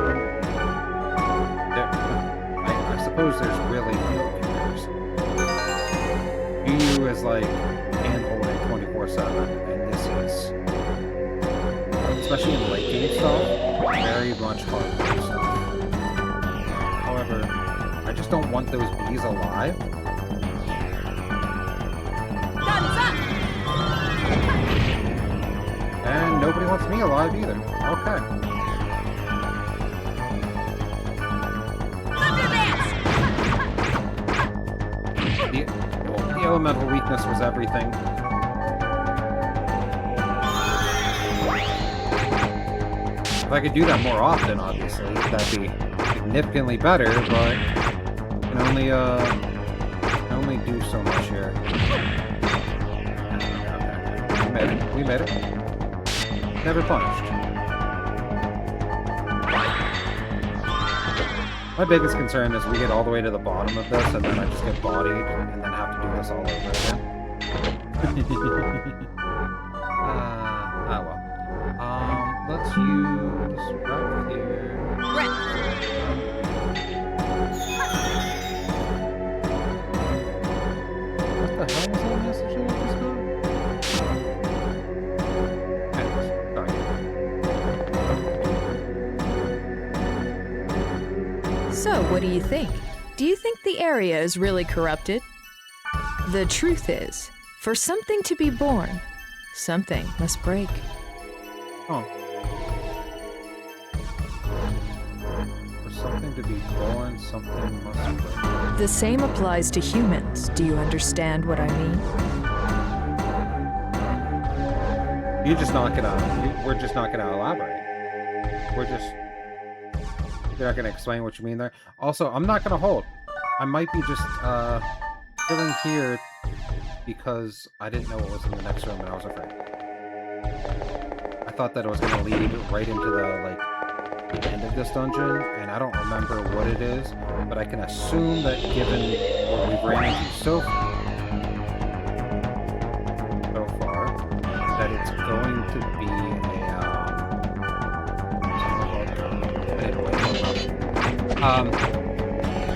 I suppose there's really no comparison. GEO is like hand-holding 24/7, and this is, especially in late game stuff, very much harder stuff. However, I just don't want those bees alive. And nobody wants me alive either. Okay. The elemental weakness was everything. If I could do that more often, obviously, that'd be significantly better, but I can only do so much here. We made it. Never punished. My biggest concern is we get all the way to the bottom of this, and then I just get bodied, and then have to do this all over again. Well. Let's use right here. So, what do you think? Do you think the area is really corrupted? The truth is, for something to be born, something must break. Oh. For something to be born, something must break. The same applies to humans. Do you understand what I mean? We're just not gonna elaborate. You're not gonna explain what you mean there. Also, I'm not gonna hold. I might be just chilling here because I didn't know what was in the next room and I was afraid. I thought that it was gonna lead right into the end of this dungeon, and I don't remember what it is, but I can assume that given what we've ran into so far, that it's going to be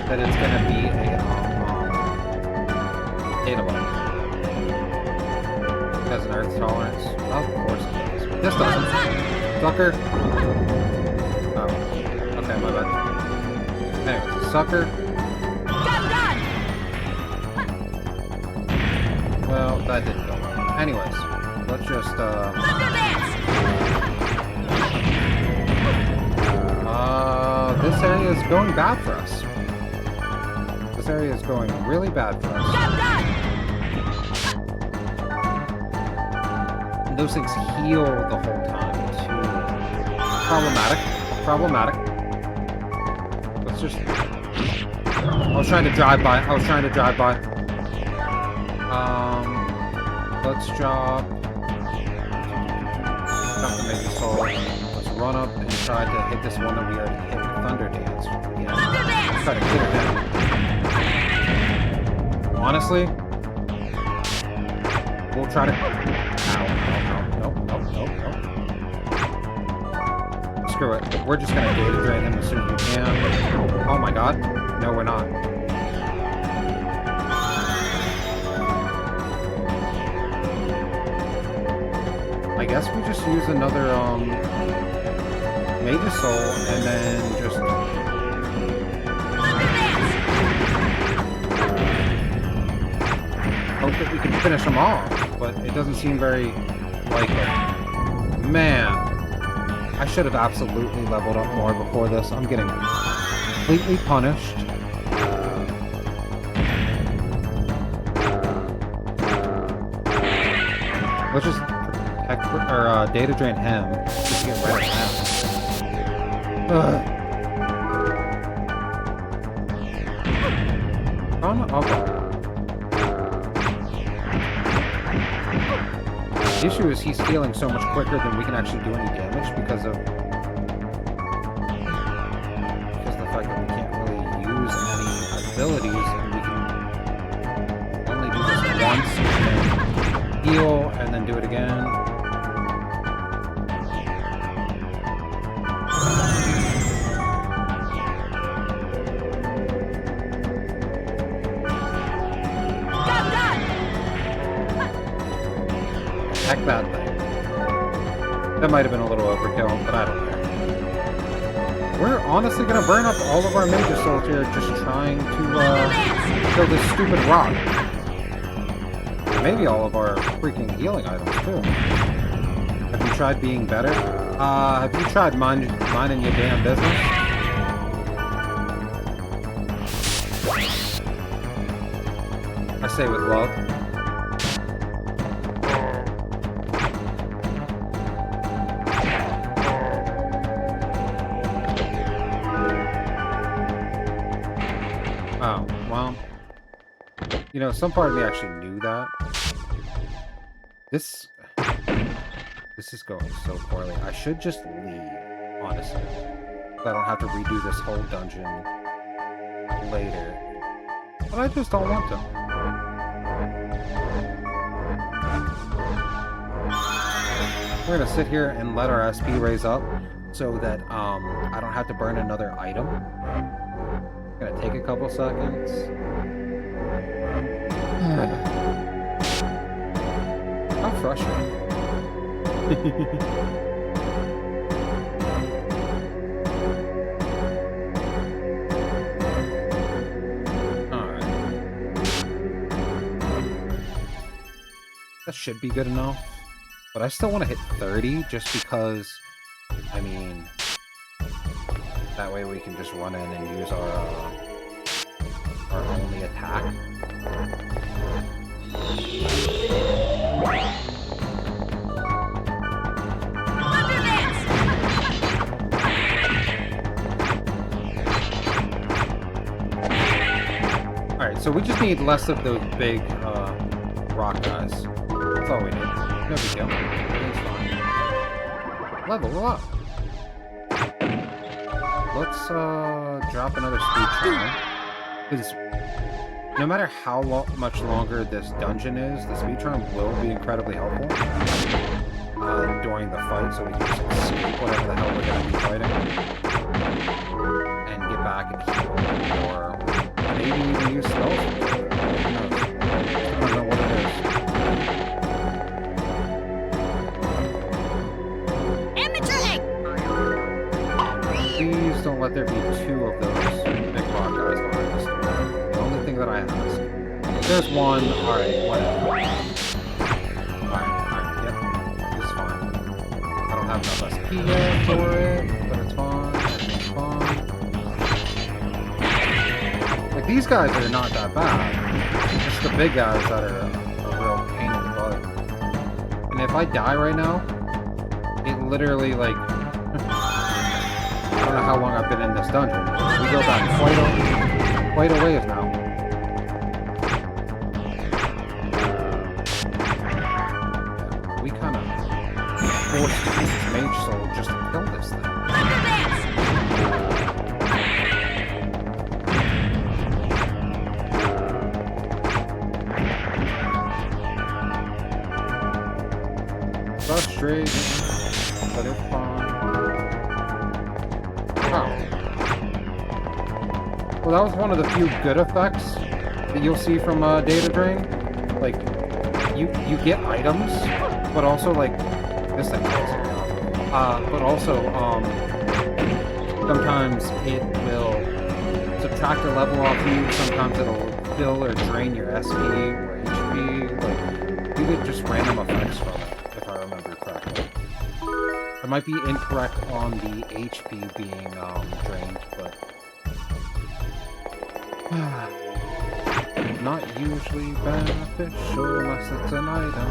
that it's going to be a data bug. It has an earth tolerance. Well, of course it does. But this doesn't. Sucker. Oh, okay, my bad. Anyways, sucker. Well, that didn't go well. Anyways, let's just this area is going bad for us. This area is going really bad for us. And those things heal the whole time, too. Problematic. Let's just... I was trying to drive by. Let's drop... Jump the major soul. Let's run up and try to hit this one that we already hit with Thunder Dance. Yeah. Thunder Dance! Try to clear him. Honestly, we'll try to... Nope. Screw it. We're just gonna data drain him as soon as we can. Oh my god. No, we're not. I guess we just use another, Major Soul, and then just... hope that we can finish him off, but it doesn't seem very likely. Man, I should have absolutely leveled up more before this. I'm getting completely punished. Let's just data drain him. Just get rid of him. Oh no, okay. The issue is he's healing so much quicker than we can actually do any damage because of the fact that we can't really use any abilities, and we can only do this once and then heal and then do it again. Heck that thing. That might have been a little overkill, but I don't care. We're honestly gonna burn up all of our major souls here just trying to kill this stupid rock. Maybe all of our freaking healing items too. Have you tried being better? Have you tried minding your damn business? I say with love. Oh, well, you know, some part of me actually knew that. This is going so poorly. I should just leave, honestly. So I don't have to redo this whole dungeon later. But I just don't want to. We're gonna sit here and let our SP raise up so that I don't have to burn another item. Gonna take a couple seconds. How frustrating. that should be good enough. But I still want to hit 30 just because, I mean, that way we can just run in and use our only attack. Alright, so we just need less of those big rock guys. That's all we need. No big deal. It's fine. Level up. Let's drop another speed charm. Because no matter how much longer this dungeon is, the speed charm will be incredibly helpful during the fight, so we can just escape whatever the hell we're going to be fighting and get back and heal, or maybe even use spells. Who knows? I don't know what it is. Please don't let there be two of those big rock guys behind us. The only thing that I ask. If there's one, alright, whatever. Alright, yep, it's fine. I don't have enough SP yet for it, but it's fine. It's fine. Like, these guys are not that bad. It's the big guys that are a real pain in the butt. And if I die right now, it literally, like, I don't know how long I've been in this dungeon. We go back quite a ways now. We kind of forced to use this mage soul just to kill this thing. Frustrating, but it's fine. Oh. Well, that was one of the few good effects that you'll see from Data Drain. Like, you get items, but also, like, this thing is but also, sometimes it will subtract a level off you, sometimes it'll fill or drain your SP or HP, like, you get just random effects from it, if I remember correctly. I might be incorrect on the HP being drained, but not usually beneficial unless it's an item.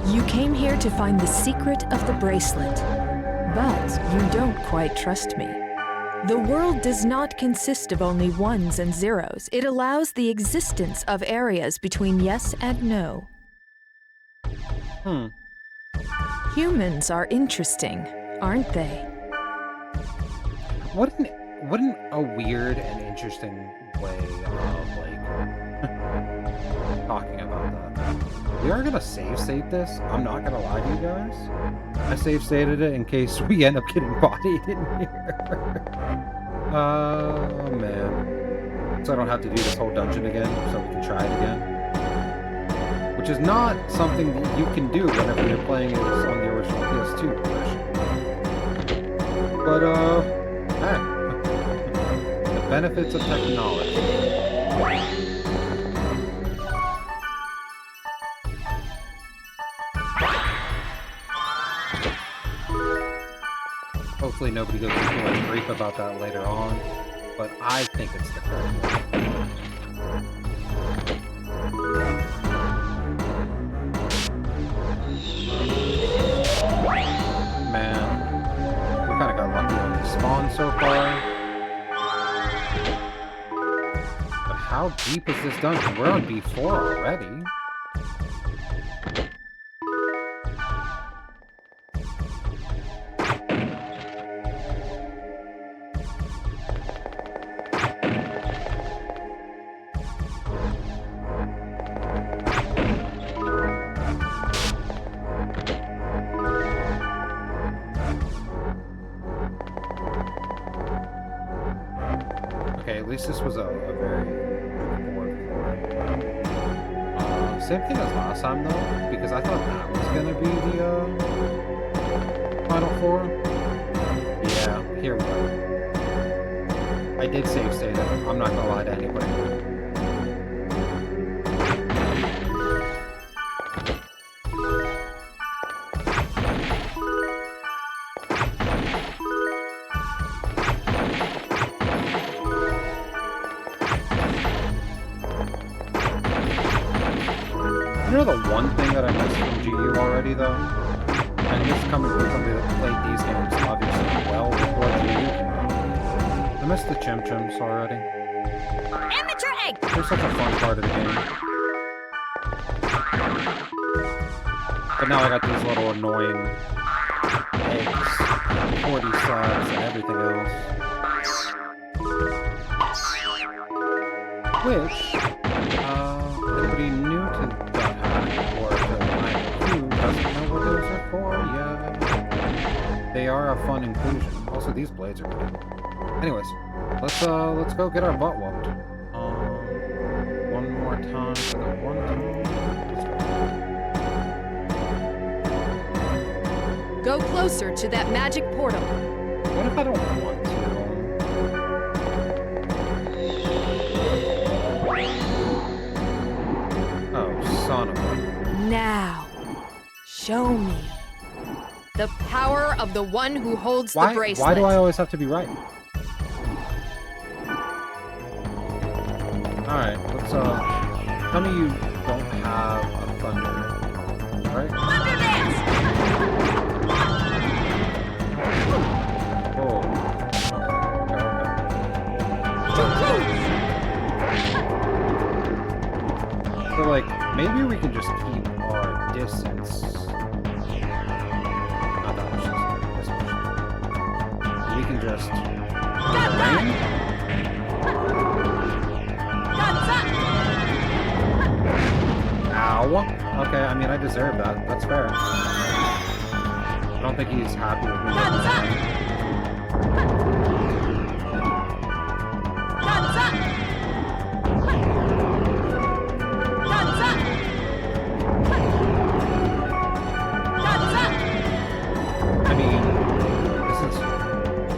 You came here to find the secret of the bracelet, but you don't quite trust me. The world does not consist of only ones and zeros. It allows the existence of areas between yes and no. Humans are interesting, aren't they? What a weird and interesting way of, like, talking about that. We are gonna save state this. I'm not gonna lie to you guys. I save stated it in case we end up getting bodied in here. Oh man. So I don't have to do this whole dungeon again, so we can try it again. Which is not something that you can do whenever you're playing it on the original PS2 version. But, hey. The benefits of technology. Hopefully nobody goes too much grief about that later on, but I think it's the correct one. Man, we kind of got lucky on the spawn so far. But how deep is this dungeon? We're on B4 already. Okay, at least this was a very straightforward floor. Same thing as last time though, because I thought that was gonna be the final floor. Yeah, here we go. I did save state it. I'm not gonna lie to anybody. You know the one thing that I missed from GU already, though? And this is coming from somebody that played these games obviously well before GU came out. I missed the Chim Chims already. Amateur egg! They're such a fun part of the game. But now I got these little annoying eggs, 40 subs, and everything else. Which, anybody new to Dot Hack or to who doesn't know what those are for yet. They are a fun inclusion. Also, these blades are good. Anyways, let's go get our butt whooped. One more time for the one time. Go closer to that magic portal. What if I don't want to? Oh, son of a... Now, show me the power of the one who holds the bracelet. Why do I always have to be right? Alright, let's, tell me you don't have a thunder, right? Thunder dance! Oh. So, like, maybe we can just keep our distance. Not that much distance, this much. We can just... rain? Ow. Okay, I mean, I deserve that. That's fair. I don't think he's happy with me. I mean, this is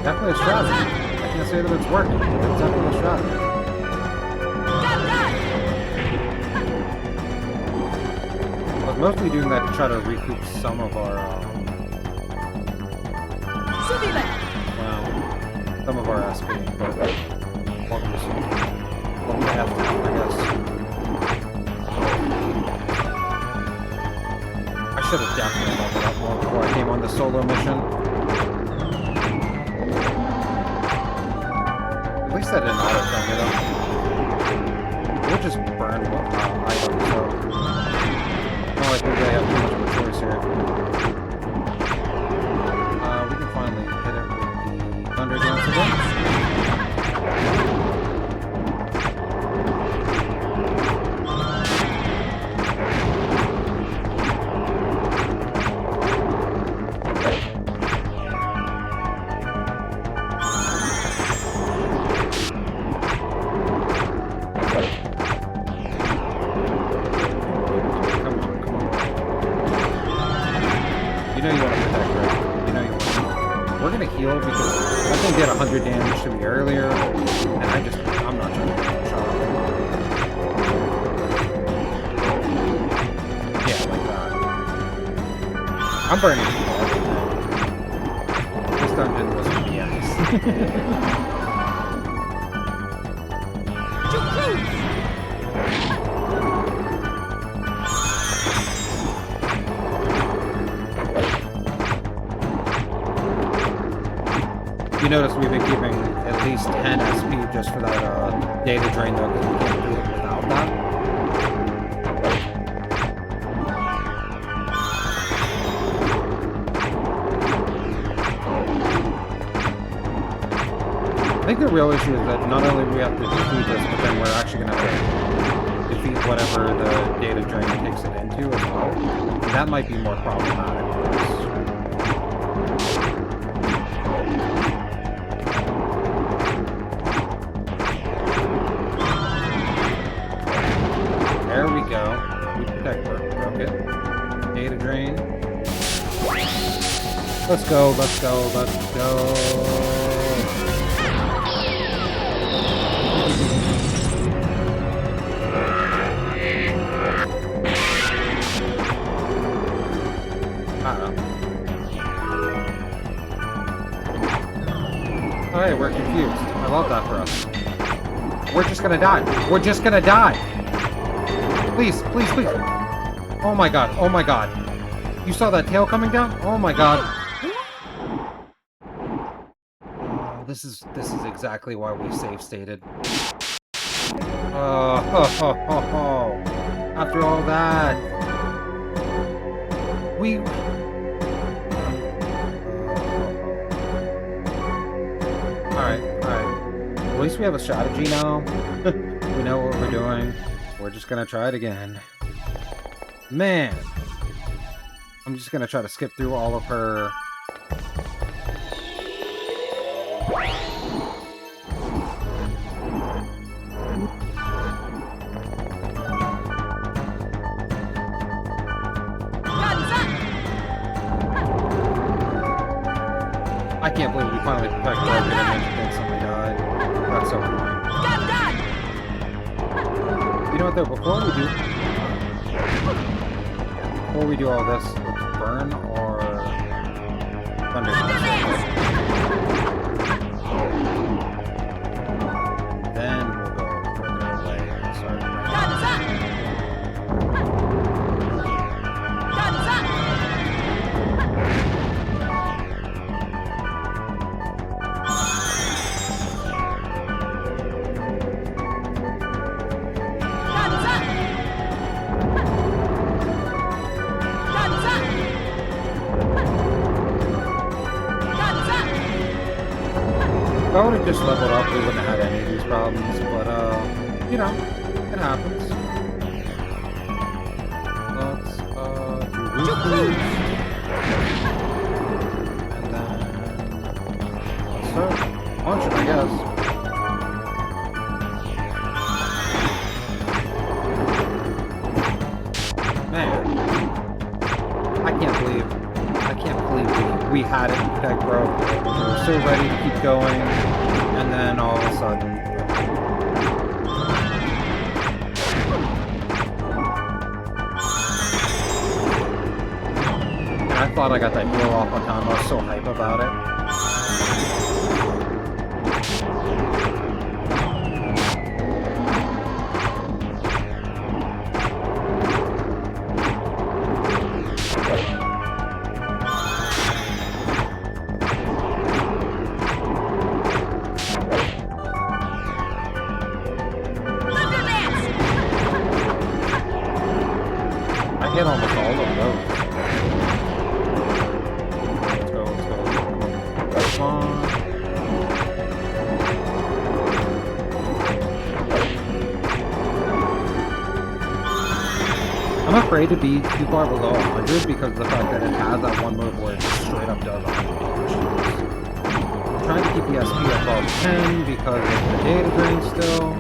definitely a strategy. I can't say that it's working, but it's definitely a strategy. I was mostly doing that to try to recoup some of our, some of our SP, but welcome to F, I guess. I should have definitely leveled up more before I came on the solo mission. At least I didn't auto-thumb it up. We'll just burn items, so... Not like we really have too much of a choice here. We can finally hit it with the Thunder Dance again. Heal because that thing did 100 damage to me earlier, and I'm not trying to get shot. Yeah, like that. I'm burning people everything. This dungeon was BS. You notice we've been keeping at least 10 SP just for that data drain though, because we can't do it without that. I think the real issue is that not only do we have to defeat this, but then we're actually going to have to defeat whatever the data drain takes it into as well. And that might be more problematic for us. There we go. We protect her. Broke it. Data drain. Let's go, let's go, let's go. Alright, we're confused. I love that for us. We're just gonna die. We're just gonna die. Please, please, please. Oh my god, oh my god. You saw that tail coming down? Oh my god. Oh, this is exactly why we save stated. Oh, after all that. We... Alright. At least we have a strategy now. We know what we're doing. We're just gonna try it again. Man! I'm just gonna try to skip through all of her... I can't believe we finally perfected our good and somebody died. That's so annoying. You know what though, before we do all this, let's burn or thunder. Then we'll go further away and start. If I would have just leveled up, we wouldn't have had any of these problems, but, you know, it happens. Let's, do root boost. And then, let's start launching, I guess. Man. I can't believe we had it that broke. We were so ready to keep going, and then all of a sudden... And I thought I got that blow off on time. I was so hype about it. Hit almost all of those. Let's go. Come on. I'm afraid to be too far below 100 because of the fact that it has that one move where it just straight up does 100 damage. I'm trying to keep the SP above 10 because of the data drain still.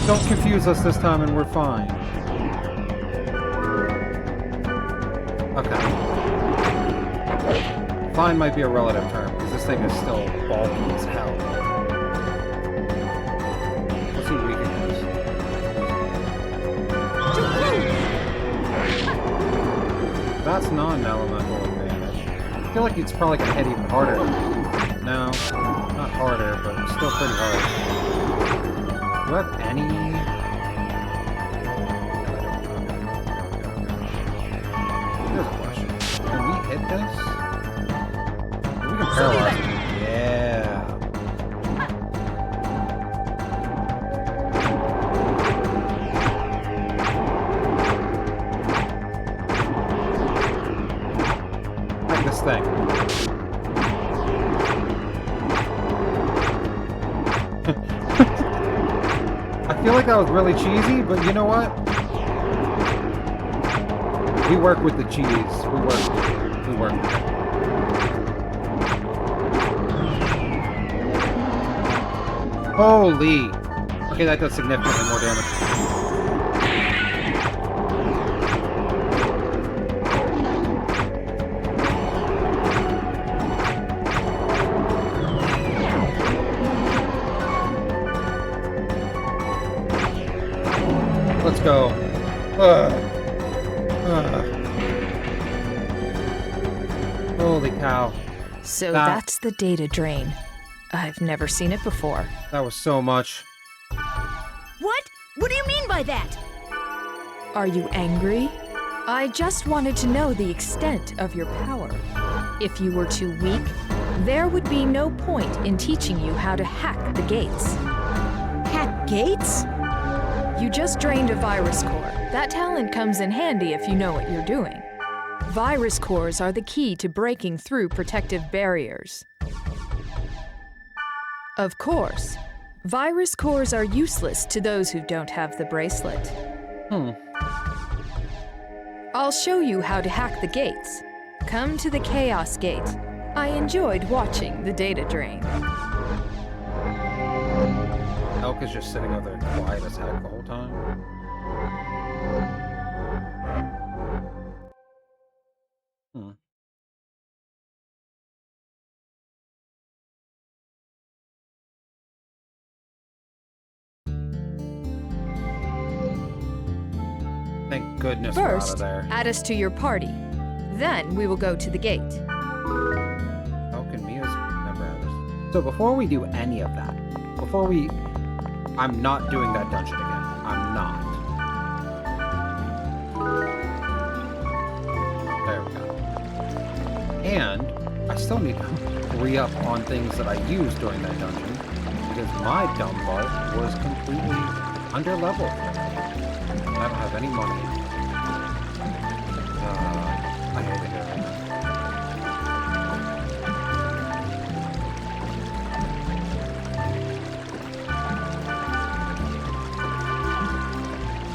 Don't confuse us this time and we're fine. Okay. Fine might be a relative term, because this thing is still bulky as hell. Let's see what we can use. That's not an elemental advantage. I feel like it's probably gonna hit even harder. No, not harder, but still pretty hard. Do I have any... Here's a question. Can we hit this? We can paralyze it. Yeah. Like this thing. I feel like that was really cheesy, but you know what? We work with the cheese. We definitely worth it. Holy! Okay, that does significantly more damage. Let's go. Holy cow. So that's the data drain. I've never seen it before. That was so much. What? What do you mean by that? Are you angry? I just wanted to know the extent of your power. If you were too weak, there would be no point in teaching you how to hack the gates. Hack gates? You just drained a virus core. That talent comes in handy if you know what you're doing. Virus cores are the key to breaking through protective barriers. Of course, virus cores are useless to those who don't have the bracelet. I'll show you how to hack the gates. Come to the Chaos Gate. I enjoyed watching the data drain. Elk is just sitting over there quiet as heck the whole time. Thank goodness we're out of First, there. add us to your party. Then we will go to the gate. Elk and Mia's member added. So before we do any of that, I'm not doing that dungeon again. I'm not. There we go. And I still need to re-up on things that I used during that dungeon because my dumb butt was completely under-leveled. I don't have any money. I hate it here right now.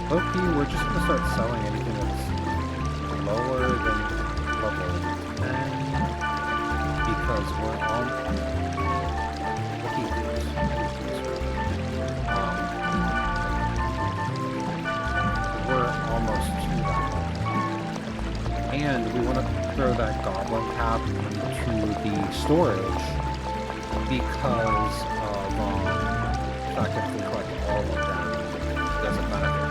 Low-key, we're just gonna start selling anything that's lower than level 10 because we're on. We're almost to that level. And we want to throw that goblin cap into the storage because of the fact that if we collect all of that, it doesn't benefit.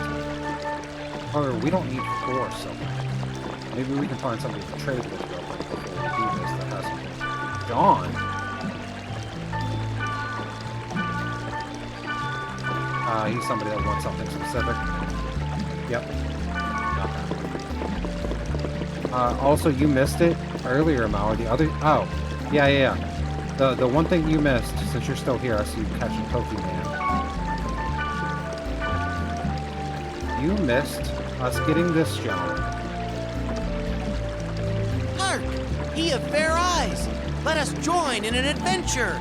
Or we don't need 4 silver. Maybe we can find somebody to trade with real quick before we do this that has something. John! He's somebody that wants something specific. Yep. Okay. Also, you missed it earlier, Mao. The other... Oh. Yeah. The one thing you missed, since you're still here, I see you catching Pokemon. You missed us getting this job. Hark! He of fair eyes! Let us join in an adventure!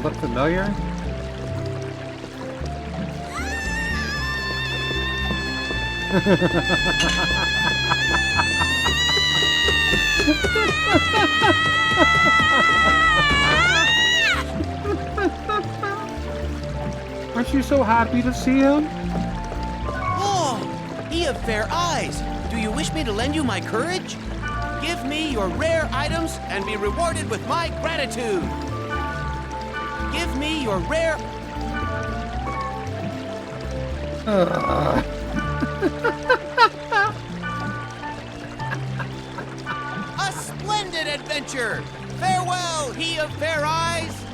Look familiar? Aren't you so happy to see him? Oh, he of fair eyes! Do you wish me to lend you my courage? Give me your rare items and be rewarded with my gratitude! Give me your rare... A splendid adventure! Farewell, he of fair eyes!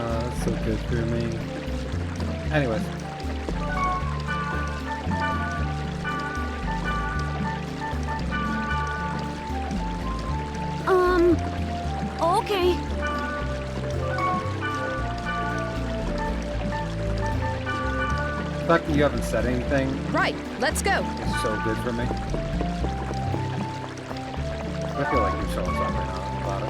That's so good for me. Anyways. Okay. fact that you haven't said anything Right, let's go. is so good for me. I feel like you're so upset right now about it.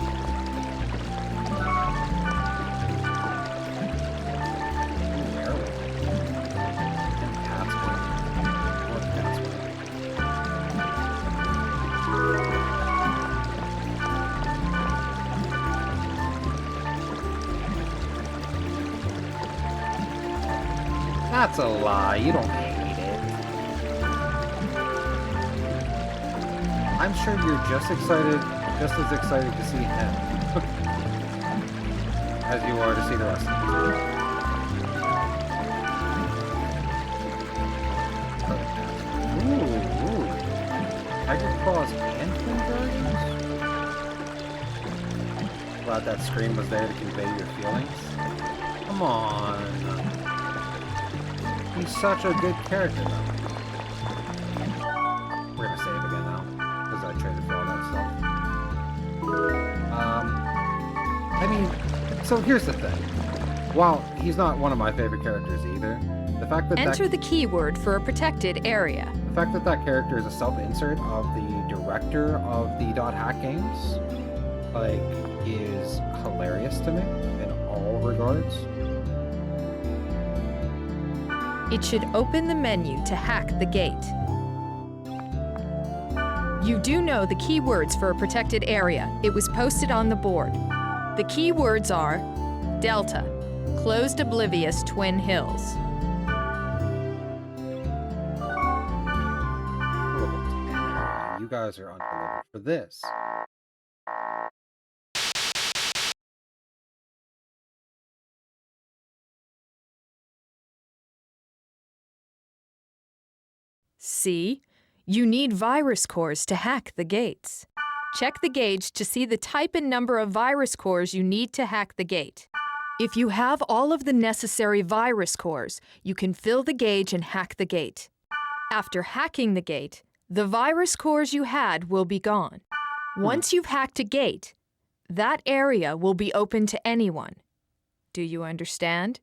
That's a lie. You don't hate it. I'm sure you're just as excited to see him as you are to see the rest of them. Ooh. Tiger Claws and Twin Dragons? Glad that screen was there to convey your feelings. Come on. He's such a good character, though. We're gonna save again now, because I traded for all that stuff. I mean, so here's the thing. While he's not one of my favorite characters either, the fact that Enter the keyword for a protected area. the fact that that character is a self-insert of the director of the Dot Hack games, like, is hilarious to me in all regards. It should open the menu to hack the gate. You do know the keywords for a protected area. It was posted on the board. The keywords are Delta, Closed Oblivious Twin Hills. You guys are undelivered for this. See? You need virus cores to hack the gates. Check the gauge to see the type and number of virus cores you need to hack the gate. If you have all of the necessary virus cores, you can fill the gauge and hack the gate. After hacking the gate, the virus cores you had will be gone. Once you've hacked a gate, that area will be open to anyone. Do you understand?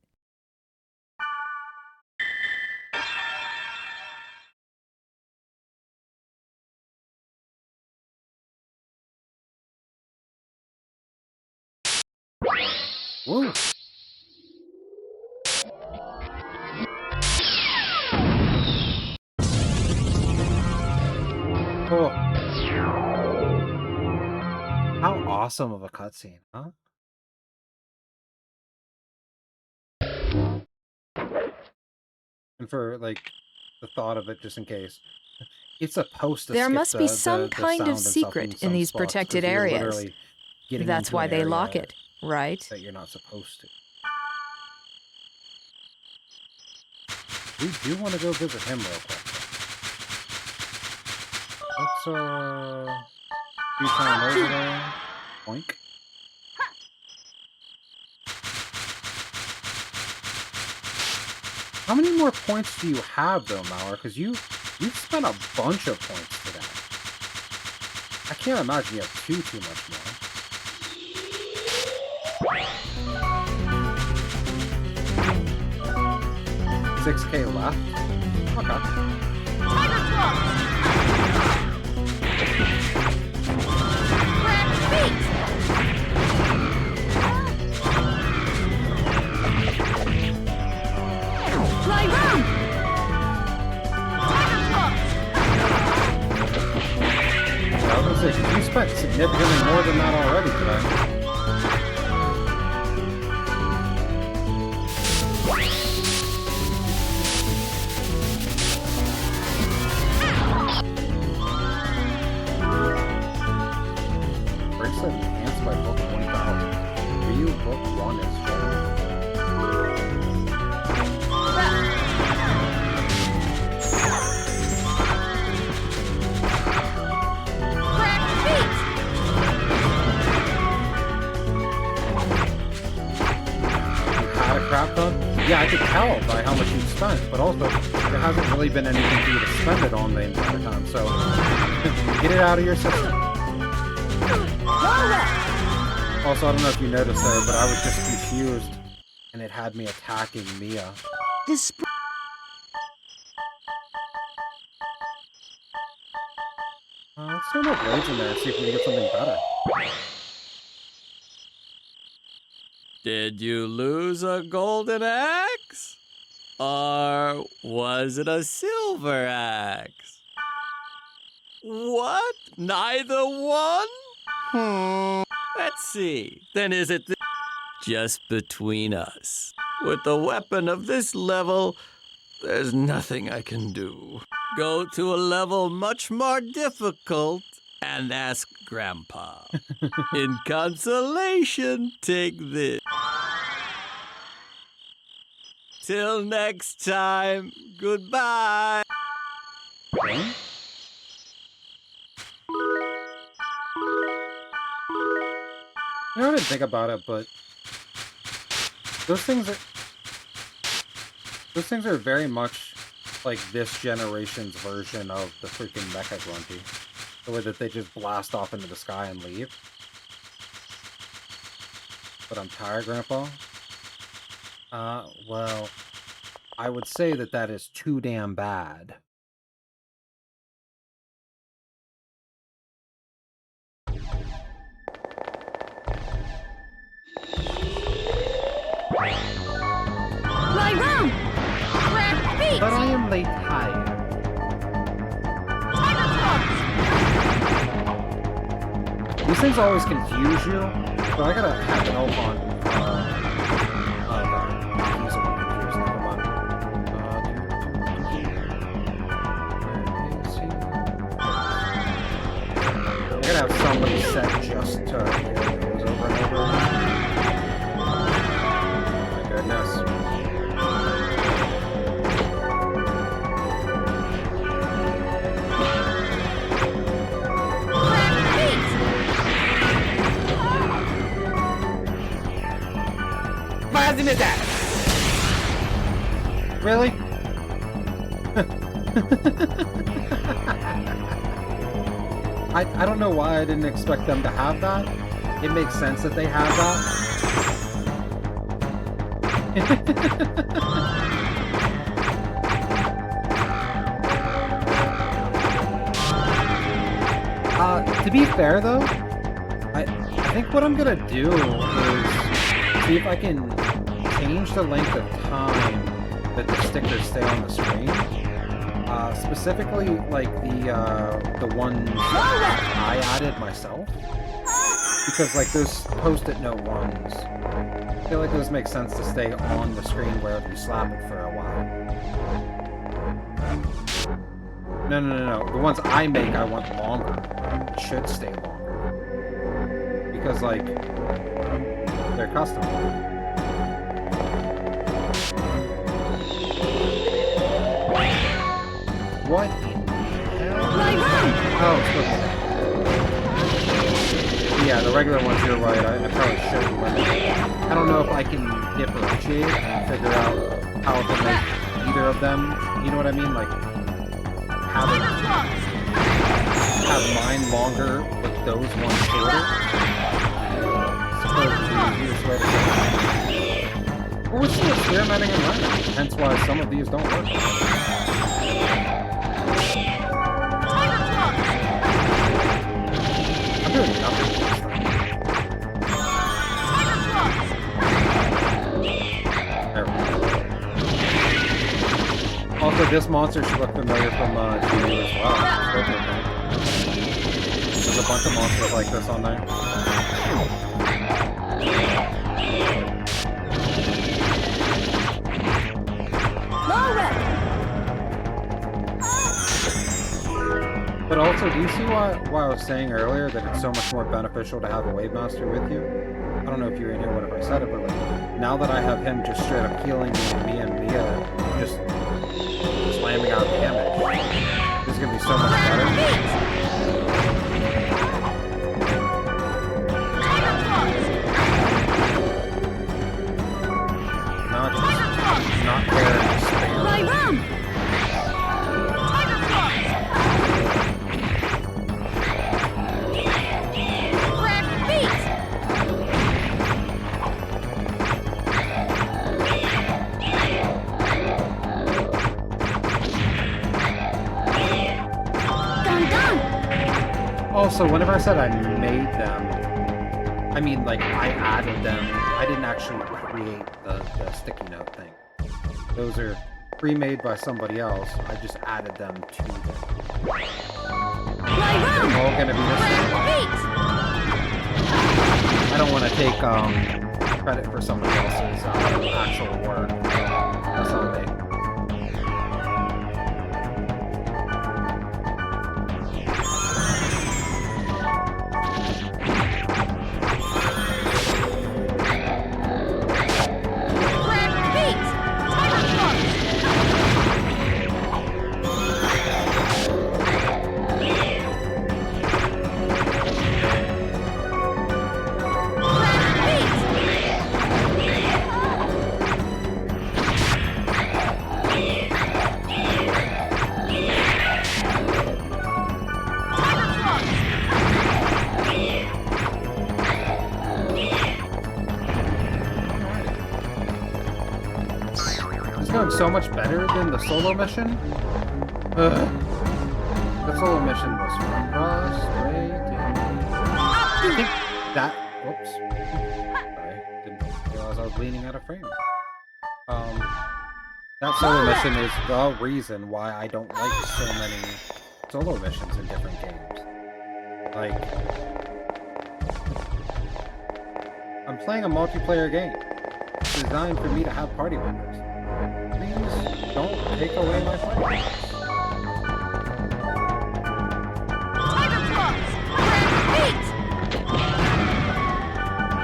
Woo! Oh. How awesome of a cutscene, huh? And for, like, the thought of it, just in case, it's supposed to There skip must be the some kind sound of and stuff secret in some these spots, 'cause protected you're areas. literally getting That's into why an they lock area it, right? that you're not supposed to. We do want to go visit him real quick. Let's, do time over there. Boink. How many more points do you have, though, Mauer? Because you've spent a bunch of points today. I can't imagine you have too much more. $6K left? Okay. Tiger Claws! Crack feet! Fly round! Tiger Claws! I was gonna say, you spent significantly more than that already today. Bracelet enhanced by book 1000. Ryu book 1 is full. Crack feet! Had a crap ton? Yeah, I could tell by how much you spent, but also there hasn't really been anything for you to spend it on the entire time, so get it out of your system. Also, I don't know if you noticed there, but I was just confused, and it had me attacking Mia. This Let's throw more blades in there and see if we can get something better. Did you lose a golden axe? Or was it a silver axe? What? Neither one? Let's see. Then is it just between us? With a weapon of this level, there's nothing I can do. Go to a level much more difficult and ask Grandpa. In consolation, take this. Till next time, goodbye. Okay. You know, I didn't think about it, but those things are very much like this generation's version of the freaking Mecha Grunty. The way that they just blast off into the sky and leave. But I'm tired, Grandpa. Well, I would say that that is too damn bad. Right round! Crack beat! But I am late tired. These things always confuse you, but I gotta have an elf on. He's a little confused now. Hold on. I gotta have somebody set just to hear those over and over again. My goodness. Really? I don't know why I didn't expect them to have that. It makes sense that they have that. To be fair though, I think what I'm gonna do is see if I can change the length of time that the stickers stay on the screen. Specifically, like the ones I added myself, because like those post-it note ones, I feel like those make sense to stay on the screen wherever you slap it for a while. No. The ones I make, I want longer. It should stay longer because like they're custom. What? Oh, it's okay. Yeah, the regular ones, you're right. I probably shouldn't. I don't know if I can differentiate and figure out how to make either of them. You know what I mean? Like, have mine longer, but those ones shorter. Supposedly the easiest way to do it. But we're still experimenting and learning. Hence why some of these don't work. I'm doing nothing. There we go. Also, this monster should look familiar from TV as well. There's a bunch of monsters like this on there. But also, do you see why I was saying earlier that it's so much more beneficial to have a Wave Master with you? I don't know if you were in here whenever I said it, but like, now that I have him just straight up healing me and Mia just slamming out damage, this is gonna be so much better. Not fair and despair. Done! Also, whenever I said I made them, I mean, like, I added them. I didn't actually create the sticky note thing. Those are pre-made by somebody else. I just added them to them. They're all gonna be the same. I don't want to take credit for somebody else's actual work. That's on me. So much better than the solo mission. Ugh. The solo mission was frustrating. I think that. Whoops. Sorry, didn't realize I was leaning out of frame. That solo mission is the reason why I don't like so many solo missions in different games. Like, I'm playing a multiplayer game. It's designed for me to have party members. Please don't take away my fun. Tiger claws! Feet!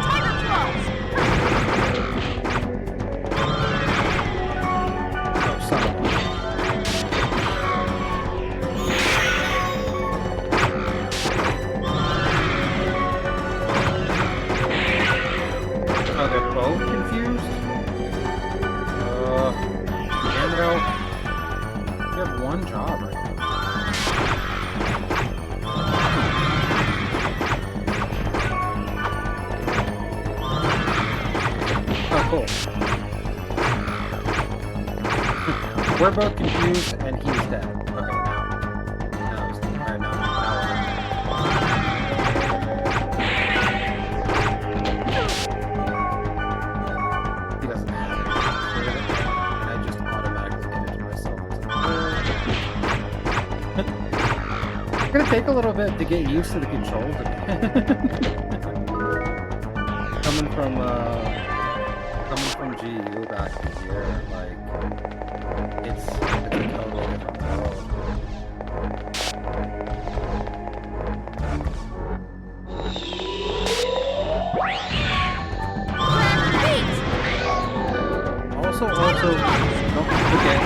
Tiger claws! Oh, son of a... Oh, they're both confused? Bro, you have one job right now. Oh, cool. We're both confused, and he's dead. Okay, now he's dead. Alright, now he doesn't have it. It's gonna take a little bit to get used to the controls again. coming from GU back here, like it's a totally different world. Also, don't forget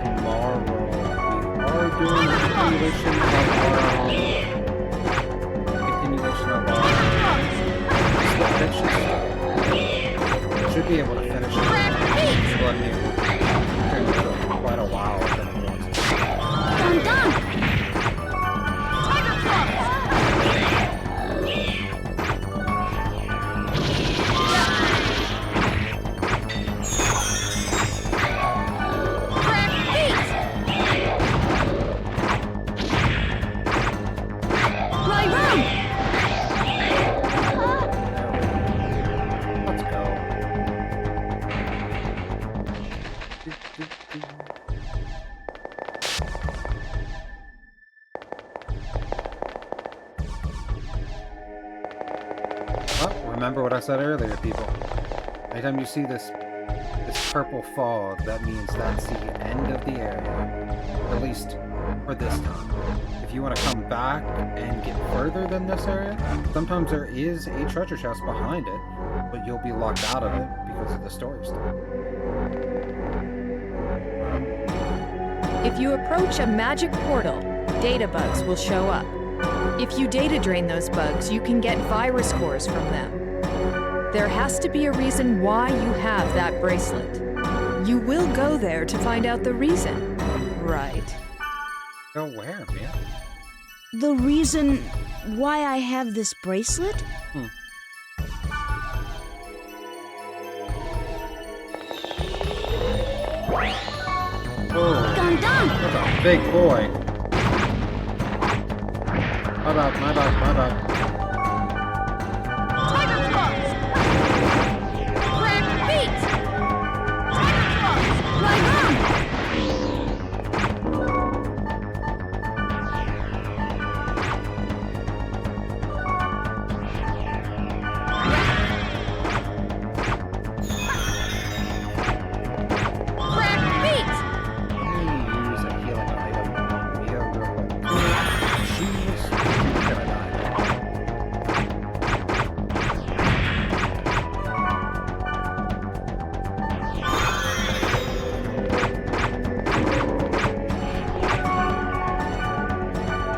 tomorrow. We're doing a continuation of our fiction. Should be able to finish it. But it took quite a while. Done! Tiger claws! Remember what I said earlier, people. Anytime you see this purple fog, that means that's the end of the area. At least for this time. If you want to come back and get further than this area, sometimes there is a treasure chest behind it, but you'll be locked out of it because of the story stuff. If you approach a magic portal, data bugs will show up. If you data drain those bugs, you can get virus cores from them. There has to be a reason why you have that bracelet. You will go there to find out the reason, right? Go where, man? The reason why I have this bracelet? Oh, Dun dun! that's a big boy. My bad, my bad, my bad. Tiger claws! Grab feet! Tiger claws! Lie down!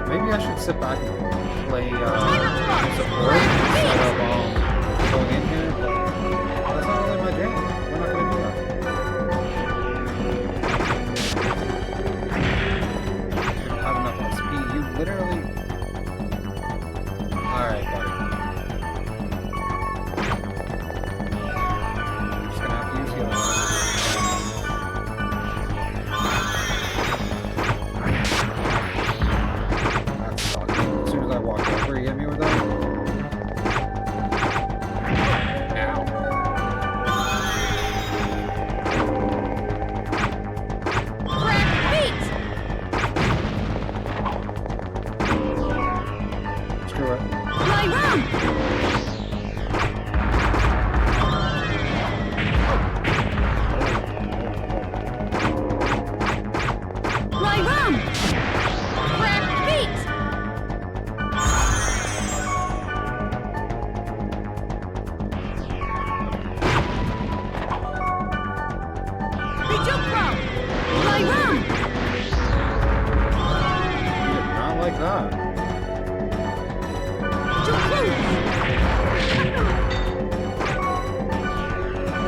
Maybe I should sit back and play support instead of going in here, but that's not really my game. We're not gonna do that. You don't have enough SP. You literally. Alright, buddy. I'm just gonna have to use healing. As soon as I walk over, you hit me with that? Ow. Grab feet! Screw it. Lie down! Lie down! Grab feet! Lie down! Not like that.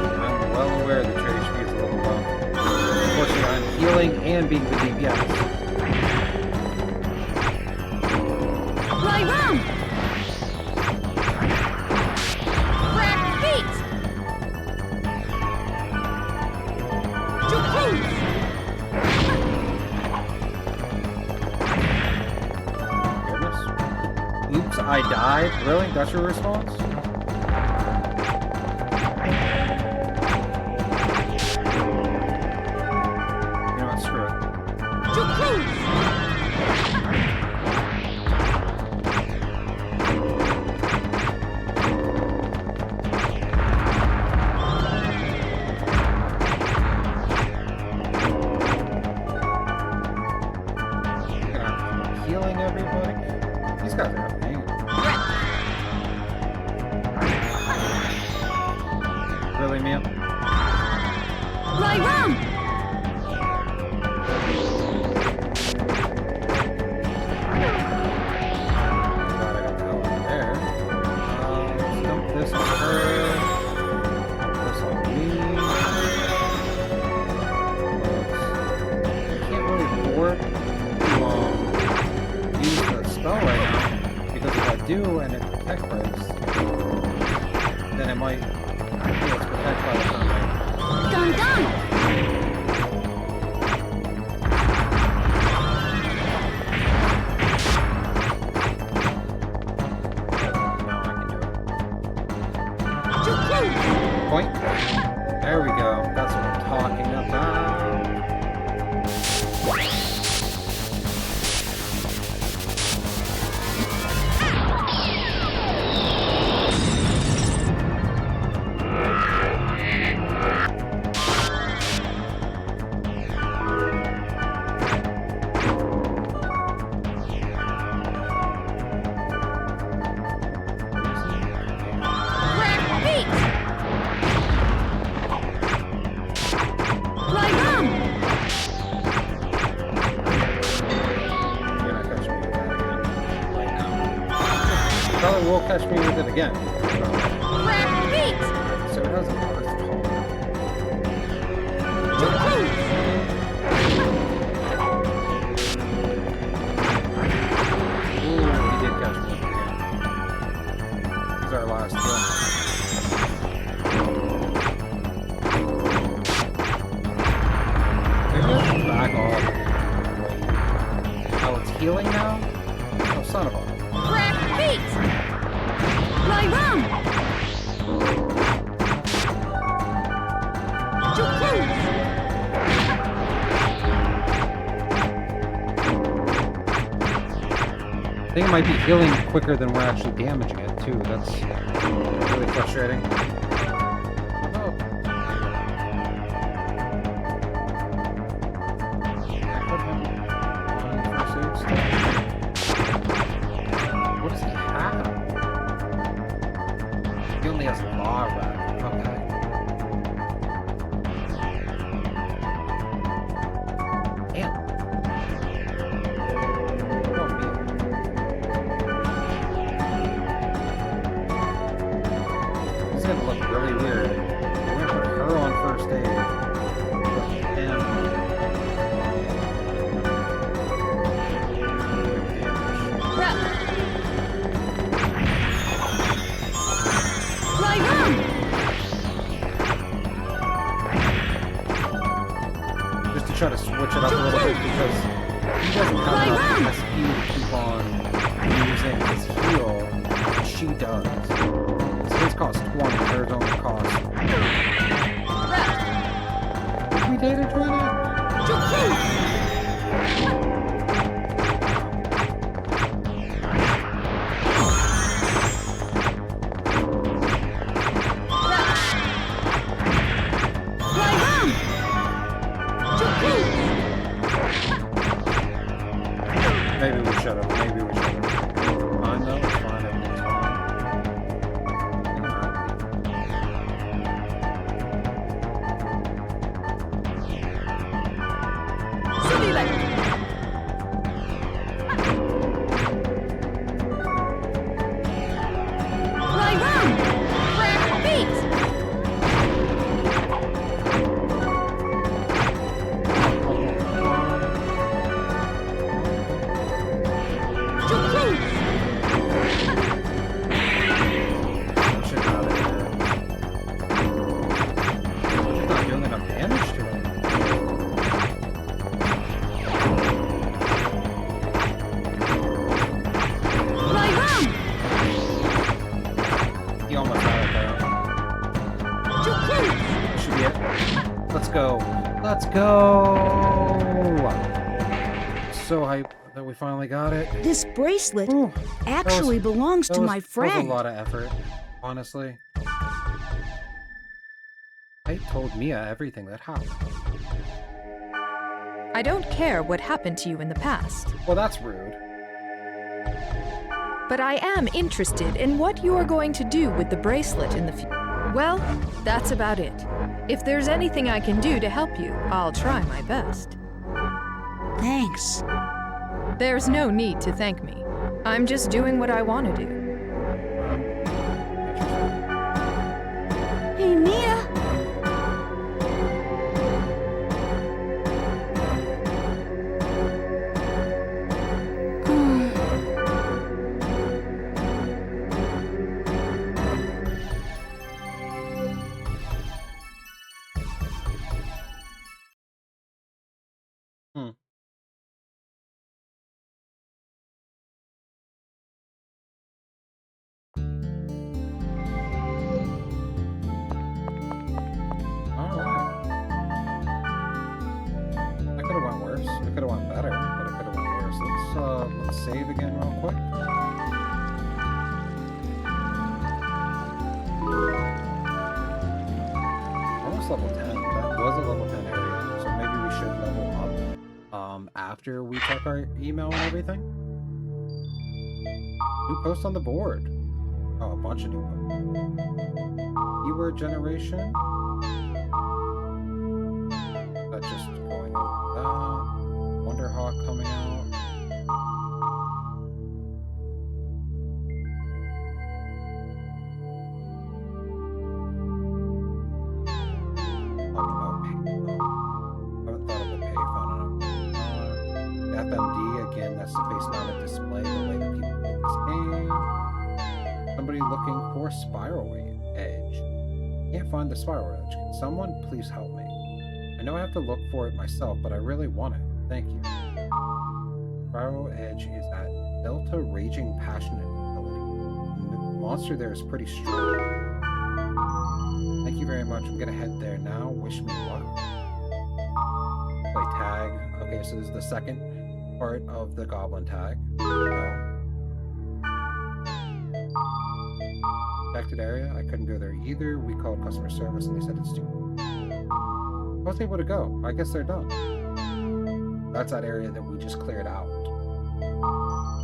I'm well aware that your HP is a little low. Unfortunately, I'm healing and being the DPS. Lie down! Grab feet! Goodness. Oops, I died? Really? That's your response? You know what, screw it. Healing everybody. These guys are having pain. Really, Mia? Lie down! Glad I got the hell out of there. Dump this on her. Dump this on me. I can't really afford to use the spell right now, because if I do and it protect breaks, then it might. It's protect by the time Dun dun! now I can do it. Point. There we go. That's what I'm talking about. Grab feet! Lie down! You're not catching me with that again. Right now. Probably will catch me with it again. Grab feet! So it hasn't worked. Ooh, he did catch me again. This is our last kill. Maybe I should back off. Oh, it's healing now? Oh, son of a. beat! Right wrong! Too close! I think it might be healing quicker than we're actually damaging it, too. That's really frustrating. Oh. What does he have? He only has lava. Okay. Damn. Oh, man. This is gonna look really weird. We're gonna put her on first aid. Put him. Right wrong! Just to try to switch it up a little bit because he doesn't have enough SP to keep on using his heal. She does. So his costs 20, hers only costs. Did we data join it? Maybe we should have. Maybe we should have. Fine though. It's fine. Everything's fine. Right wrong! Crack beat! Shit out of here. She's not doing enough damage to him. Right wrong! He almost had it there. That should be it. Let's go. Let's go! So hype that we finally got it. This bracelet Ooh, actually belongs to my That friend. was a lot of effort, honestly. I told Mia everything that happened. I don't care what happened to you in the past, Well, that's rude. but I am interested in what you are going to do with the bracelet in the future. Well, that's about it. If there's anything I can do to help you, I'll try my best. Thanks. There's no need to thank me. I'm just doing what I want to do. Hey, Mia. Hmm. Alright. That could have went worse. It could have went better, but it could have went worse. Let's save again real quick. Almost level 10. That was a level 10 area, so maybe we should level up after we check our email and everything. New post on the board. Oh, a bunch of new posts. Keyword generation. That's just going over that. Wonderhawk coming out. Talking about I haven't thought of the payphone. The FMD, again, that's the face-mounted display, the way that people play this game. Somebody looking for spiral edge. Can't find the spiral edge. Can someone please help me? I know I have to look for it myself, but I really want it. Thank you. Spiral edge is at Delta Raging Passionate ability. monster there is pretty strong. Thank you very much. I'm gonna head there now. Wish me luck. Play tag. Okay, so this is the second part of the goblin tag. Affected area. I couldn't go there either. We called customer service and they said it's too. I was able to go. I guess they're done. That's that area that we just cleared out.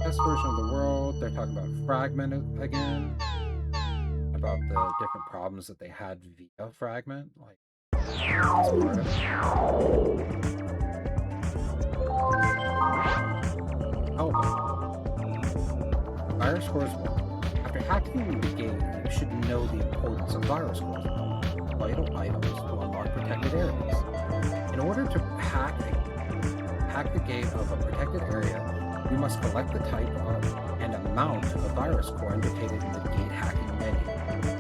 Best version of the world. They're talking about Fragment again. About the different problems that they had via Fragment. Like, oh, virus cores 1. After hacking the gate, you should know the importance of virus cores. Vital items to unlock protected areas. In order to hack the gate of a protected area, you must collect the type of and amount of virus core indicated in the gate hacking menu.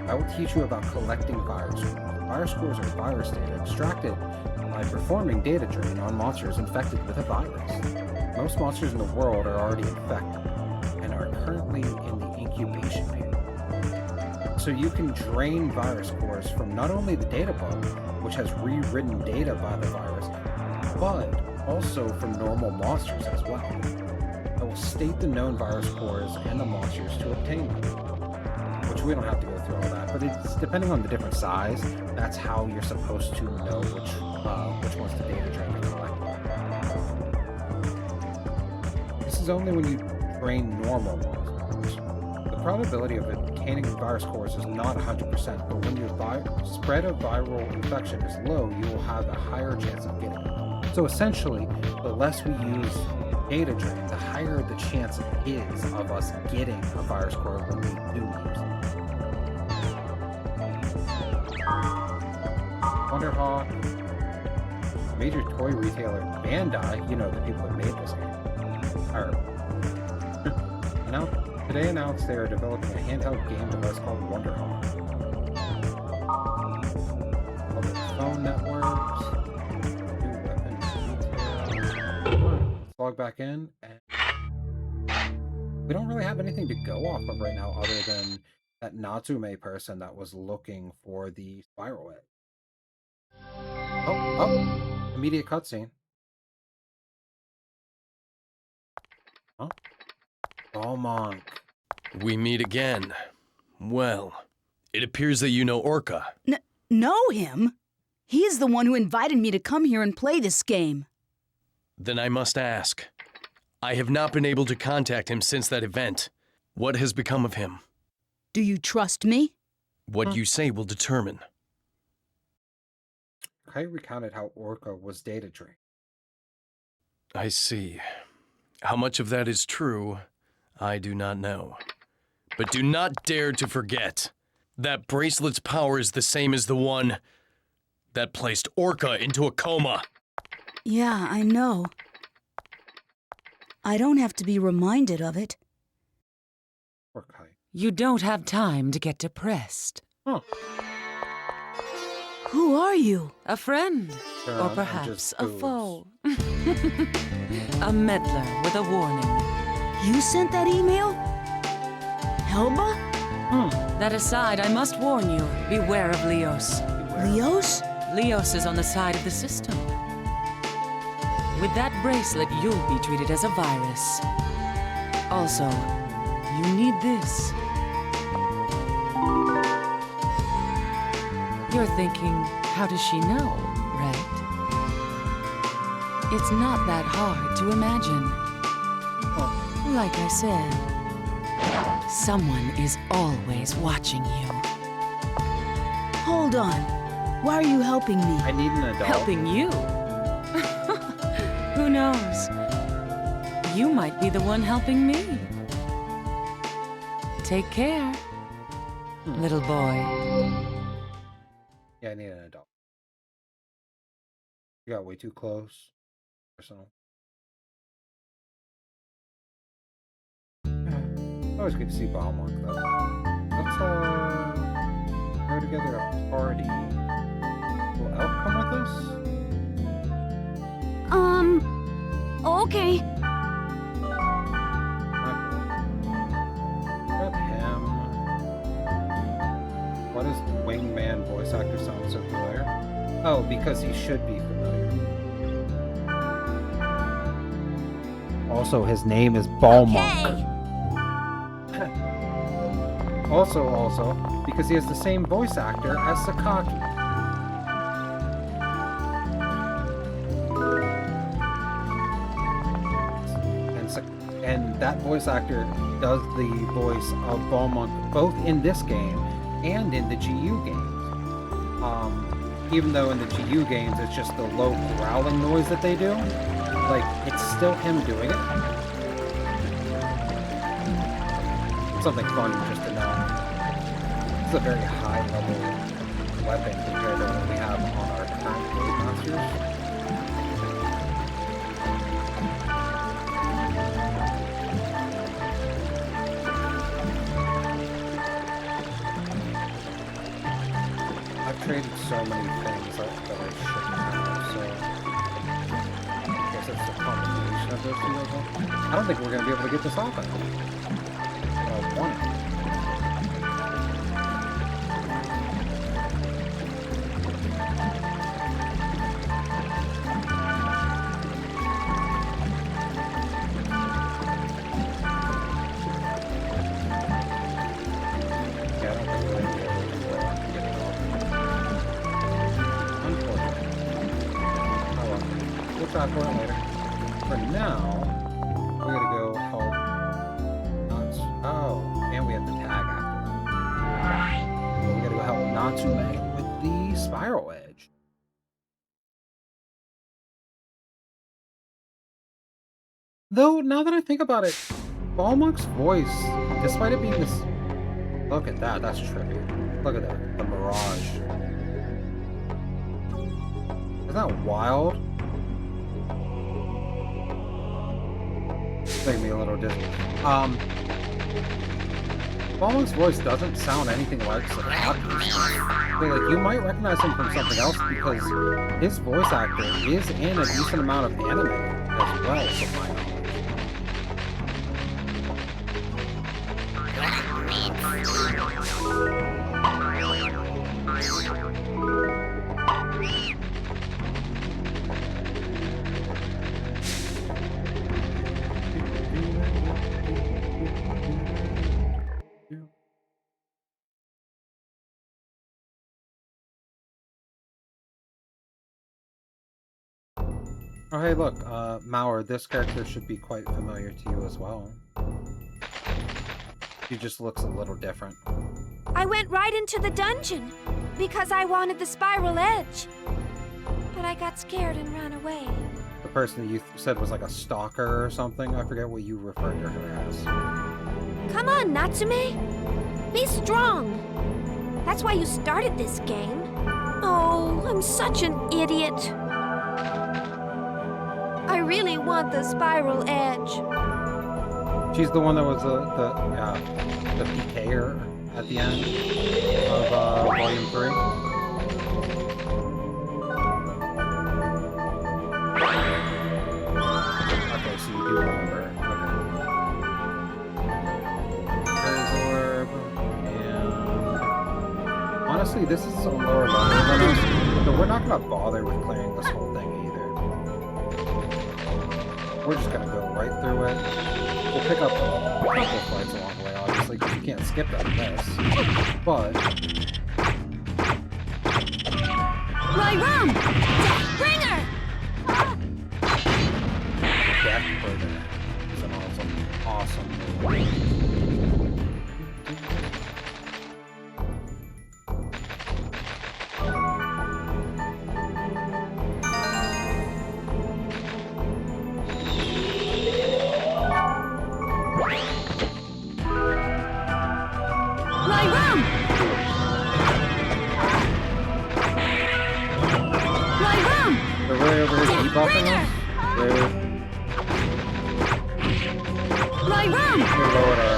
I will teach you about collecting virus cores. Virus cores are virus data extracted by performing data drain on monsters infected with a virus. Most monsters in the world are already infected and are currently in the incubation period. So you can drain virus cores from not only the data bug, which has rewritten data by the virus, but also from normal monsters as well. I will state the known virus cores and the monsters to obtain them, which we don't have to go through all that, but it's depending on the different size, that's how you're supposed to know which one's the data drain to collect. This is only when you drain normal monsters. The probability of obtaining virus cores is not 100%, but when your spread of viral infection is low, you will have a higher chance of getting it. So essentially, the less we use data drain, the higher the chance it is of us getting a virus core when we do use it. Wonderhawk, major toy retailer Bandai, you know, the people that made this game, today announced they are developing a handheld game device called Wonderhawk. Public phone networks, new weapons retail. Let's log back in, and we don't really have anything to go off of right now other than that Natsume person that was looking for the spiral egg. Oh, immediate cutscene. Huh? Balmonk. We meet again. Well, it appears that you know Orca. Know him? He's the one who invited me to come here and play this game. Then I must ask. I have not been able to contact him since that event. What has become of him? Do you trust me? What you say will determine. Kai recounted how Orca was data drained. I see. How much of that is true, I do not know. But do not dare to forget that bracelet's power is the same as the one that placed Orca into a coma. Yeah, I know. I don't have to be reminded of it. You don't have time to get depressed. Huh. Who are you? A friend. Or perhaps a foe. A meddler with a warning. You sent that email? Helba? That aside, I must warn you, beware of Leos. Leos? Leos is on the side of the system. With that bracelet, you'll be treated as a virus. Also, you need this. You're thinking, how does she know, right? It's not that hard to imagine. Like I said, someone is always watching you. Hold on. Why are you helping me? I need an adult. Helping you? Who knows? You might be the one helping me. Take care, little boy. Yeah, I need an adult. You got way too close. Personal. Always good to see Balmonk, though. Let's, go together a party. Will Elk come with us? Okay. Got him. Why does Wingman voice actor sound so familiar? Oh, because he should be familiar. Also, his name is Balmonk. Also, because he has the same voice actor as Sakaki. And that voice actor does the voice of Balmonk both in this game and in the GU games. Even though in the GU games it's just the low growling noise that they do, like, it's still him doing it. Something funny just to know. It's a very high level weapon compared to what we have on our current Blade Monsters. I've traded so many things that I shouldn't have, so I guess it's a combination of those two of them. I don't think we're going to be able to get this off, I think. I want it. For it later. For now, we gotta go help. Oh, and we have the tag after that. So we gotta go help Natsume with the spiral edge. Though, now that I think about it, Balmonk's voice, despite it being this. Look at that, that's trippy. Look at that, the mirage. Isn't that wild? Make me a little dizzy. Balmonk's voice doesn't sound anything like Sakaki's. So, like, you might recognize him from something else because his voice actor is in a decent amount of anime as well, from my knowledge. Oh, hey, look, Mauer, this character should be quite familiar to you as well. He just looks a little different. I went right into the dungeon because I wanted the spiral edge. But I got scared and ran away. The person that you said was like a stalker or something? I forget what you referred to her as. Come on, Natsume. Be strong. That's why you started this game. Oh, I'm such an idiot. I really want the spiral edge. She's the one that was the PKer at the end of Volume 3. Okay, so you do remember. Okay. Orb, and honestly, this is a lower level than us, so we're not gonna bother with clearing this whole thing either. We're just gonna go right through it. We'll pick up a couple of fights along the way, obviously, because you can't skip that this. But Roy Rum! Death Bringer! Death Bringer is an awesome move. They're really over here debuffing us. They're lowered our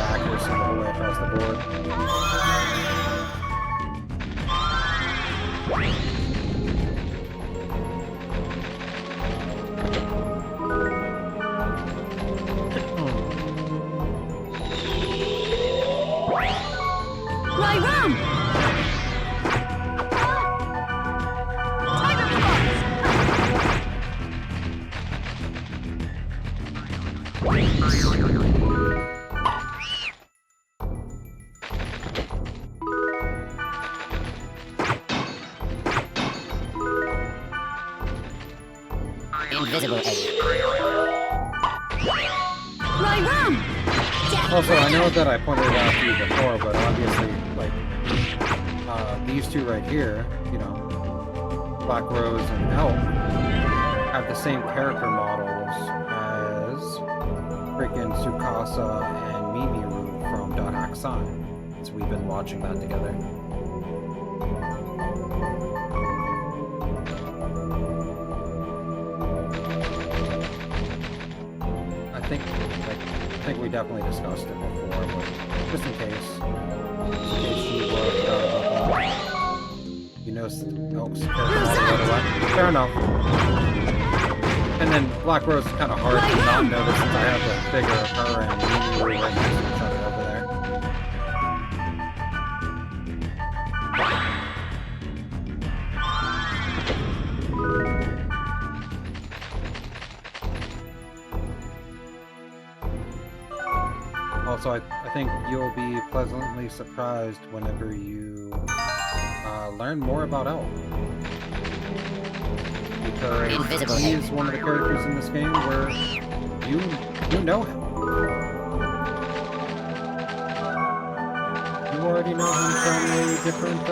Invisible egg. My room! Also, I know that I pointed it out to you before, but obviously, like, these two right here, you know, Black Rose and Elk, have the same character models as freaking Tsukasa and Mimiru from Dot Hack Sign. So we've been watching that together. I think we definitely discussed it before, but just in case you forgot about that. You know Elk's character model right away. Fair enough. And then Black Rose is kind of hard to not notice since I have the figure of her and Mimiru right next to each other over there. Also, I think you'll be pleasantly surprised whenever you learn more about Elk. Because he is one of the characters in this game where you know him. You already know him from a different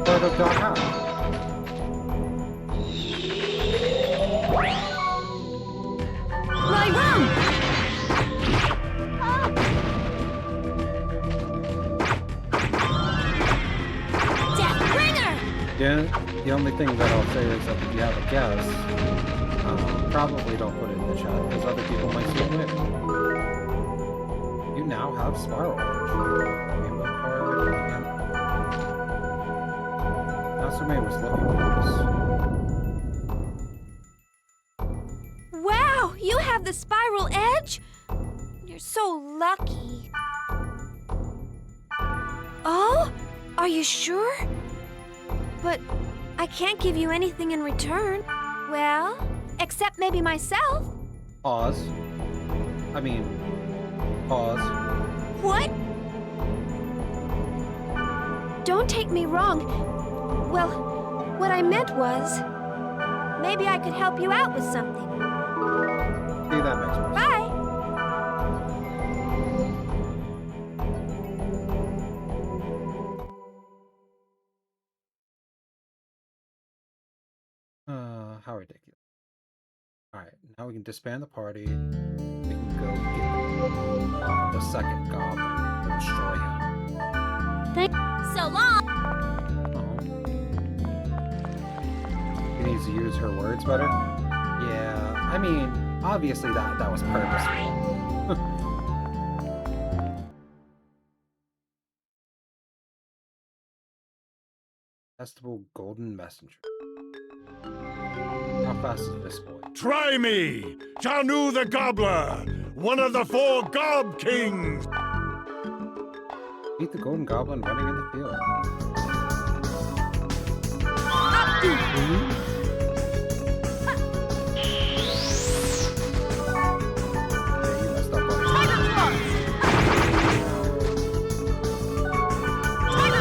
part of Dot Hack. My room! Deathbringer! Yeah, the only thing that I'll say is that if you have a guess, probably don't put it in the chat because other people might see it later. You now have Spiral Edge. Rainbow card. Natsume was looking for this. Wow, you have the spiral edge? You're so lucky. Oh? Are you sure? But I can't give you anything in return. Well, except maybe myself. Pause. Pause. What? Don't take me wrong. Well, what I meant was, maybe I could help you out with something. See, that makes more sense. Bye. How ridiculous. Alright, now we can disband the party. We can go get the second goblin and destroy him. So long. He needs to use her words better? Yeah, I mean, obviously that was purposeful. Testable golden messenger. How fast is this boy? Try me! Janu the Gobbler! One of the 4 Gob Kings! Beat the golden goblin running in the field.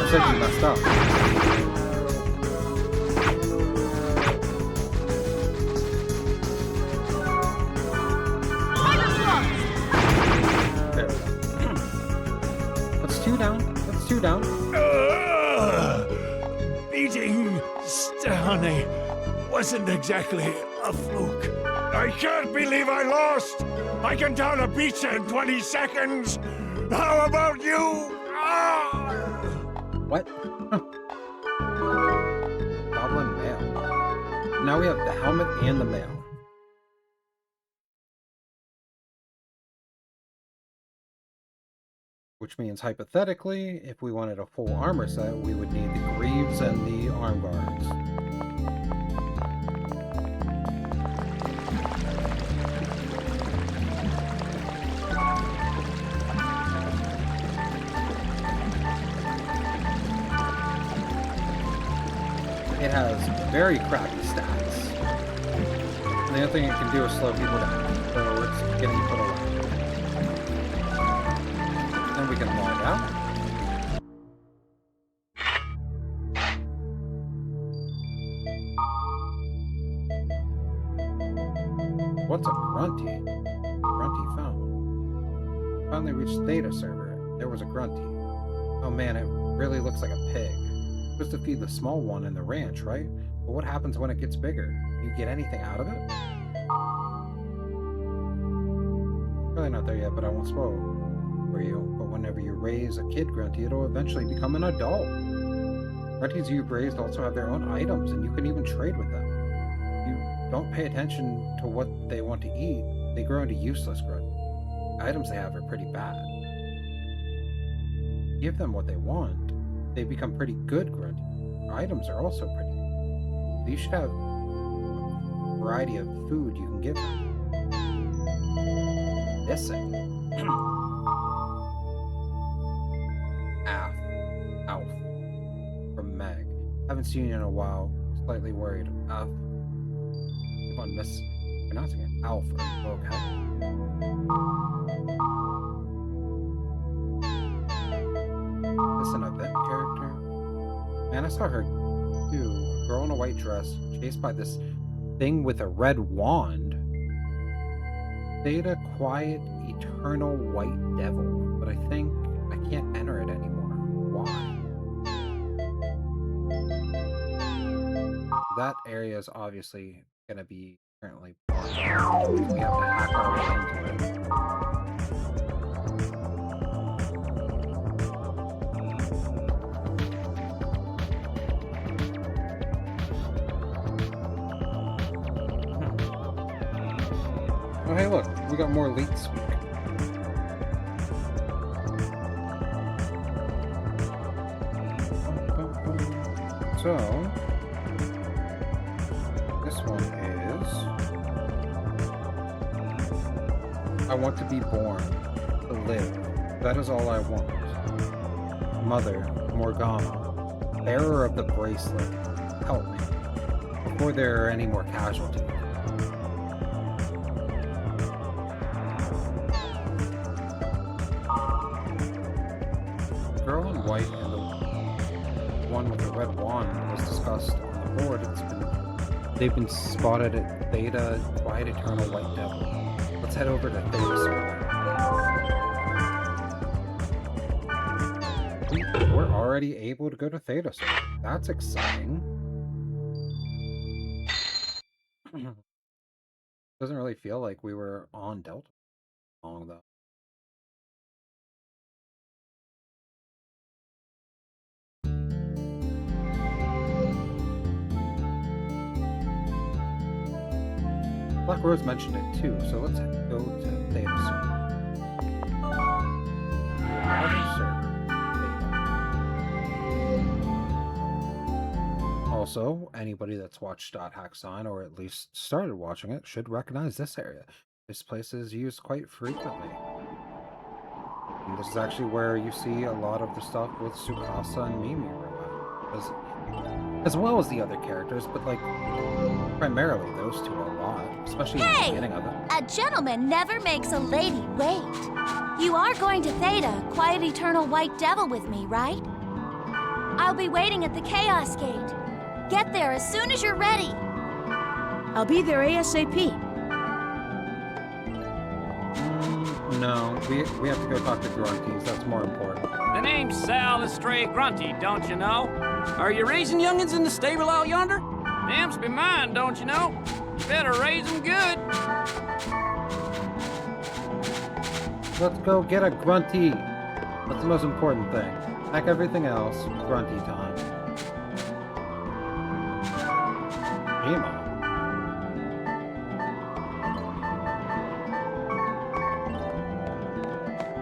Said you messed up. There we go. That's 2 down. That's 2 down. Beating Stefani wasn't exactly a fluke. I can't believe I lost! I can down a pizza in 20 seconds! How about you? What? Goblin mail. Now we have the helmet and the mail. Which means, hypothetically, if we wanted a full armor set, we would need the greaves and the arm guards. It has very crappy stats. And the only thing it can do is slow people down. So it's getting put away. Then we can log out. What's a grunty? Grunty phone. Finally reached the data server. There was a grunty. Oh man, it really looks like a pig. Supposed to feed the small one in the ranch, right? But what happens when it gets bigger? You get anything out of it? Really not there yet, but I won't spoil for you. But whenever you raise a kid grunty, it'll eventually become an adult. Grunties you've raised also have their own items, and you can even trade with them. If you don't pay attention to what they want to eat, they grow into useless grunties. The items they have are pretty bad. Give them what they want, they become pretty good grunties. Their items are also pretty good. You should have a variety of food you can give them. Missing. Alf. From Meg. Haven't seen you in a while. Slightly worried. Alf. Keep on mispronouncing it. Alf. Are you okay? Is this an event character? Man, I saw her too. A girl in a white dress, chased by this thing with a red wand. Data, quiet, eternal white devil. But I think I can't enter it anymore. Why? That area is obviously going to be currently blocked off. We have to hack our way into it. Oh, hey, look, we got more leak speak. So, this one is I want to be born, to live. That is all I want. Mother, Morgana, bearer of the bracelet, help me, before there are any more casualties. Girl in white and the one with the red wand was discussed on the board. They've been spotted at Theta, Quiet Eternal White Devil. Let's head over to Theta server. We're already able to go to Theta server. That's exciting. Doesn't really feel like we were on Delta long though. Black Rose mentioned it too, so let's go to Theta server. Other server. Theta. Also, anybody that's watched .hacksign or at least started watching it should recognize this area. This place is used quite frequently. And this is actually where you see a lot of the stuff with Tsukasa and Mimi as well as the other characters, but like primarily those two a lot, especially in the beginning of it. A gentleman never makes a lady wait. You are going to Theta, Quiet Eternal White Devil with me, right? I'll be waiting at the Chaos Gate. Get there as soon as you're ready. I'll be there ASAP. No, we have to go talk to Grunties. That's more important. The name's Sal the Stray Grunty, don't you know? Are you raising youngins in the stable out yonder? Them's be mine, don't you know? You better raise them good. Let's go get a Grunty. That's the most important thing. Like everything else, Grunty time. Emo.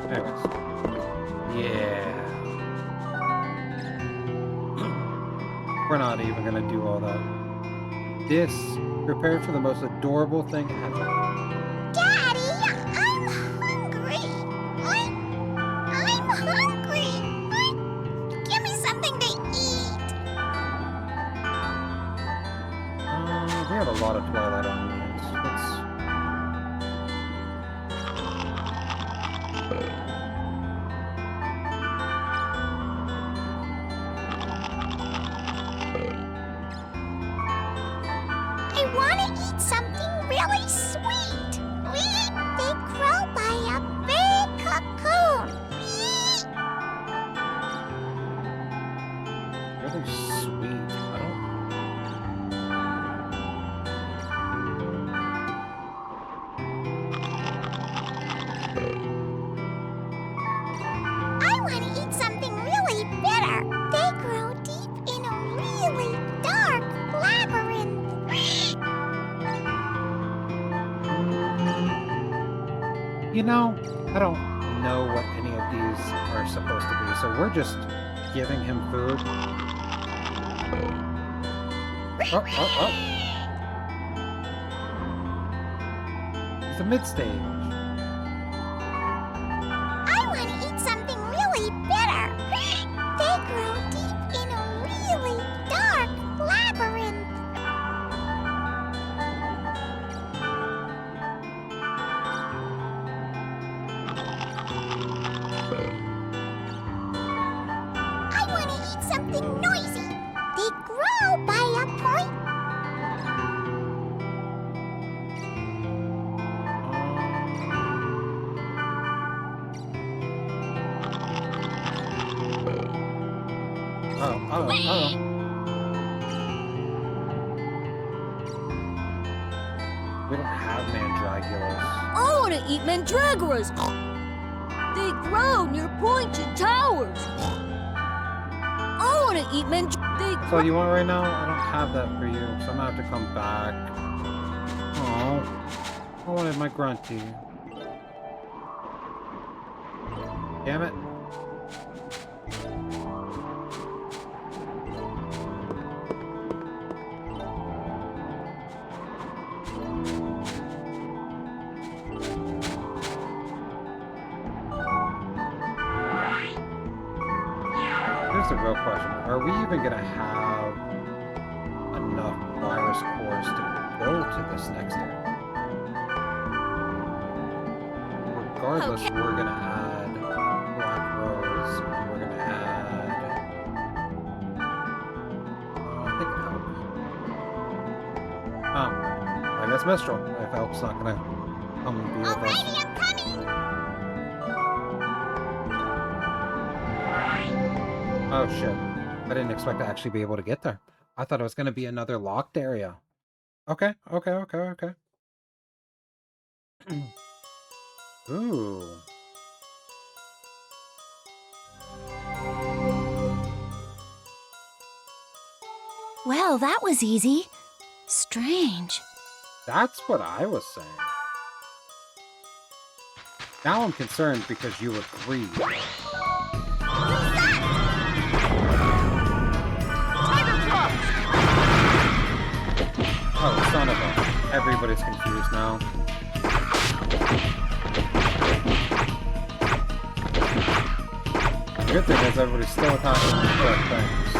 Anyways. Yeah. We're not even gonna do all that. This, prepare for the most adorable thing ever. Daddy, I'm hungry. I'm hungry. Give me something to eat. We have a lot of Twilight onions. I want to eat something really sweet. Really sweet. I don't. I want to eat something really bitter. They grow deep in a really dark labyrinth. You know, I don't know what any of these are supposed to be, so we're just giving him food. Oh, oh, oh. It's a mid-stage. I want to eat something really bitter. They grow deep in a really dark labyrinth. I want to eat something noisy. They grow by a point. Oh, oh, oh. We don't have mandragoras. I want to eat mandragoras. They grow near pointed towers. I want to eat So you want right now? I don't have that for you, so I'm gonna have to come back. Oh, I wanted my grunty. Damn it. Here's the real question. Are we even gonna have enough virus cores to go to this next area? Regardless, we're gonna add Black Rose, and we're gonna add I think Elk. Oh, I guess Mistral. If Elk's not gonna come and be with us. Alrighty, I'm coming. Oh shit. I didn't expect to actually be able to get there. I thought it was gonna be another locked area. Okay, okay, okay, okay. Ooh. Well, that was easy. Strange. That's what I was saying. Now I'm concerned because you agreed. Oh, son of a... Everybody's confused now. The good thing is everybody's still attacking the correct things.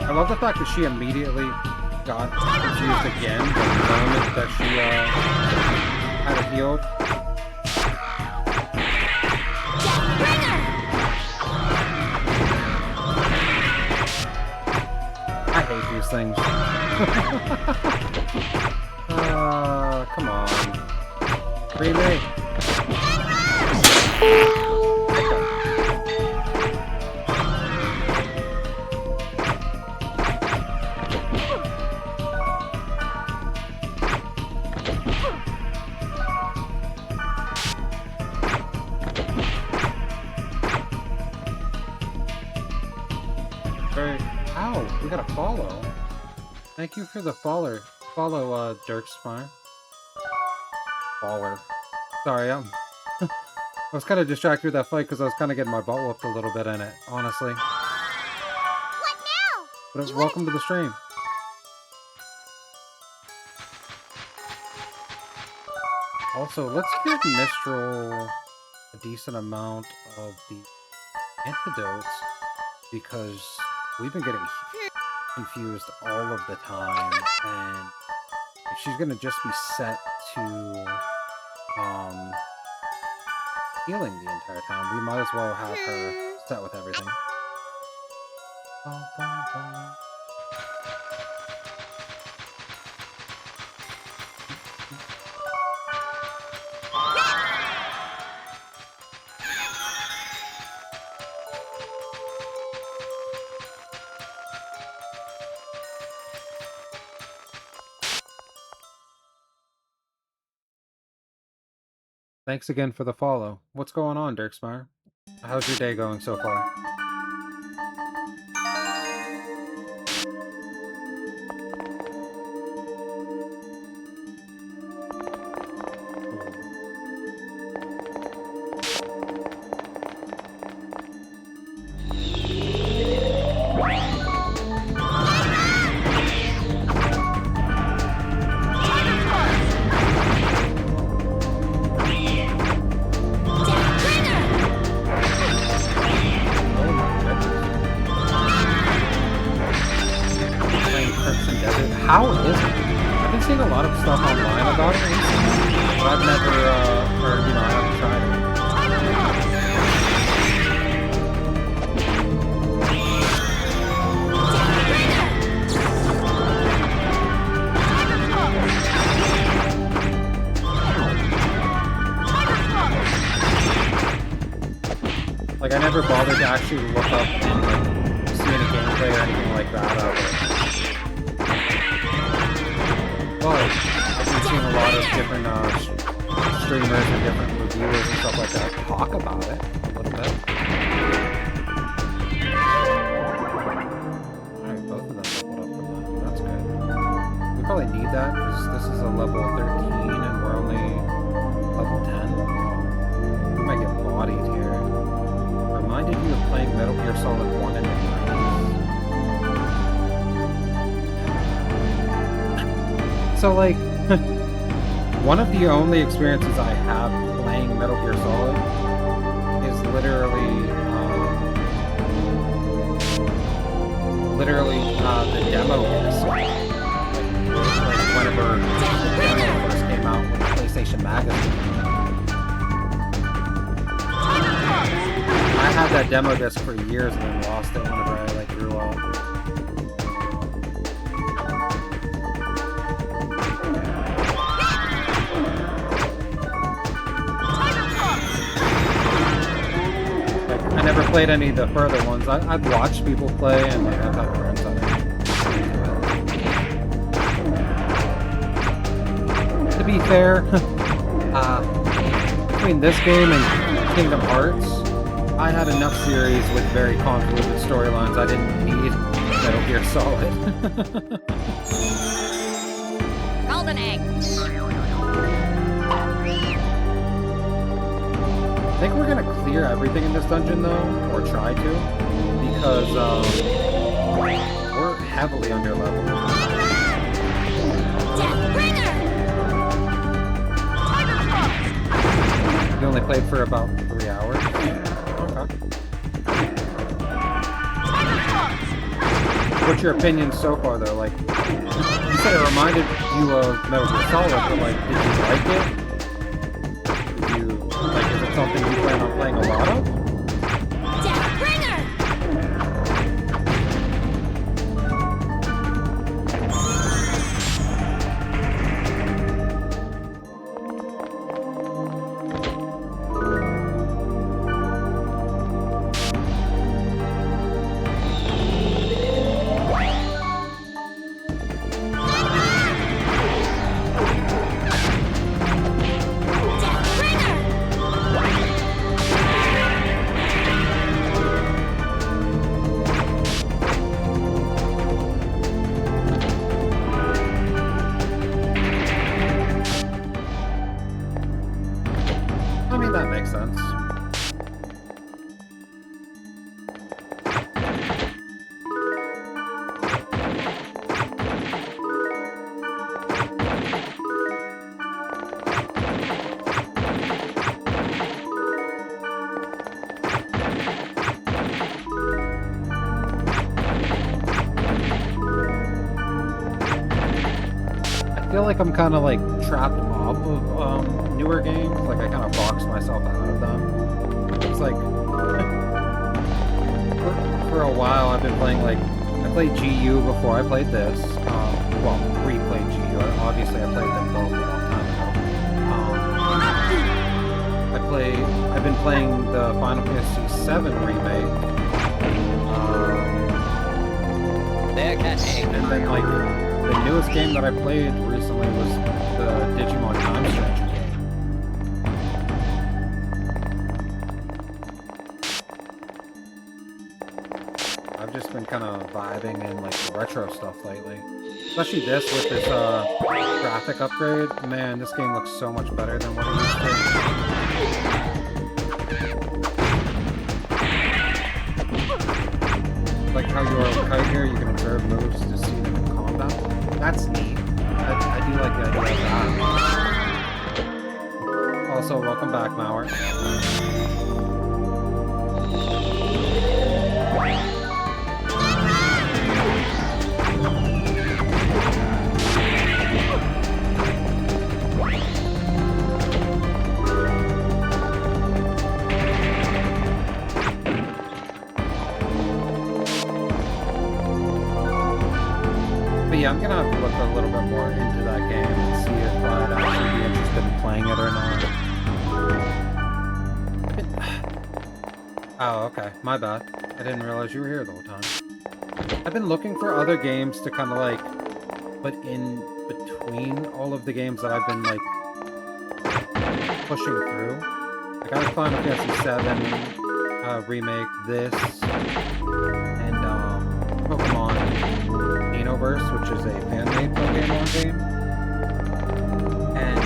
I love the fact that she immediately got confused again the moment that she had it healed. I hate these things. Come on. Remake. Ow, we got a follow. Thank you for the follow, Dirkspire. Baller. Sorry, I was kind of distracted with that fight because I was kind of getting my butt whooped a little bit in it, honestly. What now? But welcome to the stream. Also, let's give Mistral a decent amount of the antidotes because we've been getting confused all of the time, and if she's gonna just be set to healing the entire time, we might as well have her set with everything. Thanks again for the follow. What's going on, Dirksmeyer? How's your day going so far? How is it? I've been seeing a lot of stuff online about it recently, but I've never, or, you know, I haven't tried it. Like, I never bothered to actually look up and, like, see any gameplay or anything like that of it. But I've been seeing a lot of different streamers and different reviewers and stuff like that talk about it a little bit. Alright, both of them leveled up from that. That's good. We probably need that because this is a level 13 and we're only level 10. We might get bodied here. Reminded you of playing Metal Gear Solid 1 in the 90s. So, like, one of the only experiences I have playing Metal Gear Solid is literally the demo disc. Like whenever the demo first came out with the PlayStation Magazine. I had that demo disc for years and then lost it whenever I, like, grew up. I never played any of the further ones. I've watched people play and like, I've had friends on it. To be fair, between this game and Kingdom Hearts, I had enough series with very convoluted storylines. I didn't need Metal Gear Solid. Golden egg. I think we're gonna clear everything in this dungeon though, or try to, because we're heavily under level. We only played for about 3 hours. Okay. What's your opinion so far though? Like, you said it reminded you of Metal Gear Solid, but like, did you like it? Like, is it something you plan on playing a lot of? I mean, that makes sense. I feel like I'm kind of like trapped off of newer games. Like I kind of boxed myself out of them. It's like for a while I've been playing like I played GU before I played this. Well, replayed GU. Obviously, I played them both a long time ago. I've been playing the Final Fantasy VII remake. And then like the newest game that I played recently was the Digimon Time Stretch game. I've just been kind of vibing in like the retro stuff lately. Especially this with this graphic upgrade. Man, this game looks so much better than what it used to. Like how you are right here, you can observe moves to see them in combat. That's neat. I do like the idea of that. Also, welcome back, Mauer. But yeah, I'm gonna have to look a little bit more into that game and see if I'd actually be interested in playing it or not. Oh, okay. My bad. I didn't realize you were here the whole time. I've been looking for other games to kind of like put in between all of the games that I've been like pushing through. I got Final Fantasy VII remake, this, and Pokemon Xenoverse, which is a fan-made Pokemon game. And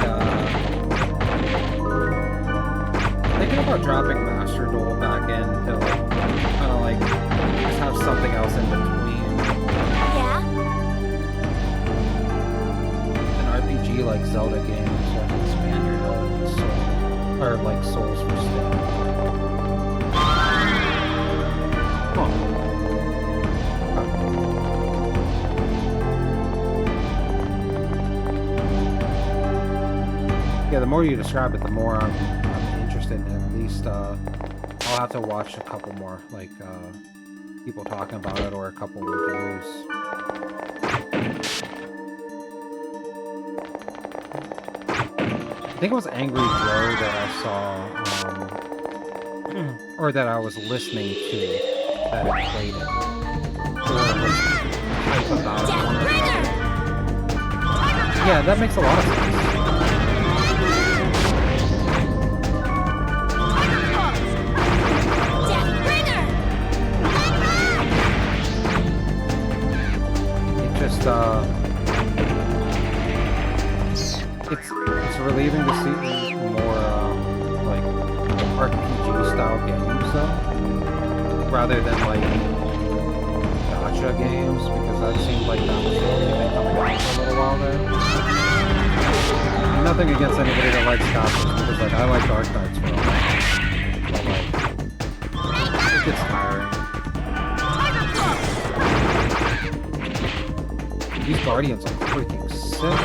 thinking about dropping Master Duel back in to like kind of like just have something else in between. Yeah? An RPG like Zelda game, so you can expand your soul, or like souls for staying. Huh. Yeah, the more you describe it, the more I'm interested in it. At least I'll have to watch a couple more, like people talking about it or a couple reviews. I think it was Angry Joe that I saw, or that I was listening to, that it played it. Or was hype about it. Yeah, that makes a lot of sense. It's relieving to see more like RPG style games though, rather than like gacha games, because that seemed like that was the only thing coming out for a little while there. Nothing against anybody that likes gachas, because like I like Dark Knights for a while, but like it gets tiring. These Guardians are freaking sick.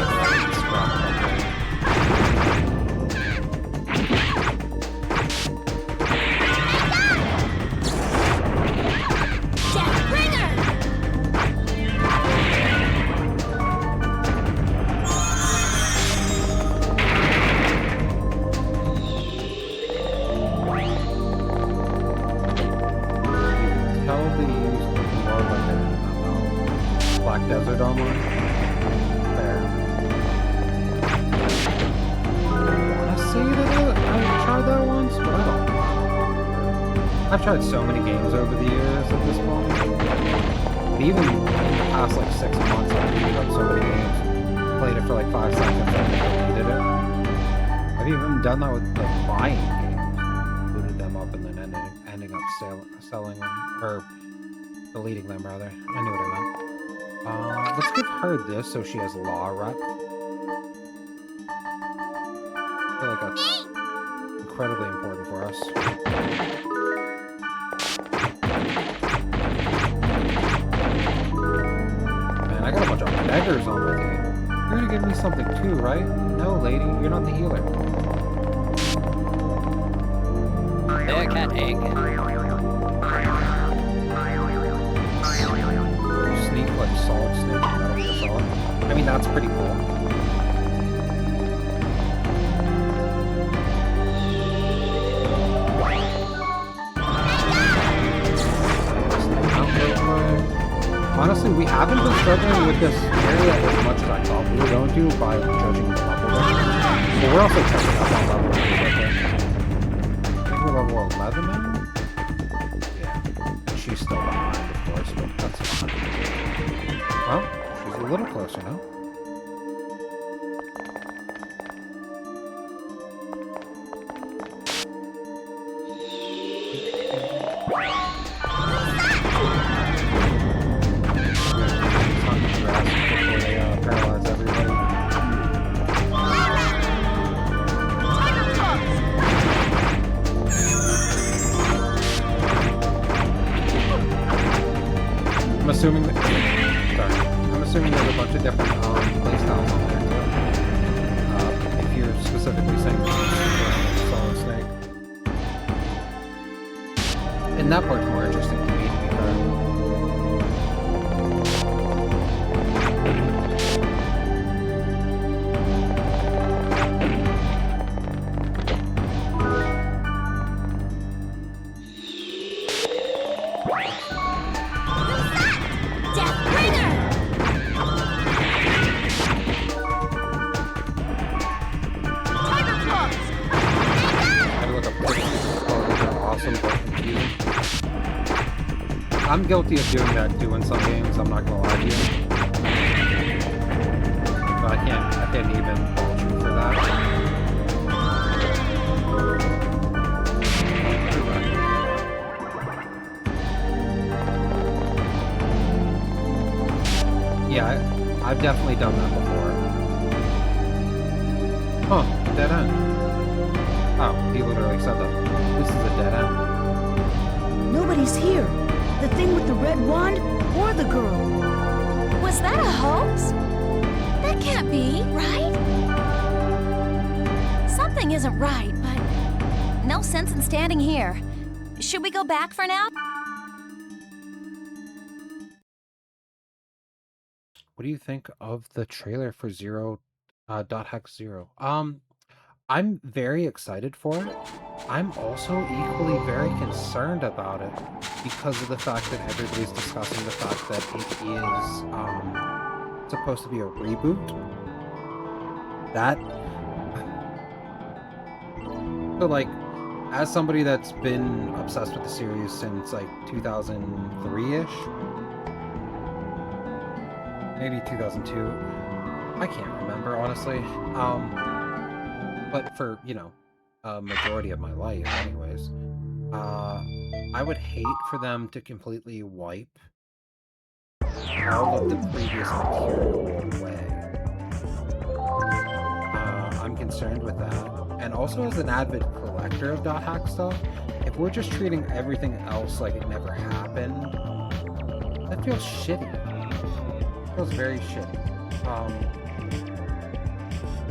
Desert online. Fair. I want to say that I tried that once, but I don't know. I've tried so many games over the years at this point. But even in the past like 6 months, I've booted up so many games. Played it for like 5 seconds and I deleted it. I've even done that with like buying games. Booted them up and then ending up selling them, or deleting them rather. I knew what I meant. Let's give her this so she has law rep. I feel like that's incredibly important for us. Man, I got a bunch of beggars on my team. You're gonna give me something too, right? No, lady, you're not the healer. There, cat egg. Like Solid Snake and Metal Gear Solid. I mean, that's pretty cool. Honestly, we haven't been struggling with this area as much as I thought we were going to by judging the level rate. But we're also catching up on level rate. I think we're level 11 now? Yeah. She's still behind. course, but that's fine. Well, she's a little closer now. Paralyze everybody. I'm assuming that, sorry, I'm assuming there's a bunch of different playstyles on there too. If you're specifically saying Solid Snake. And that part's more interesting to me, to be fair. I'm guilty of doing that too in some games, I'm not gonna lie to you. But I can't even fault you for that. Yeah, I've definitely done that before. Huh, dead end. Oh, he literally said that. This is a dead end. Nobody's here. The thing with the red wand or the girl. Was that a hoax? That can't be, right? Something isn't right, but no sense in standing here. Should we go back for now? What do you think of the trailer for Hex Zero? I'm very excited for it. I'm also equally very concerned about it because of the fact that everybody's discussing the fact that it is supposed to be a reboot. So like, as somebody that's been obsessed with the series since like 2003-ish, maybe 2002, I can't remember honestly. But for, you know, a majority of my life anyways, I would hate for them to completely wipe all of the previous material away. I'm concerned with that. And also as an avid collector of .hack stuff, if we're just treating everything else like it never happened, that feels shitty. It feels very shitty.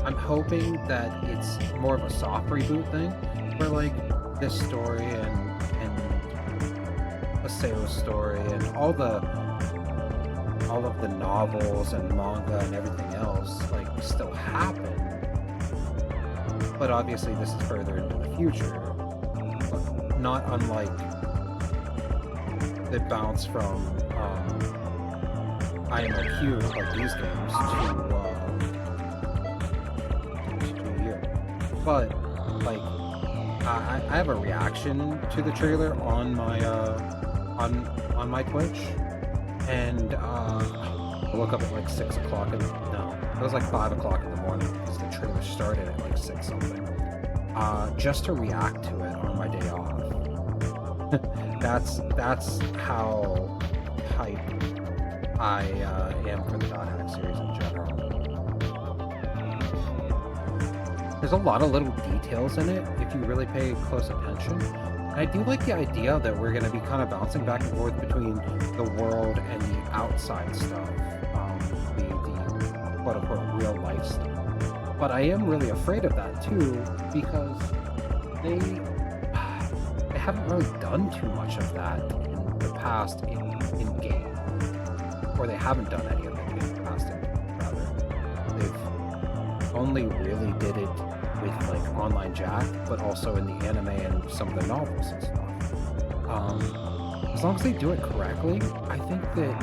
I'm hoping that it's more of a soft reboot thing, where like this story and Aseo's story and all of the novels and manga and everything else like still happen. But obviously this is further into the future. But not unlike the bounce from IMOQ, like these games, to here. But like I have a reaction to the trailer on my on my Twitch, and I woke up at like 6 o'clock and no, it was like 5 o'clock in the morning because the trailer started at like 6 something. Just to react to it on my day off. that's how hyped I am for the .hack series in general. There's a lot of little details in it if you really pay close attention. And I do like the idea that we're going to be kind of bouncing back and forth between the world and the outside stuff, the quote-unquote real life stuff. But I am really afraid of that too, because they haven't really done too much of that in the past in game. Or they haven't done any of it in the past, rather. They've only really did it with like Online Jack, but also in the anime and some of the novels and stuff. As long as they do it correctly, I think that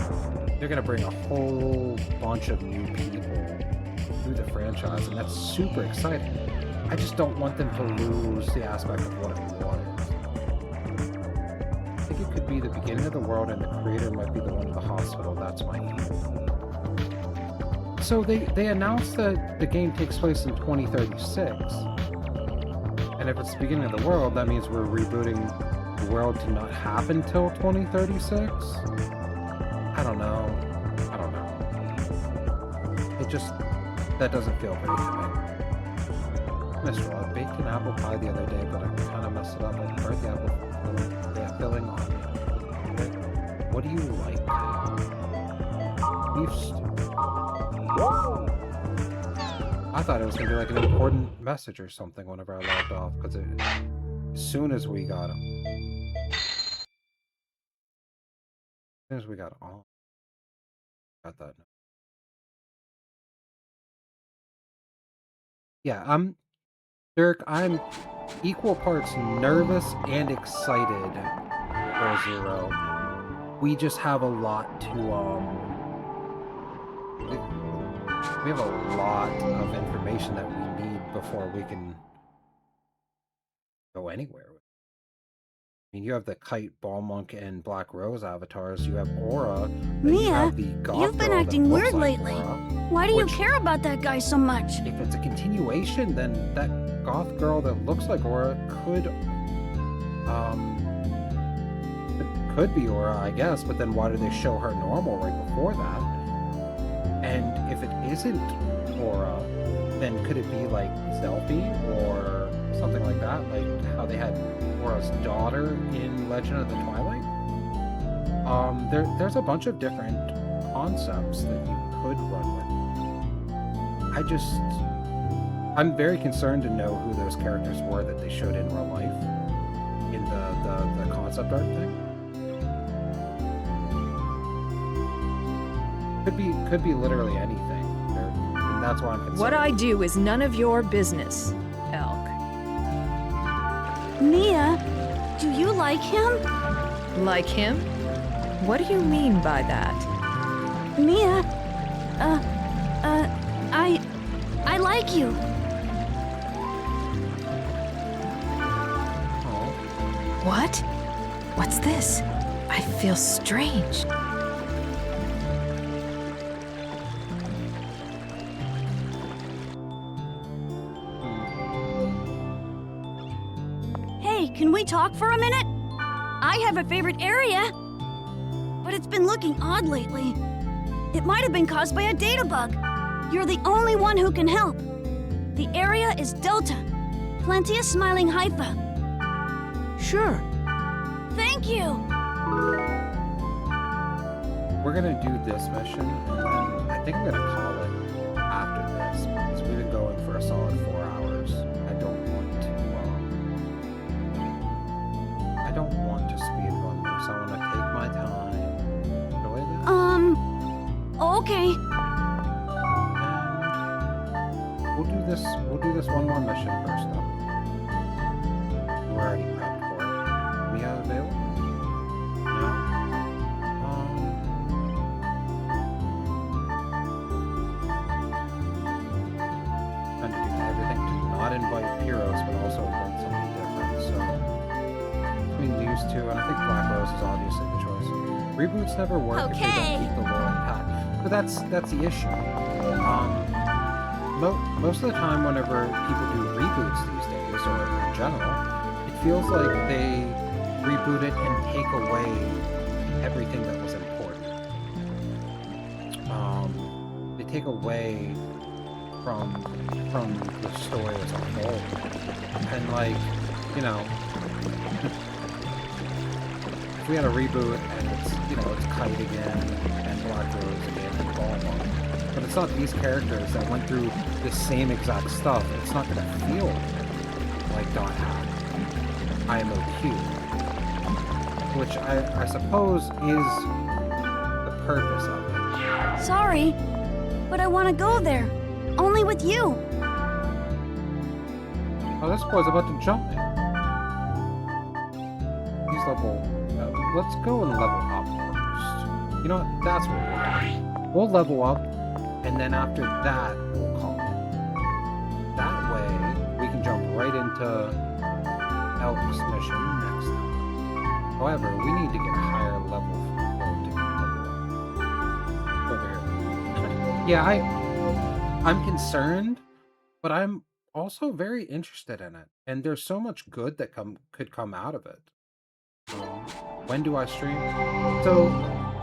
they're gonna bring a whole bunch of new people through the franchise, and that's super exciting. I just don't want them to lose the aspect of what it was. I think it could be the beginning of the world, and the creator might be the one in the hospital. That's my aim. So they announced that the game takes place in 2036. And if it's the beginning of the world, that means we're rebooting the world to not happen till 2036? I don't know. It just, that doesn't feel great to me. Mr. I baked an apple pie the other day, but I kind of messed it up. I burnt the apple filling on me. What do you like? Beef stew. I thought it was going to be like an important message or something whenever I logged off, because as soon as we got him. As soon as we got on. Got that. Yeah, Dirk, I'm equal parts nervous and excited for Zero. We just have a lot to, we have a lot of information that we need before we can go anywhere. I mean, you have the Kite, Ball Monk, and Black Rose avatars. You have Aura. Mia, you've been acting weird like lately. Aura, Why do you care about that guy so much? if it's a continuation, then that goth girl that looks like Aura could be Aura, I guess. But then why do they show her normal right before that? And if it isn't Aura, then could it be like Zelfie or something like that? Like how they had Aura's daughter in Legend of the Twilight? There's a bunch of different concepts that you could run with. I'm very concerned to know who those characters were that they showed in real life in the concept art thing. Could be literally anything. And that's why I'm concerned. What I do is none of your business, Elk. Mia, do you like him? Like him? What do you mean by that? Mia, I like you. What? What's this? I feel strange. Hey, can we talk for a minute? I have a favorite area, but it's been looking odd lately. It might have been caused by a data bug. You're the only one who can help. The area is Delta. Plenty of smiling Haifa. Sure. Thank you. We're gonna do this mission, and then I think I'm gonna call it after this, because we've been going for a solid 4 hours. I don't want to speed run this. I want to take my time. Enjoy this. Okay. We'll do this one more mission first, though. We're already prepped for it. Mia available? No? Trying to do everything to not invite Pyros, but also invite somebody different, so between these two, and I think Black Rose is obviously the choice. Reboots never work if they don't keep the lore intact. But that's the issue. Most of the time whenever people do reboots these days, or in general, it feels like they reboot it and take away everything that was important. They take away from the story as a whole. And like, you know, if we had a reboot and it's Kite again and Black Rose again and Ball Monk, but it's not these characters that went through the same exact stuff, it's not going to feel like Dot Hack, IMOQ, which I suppose is the purpose of it. Sorry, but I want to go there. Only with you. Oh, this boy's about to jump me. He's level... let's go and level up first. You know what? That's what we'll do. We'll level up, and then after that, we'll call it. That way, we can jump right into Elk's mission next time. However, we need to get a higher level over here. Yeah, I'm concerned, but I'm also very interested in it, and there's so much good that could come out of it. When do I stream? So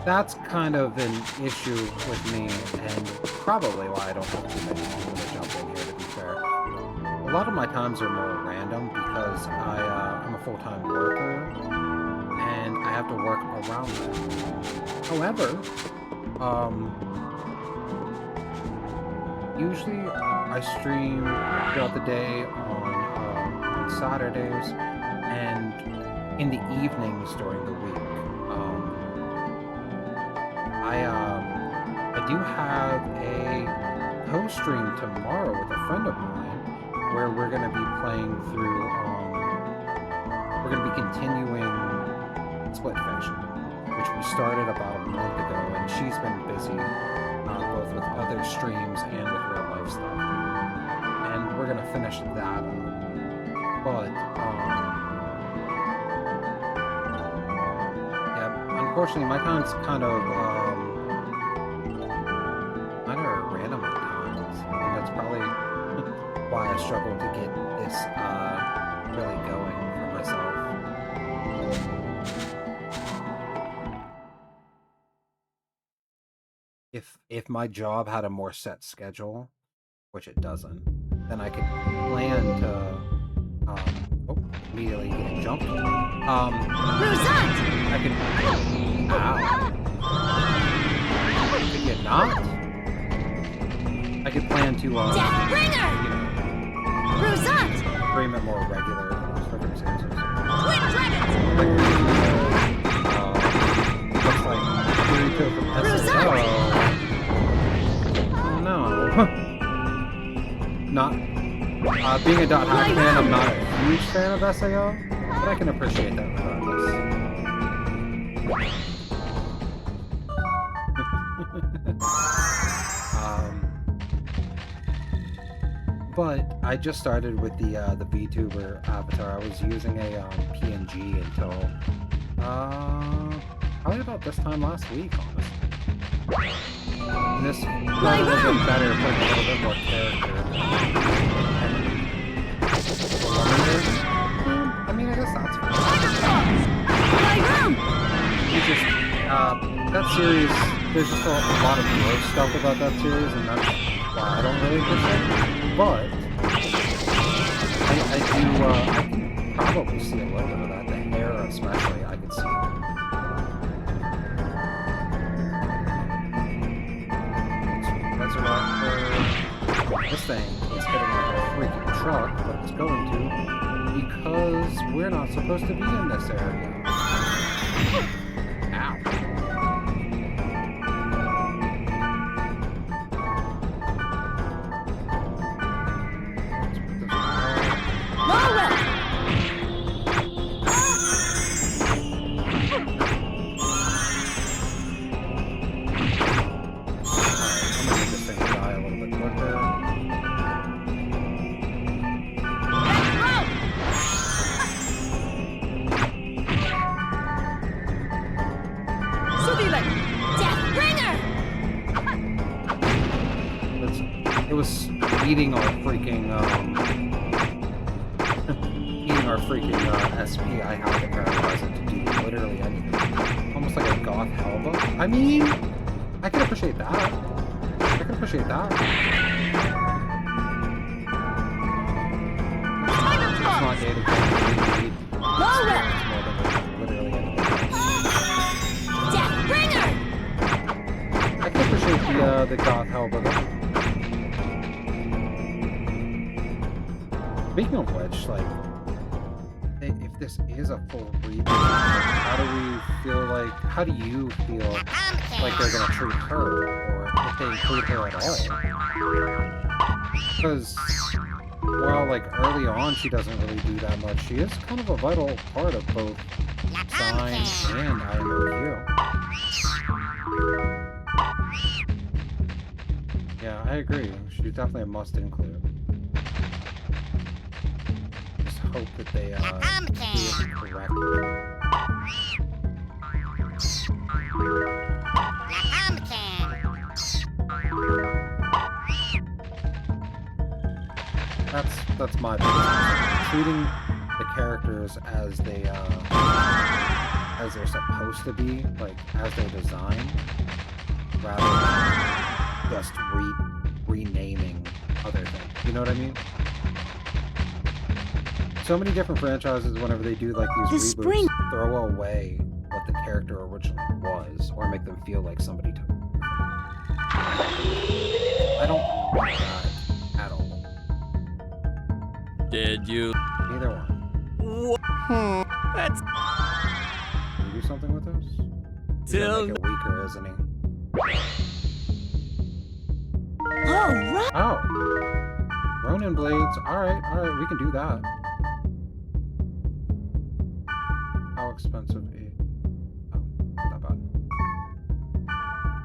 that's kind of an issue with me, and probably why I don't have too many people to jump in here, to be fair. A lot of my times are more random because I'm a full-time worker, and I have to work around that. However, usually I stream throughout the day on Saturdays and in the evenings during the week. I do have a co-stream tomorrow with a friend of mine where we're going to be playing through, we're going to be continuing Split Fiction, which we started about a month ago, and she's been busy both with other streams and with real life stuff. And we're going to finish that up. But, yeah, unfortunately, my time's kind of, random at times, and that's probably why I struggle to get this really going for myself. If my job had a more set schedule, which it doesn't, then I could plan to immediately get jumped. I could. Ow. Could you not? I could plan to, stream at more regular circumstances. Looks like Kirito from SAO. Oh no. Not, being a Dot Hack fan, I'm not a huge fan of SAO, but I can appreciate that regardless. But I just started with the VTuber avatar. I was using a PNG until probably about this time last week, honestly. And this got a little bit better, putting a little bit more character. I mean, I guess that's fine. It's just that series. There's just a lot of gross stuff about that series, and that's why I don't really appreciate it. But I can probably see a little bit of that. The hair, especially, I could see. Resurrector. This thing is hitting like a freaking truck, but it's going to because we're not supposed to be in this area. Ow. Eating our freaking SP, I have to paralyze it to do literally anything. Almost like a goth Helva. I mean, I can appreciate that. I can appreciate that. It's not data literally anything. Deathbringer! I can appreciate the goth Helva though. Speaking of which, like, if this is a full reboot, how do you feel like they're gonna treat her, or if they include her at all? Because, while, like, early on she doesn't really do that much, she is kind of a vital part of both Sign and IMOQ. Yeah, I agree. She's definitely a must include. Hope that they do it correctly. That's my biggest concern. Treating the characters as they're supposed to be, like as they're designed, rather than just renaming other things. You know what I mean? So many different franchises, whenever they do like these reboots, throw away what the character originally was, or make them feel like somebody took. I don't like that at all. Did you? Neither one. That's. Can you do something with this? He's gonna make it weaker, isn't he? All right. Oh. Ronin blades. Alright, we can do that. How expensive is... Oh, not bad.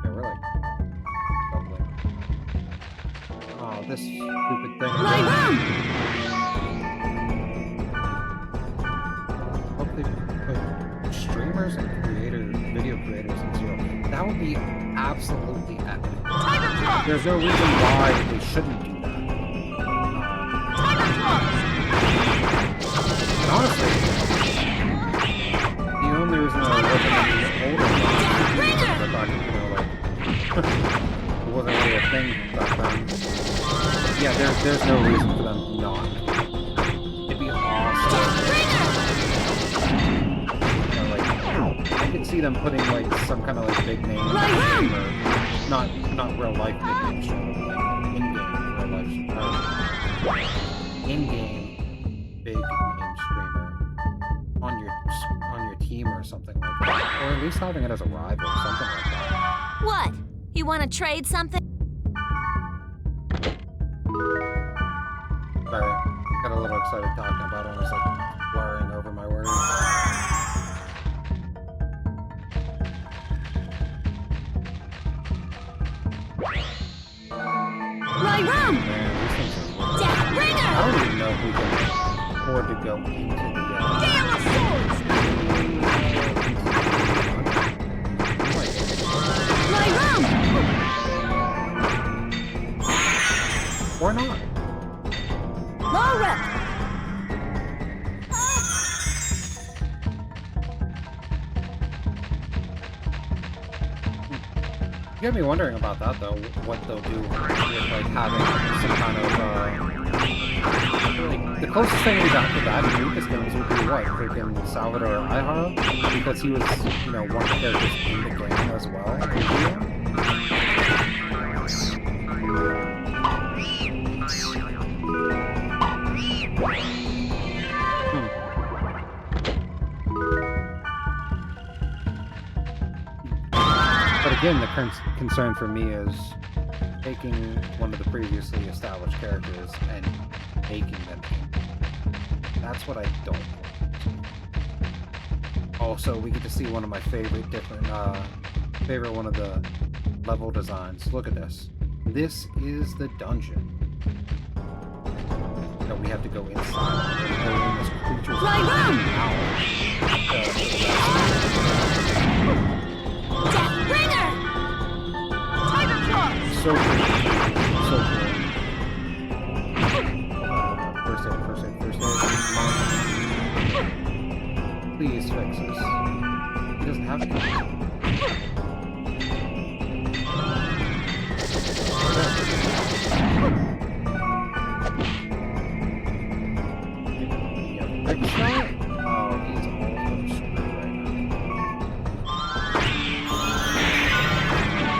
Yeah, we're like doubling. Oh, this stupid thing. Hope they put streamers and video creators in zero. That would be absolutely epic. There's no reason why they shouldn't do that. And honestly, the only reason I was looking at these older ones is back, like, it wasn't really a thing back then. Yeah, there's no reason for them not. It'd be awesome. You know, like, I could see them putting like some kind of like big name, or not real life big name streamer, but like in-game real life, in-game big name streamer on your team or something like that, or at least having it as a rival or something like that. What? You want to trade something? Sorry, got a little excited talking about it. I was like blurring over my words. Right round! Man, these things are weird. I don't even know if we can afford to go into the Right round! or not. Low rep! You got me wondering about that though, what they'll do with like having some kind of like, the closest thing we got to that in Lucas games would be what? Freaking Salvador Ihara? Because he was, you know, one of the characters in the game as well. But again, the concern for me is taking one of the previously established characters and making them. That's what I don't want. Also, we get to see one of my favorite one of the level designs. Look at this. This is the dungeon that we have to go inside. And go in this creature's Deathbringer! Tiger Claws! So cool. So cool. First aid. Please fix this. He doesn't have any. Fix that? Oh, he's all screwed right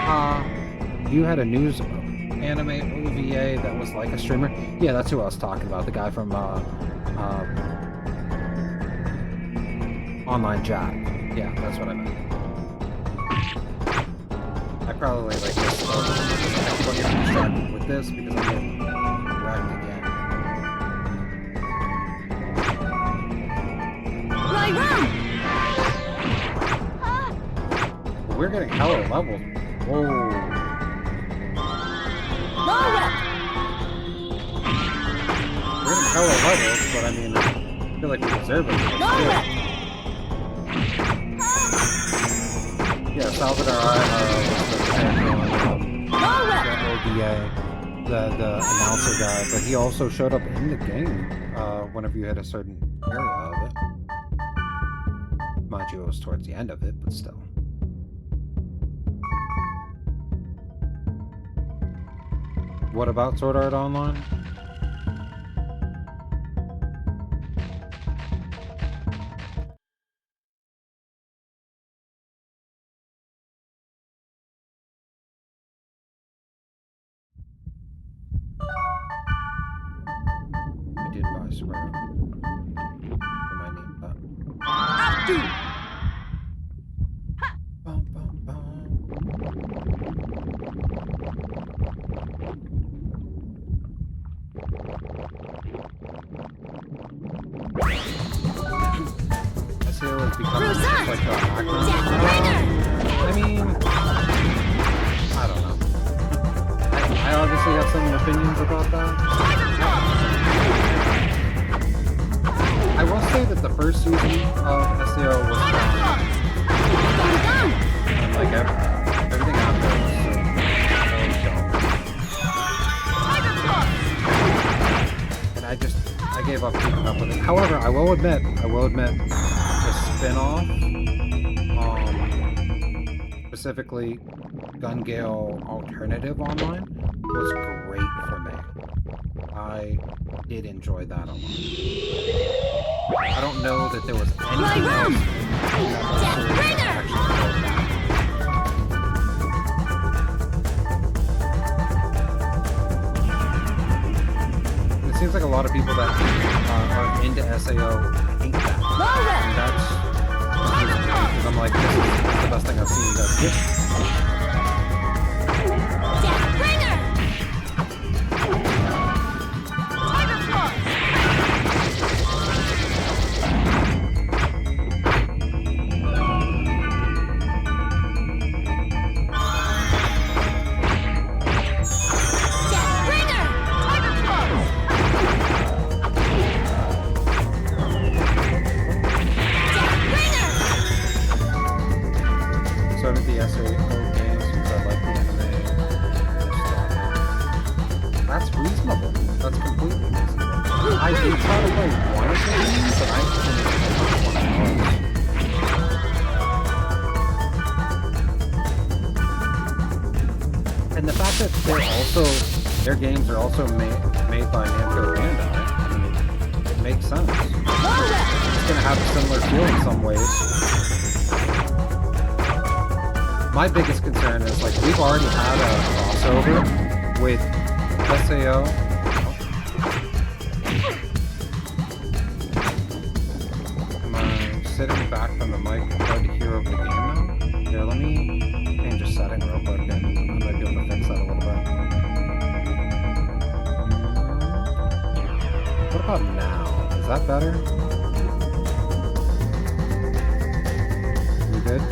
now. You had a news anime OVA that was like a streamer? Yeah, that's who I was talking about. The guy from Online Jack. Yeah, that's what I meant. I probably like this. I keep on getting distracted with this because I'm getting wrecked again. Right round! We're getting hella levels. Whoa. Low rep! We're getting hella levels, but I mean, I feel like we deserve it. Low rep! Yeah, Yeah, Salvador was the character on the ODA, the announcer guy, but he also showed up in the game whenever you hit a certain area of it. Mind you, it was towards the end of it, but still. What about Sword Art Online? I did buy Sword Art. I might need that. Bum, bum, bum. SEO is becoming just like a acronym. I mean, I don't know. I obviously have some opinions about that. I will say that the first season of SEO was fun. And like everything after was so dumb. And I gave up keeping up with it. However, I will admit, the spin-off, specifically Gun Gale Alternative Online, was great for me. I did enjoy that a lot. I don't know that there was anything else in that whole series that actually drove that. And it seems like a lot of people that are into SAO hate that. And that's because I'm like, this is the best thing I've seen you guys do. Their games are also made by Namco Bandai. I mean, it makes sense. It's gonna have a similar feel in some ways. My biggest concern is, like, we've already had a crossover with SAO. Am I sitting back from the mic hard to hear over the game now? Here, let me change a setting real quick and I might be able to fix that a little bit. What about now? Is that better? We good?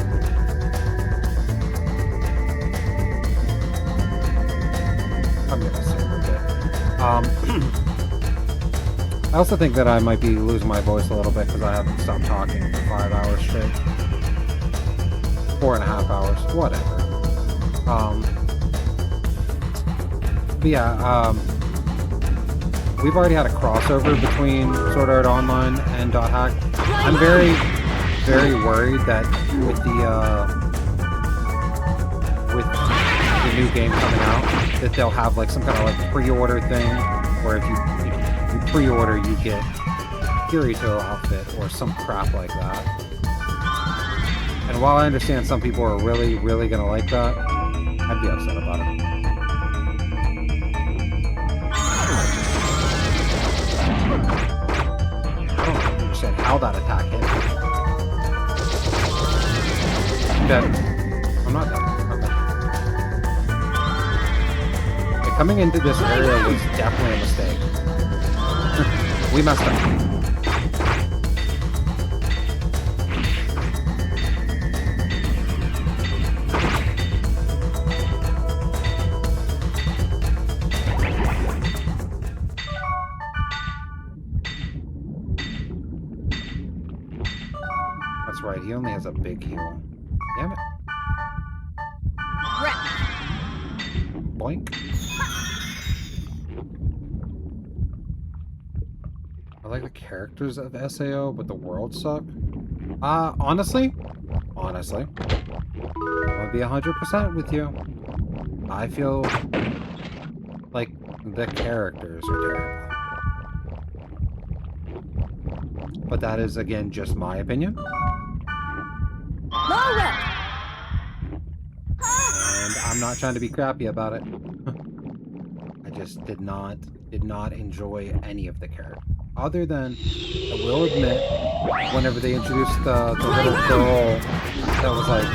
I'm gonna sing a bit. I also think that I might be losing my voice a little bit because I haven't stopped talking for 5 hours straight. 4.5 hours, whatever. But yeah, we've already had a crossover between Sword Art Online and .hack. I'm very, very worried that with the new game coming out, that they'll have like some kind of like pre-order thing, where if you pre-order, you get Kirito outfit or some crap like that. And while I understand some people are really, really gonna like that, I'd be upset about it. How that attack hit. I'm dead. I'm not dead. Okay. Coming into this area was definitely a mistake. We messed up. He only has a big heal. Damn it. Blank. I like the characters of SAO, but the world suck. Honestly, I'm gonna be 100% with you. I feel like the characters are terrible. But that is, again, just my opinion. Laura! And I'm not trying to be crappy about it. I just did not enjoy any of the characters. Other than, I will admit, whenever they introduced the little girl that was like,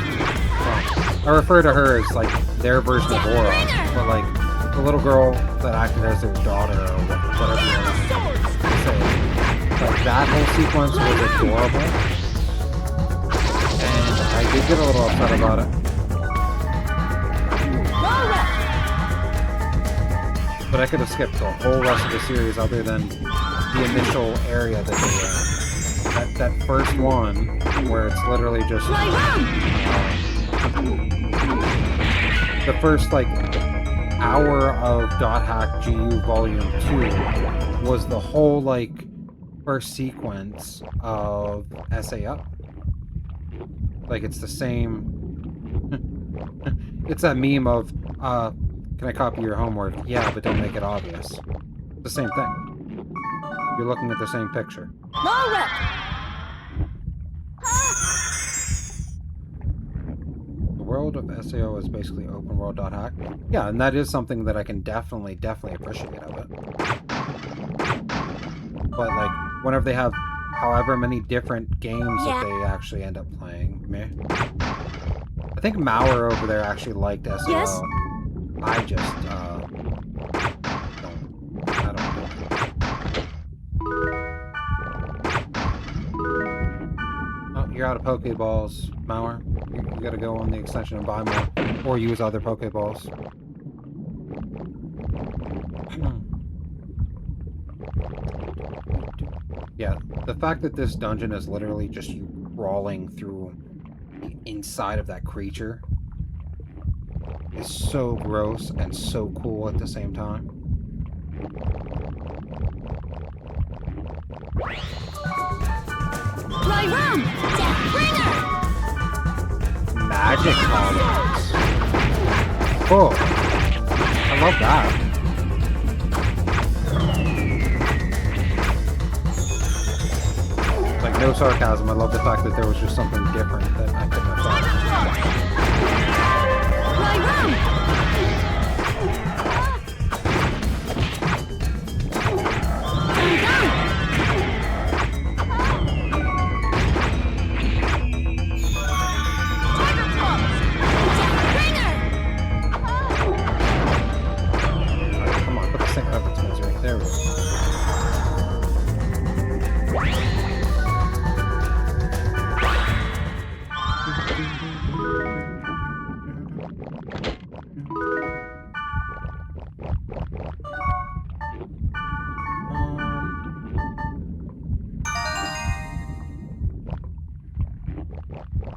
well, I refer to her as like their version of Aura, but like the little girl that acted as their daughter or whatever you want to say. Like that whole sequence was adorable, and I did get a little upset about it. But I could have skipped the whole rest of the series other than the initial area that they were in. That first one, where it's literally just... the first, like, hour of Dot Hack GU Volume 2 was the whole, like, first sequence of SAO. Like, it's the same... it's that meme of, can I copy your homework? Yeah, but don't make it obvious. It's the same thing. You're looking at the same picture. Laura! The world of SAO is basically open world .hack. Yeah, and that is something that I can definitely appreciate of it. But like, whenever they have however many different games that they actually end up playing, meh. I think Mauer over there actually liked SAO. Yes? I just, I don't know. Oh, you're out of Pokeballs, Mauer. You gotta go on the extension and buy more. Or use other Pokeballs. Yeah, the fact that this dungeon is literally just you crawling through the inside of that creature is so gross and so cool at the same time. Dry rum! Deathbringer! Magic colors. Cool. I love that. Like, no sarcasm. I love the fact that there was just something different that I couldn't have thought. Dry rum! Come on, put this thing up its misery. There we go.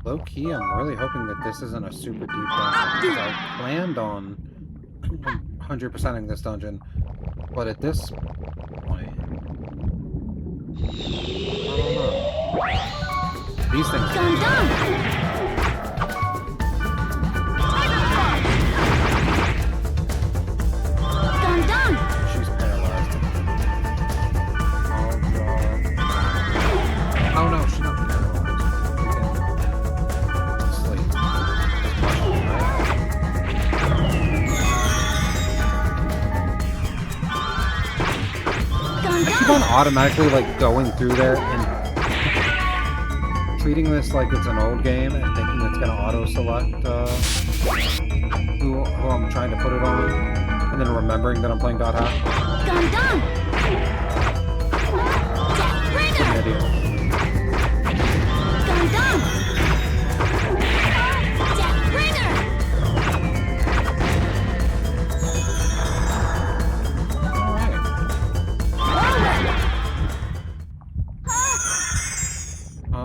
Low key, I'm really hoping that this isn't a super deep dungeon, because I planned on 100%ing this dungeon, but at this point, I don't know. These things. She's paralyzed. Oh no, she's not paralyzed. Okay. Sleep. I keep on automatically like going through there and treating this like it's an old game and thinking it's gonna auto-select who I'm trying to put it on, and then remembering that I'm playing .hack. I'm an idiot.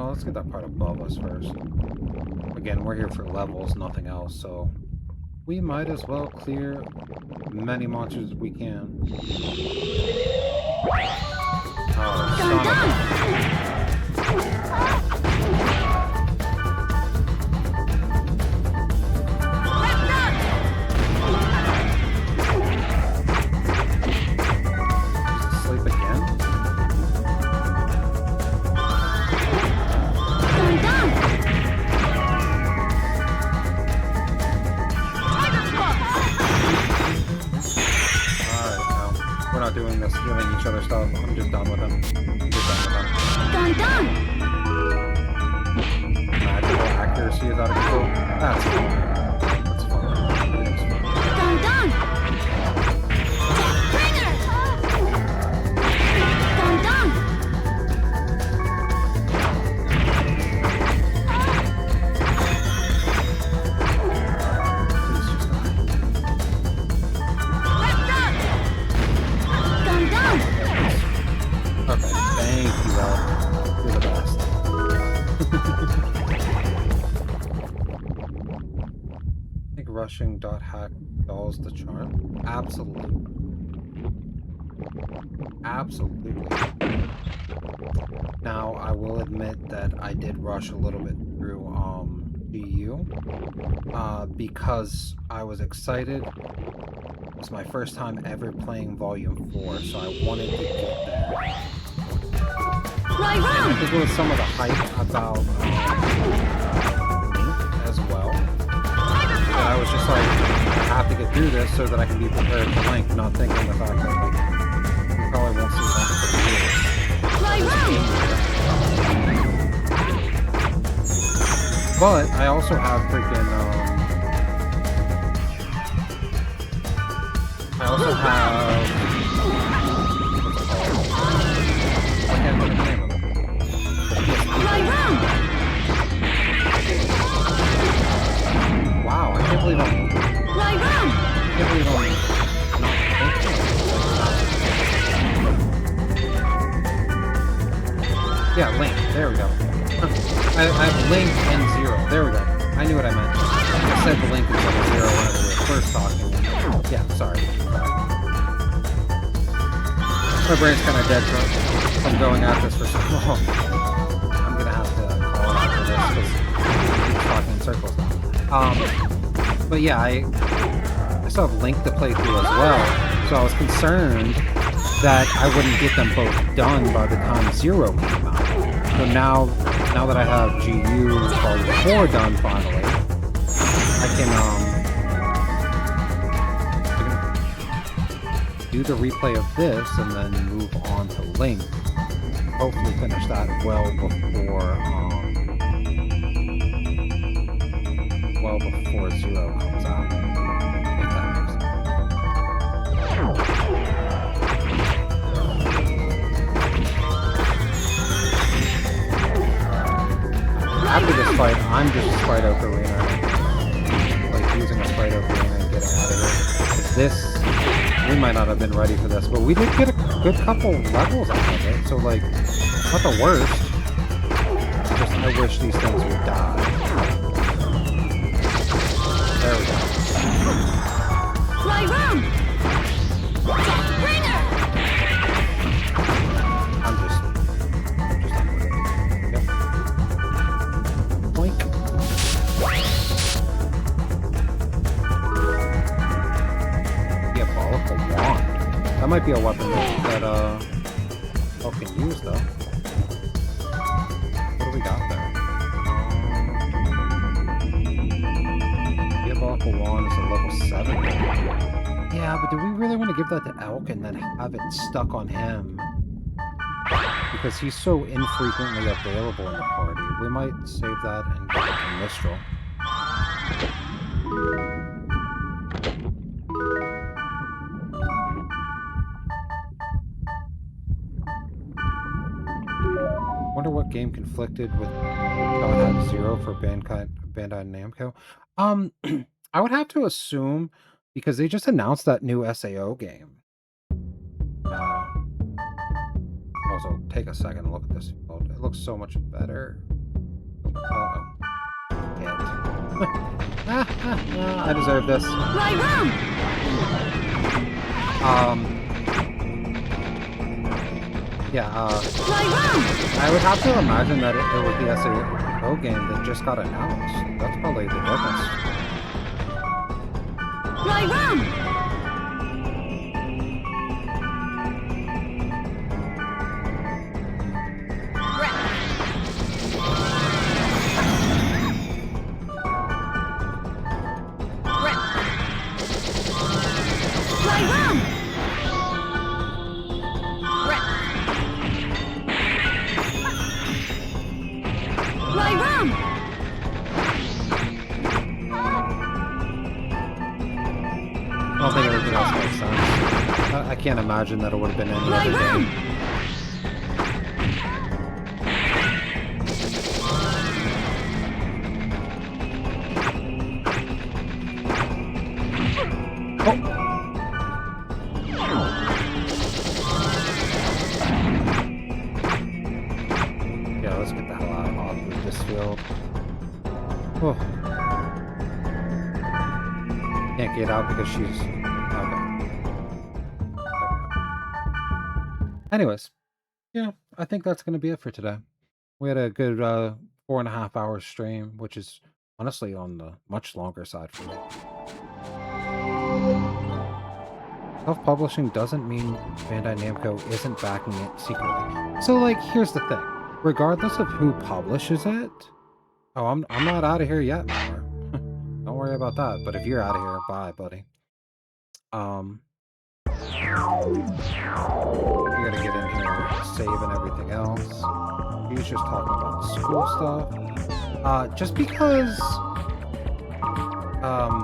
Let's get that part above us first. Again, we're here for levels, nothing else, so we might as well clear many monsters as we can. Oh, son of a... Sleep again? We're not doing this, healing each other stuff. I'm just done with them. I'm just done with them. Magical accuracy is out of control. That's fine. That's fine. Everything's okay, thank you, Al. You're the best. I think rushing .hack dulls the charm. Absolutely. Absolutely. Now, I will admit that I did rush a little bit through GU because I was excited. It was my first time ever playing Volume 4, so I wanted to get there. And I think it was some of the hype about Link as well. That I was just like, I have to get through this so that I can be prepared for Link, not thinking the fact that like, we probably won't see Link for years. But I also have freaking I also have what's it called? I can't think of the name of it. Wow, I can't believe I'm not thinking. Yeah, Link. There we go. I have Link and Zero. There we go. I knew what I meant. I said the Link was like Zero whenever we were first talking. Yeah, sorry. My brain's kind of dead from going at this for so long. I'm gonna have to call it after this because I'm talking in circles. But yeah, I still have Link to play through as well, so I was concerned that I wouldn't get them both done by the time Zero came out. So now that I have GU Volume 4 done finally, I can do the replay of this and then move on to Link. Hopefully finish that well before Zero comes out. If that makes sense. After this fight, I'm just a Sprite Ocarina. Like using a Sprite Ocarina and getting out of here. 'Cause this, we might not have been ready for this, but we did get a good couple levels out of it, so like, not the worst. Just I wish these things would die. There we go. Fly round! I'm just done with it. Yep. Boink. Diabolical wand. That might be a weapon that Elf can use though. What do we got there? Diabolical wand is a level 7. Yeah, but do we really want to give that to Elk and then have it stuck on him? Because he's so infrequently available in the party. We might save that and give it to Mistral. Wonder what game conflicted with Dot Zero for Bandai Namco. I would have to assume because they just announced that new SAO game. Also, take a second and look at this. It looks so much better. Get. I deserve this. Right round! Yeah, Right round! I would have to imagine that it was the SAO game that just got announced. That's probably the difference. Right round! Right round! Right round! I don't think anything else makes sense. I can't imagine that it would have been any Right other round! game. Yeah, let's get the hell off of this field. Oh. Can't get out because she's... Okay. Anyways, yeah, I think that's going to be it for today. We had a good 4.5 hour stream, which is honestly on the much longer side for me. Self-publishing doesn't mean Bandai Namco isn't backing it secretly. So, like, here's the thing. Regardless of who publishes it... Oh, I'm not out of here yet, Mauer. Don't worry about that. But if you're out of here, bye, buddy. We gotta get in here, save and everything else. He's just talking about school stuff. Just because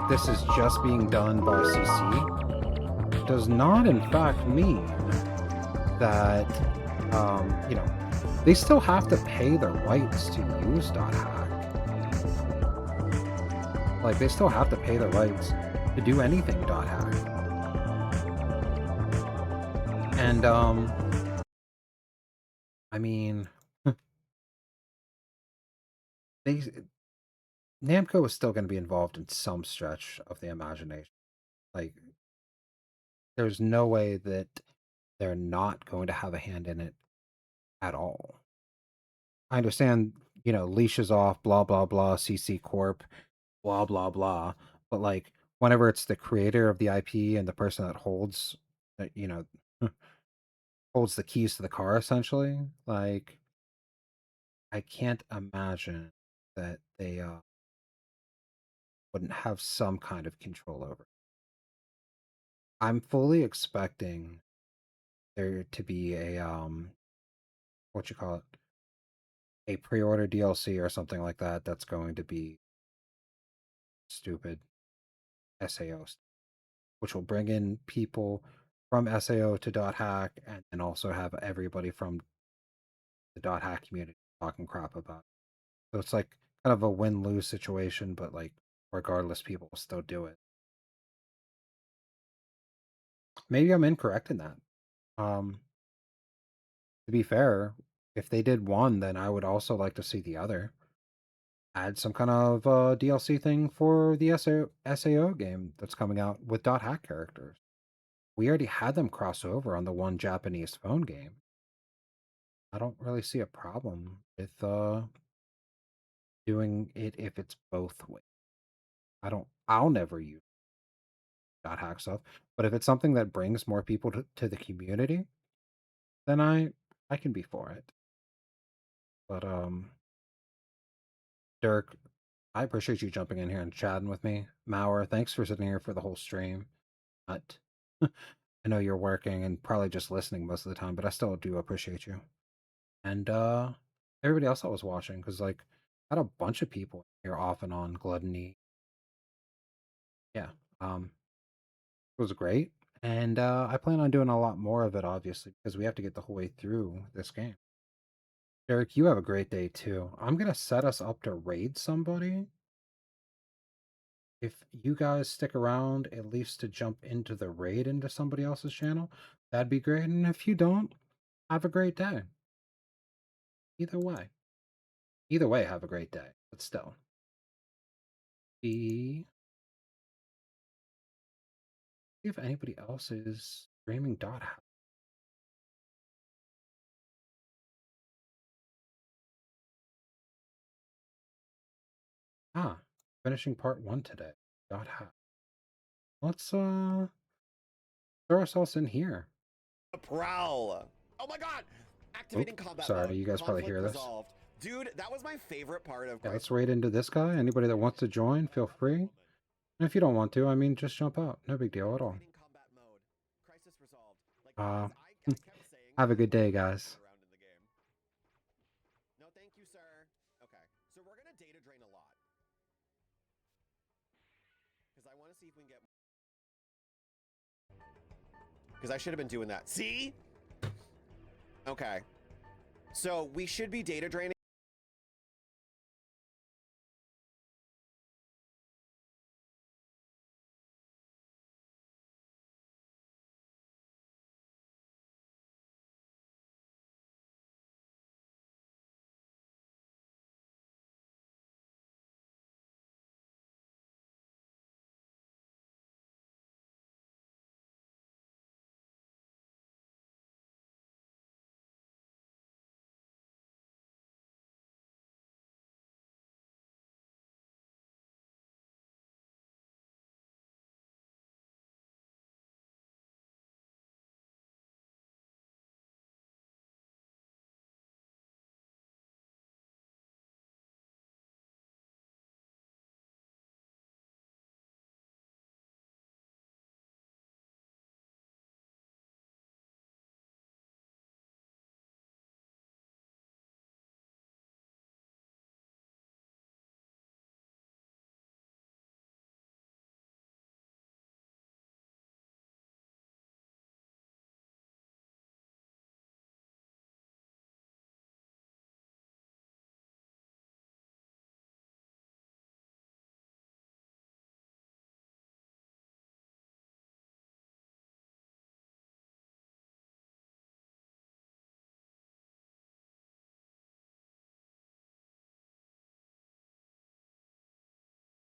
this is just being done by CC does not in fact mean that you know, they still have to pay the rights to use .hack. Like, they still have to pay the rights to do anything .hack. And I mean, Namco is still going to be involved in some stretch of the imagination. Like, there's no way that they're not going to have a hand in it at all. I understand, you know, leash is off, blah, blah, blah, CC Corp, blah, blah, blah. But, like, whenever it's the creator of the IP and the person that holds, you know, holds the keys to the car, essentially, like, I can't imagine that they wouldn't have some kind of control over it. I'm fully expecting there to be a what you call it, a pre-order DLC or something like that that's going to be stupid SAO, which will bring in people from SAO to .hack and then also have everybody from the .hack community talking crap about it. So it's like kind of a win-lose situation, but like regardless, people will still do it. Maybe I'm incorrect in that. To be fair, if they did one, then I would also like to see the other. Add some kind of DLC thing for the SAO game that's coming out with .hack characters. We already had them cross over on the one Japanese phone game. I don't really see a problem with doing it if it's both ways. I'll never use .hack stuff, but if it's something that brings more people to the community, then I can be for it. But Dirk, I appreciate you jumping in here and chatting with me. Mauer, thanks for sitting here for the whole stream. But I know you're working and probably just listening most of the time, but I still do appreciate you. And everybody else that was watching, because like I had a bunch of people here off and on Gluttony. Yeah. It was great. And I plan on doing a lot more of it, obviously, because we have to get the whole way through this game. Derek, you have a great day too. I'm gonna set us up to raid somebody. If you guys stick around at least to jump into the raid into somebody else's channel, that'd be great. And if you don't, have a great day. Either way. Either way, have a great day. But still. See if anybody else is streaming Dot House. Ah, finishing part 1 today. Dot House. Let's throw ourselves in here. A prowl. Oh my god! Activating combat sorry, mode. you guys probably Conflict hear this. resolved. Dude, that was my favorite part of Yeah, let's raid into this guy. Anybody that wants to join, feel free. And if you don't want to, I mean, just jump out. No big deal at all. Have a good day, guys. No, thank you, sir. Okay, so we're gonna data drain a lot. Because I want to see if we can get... Because I should have been doing that. See? Okay. So we should be data draining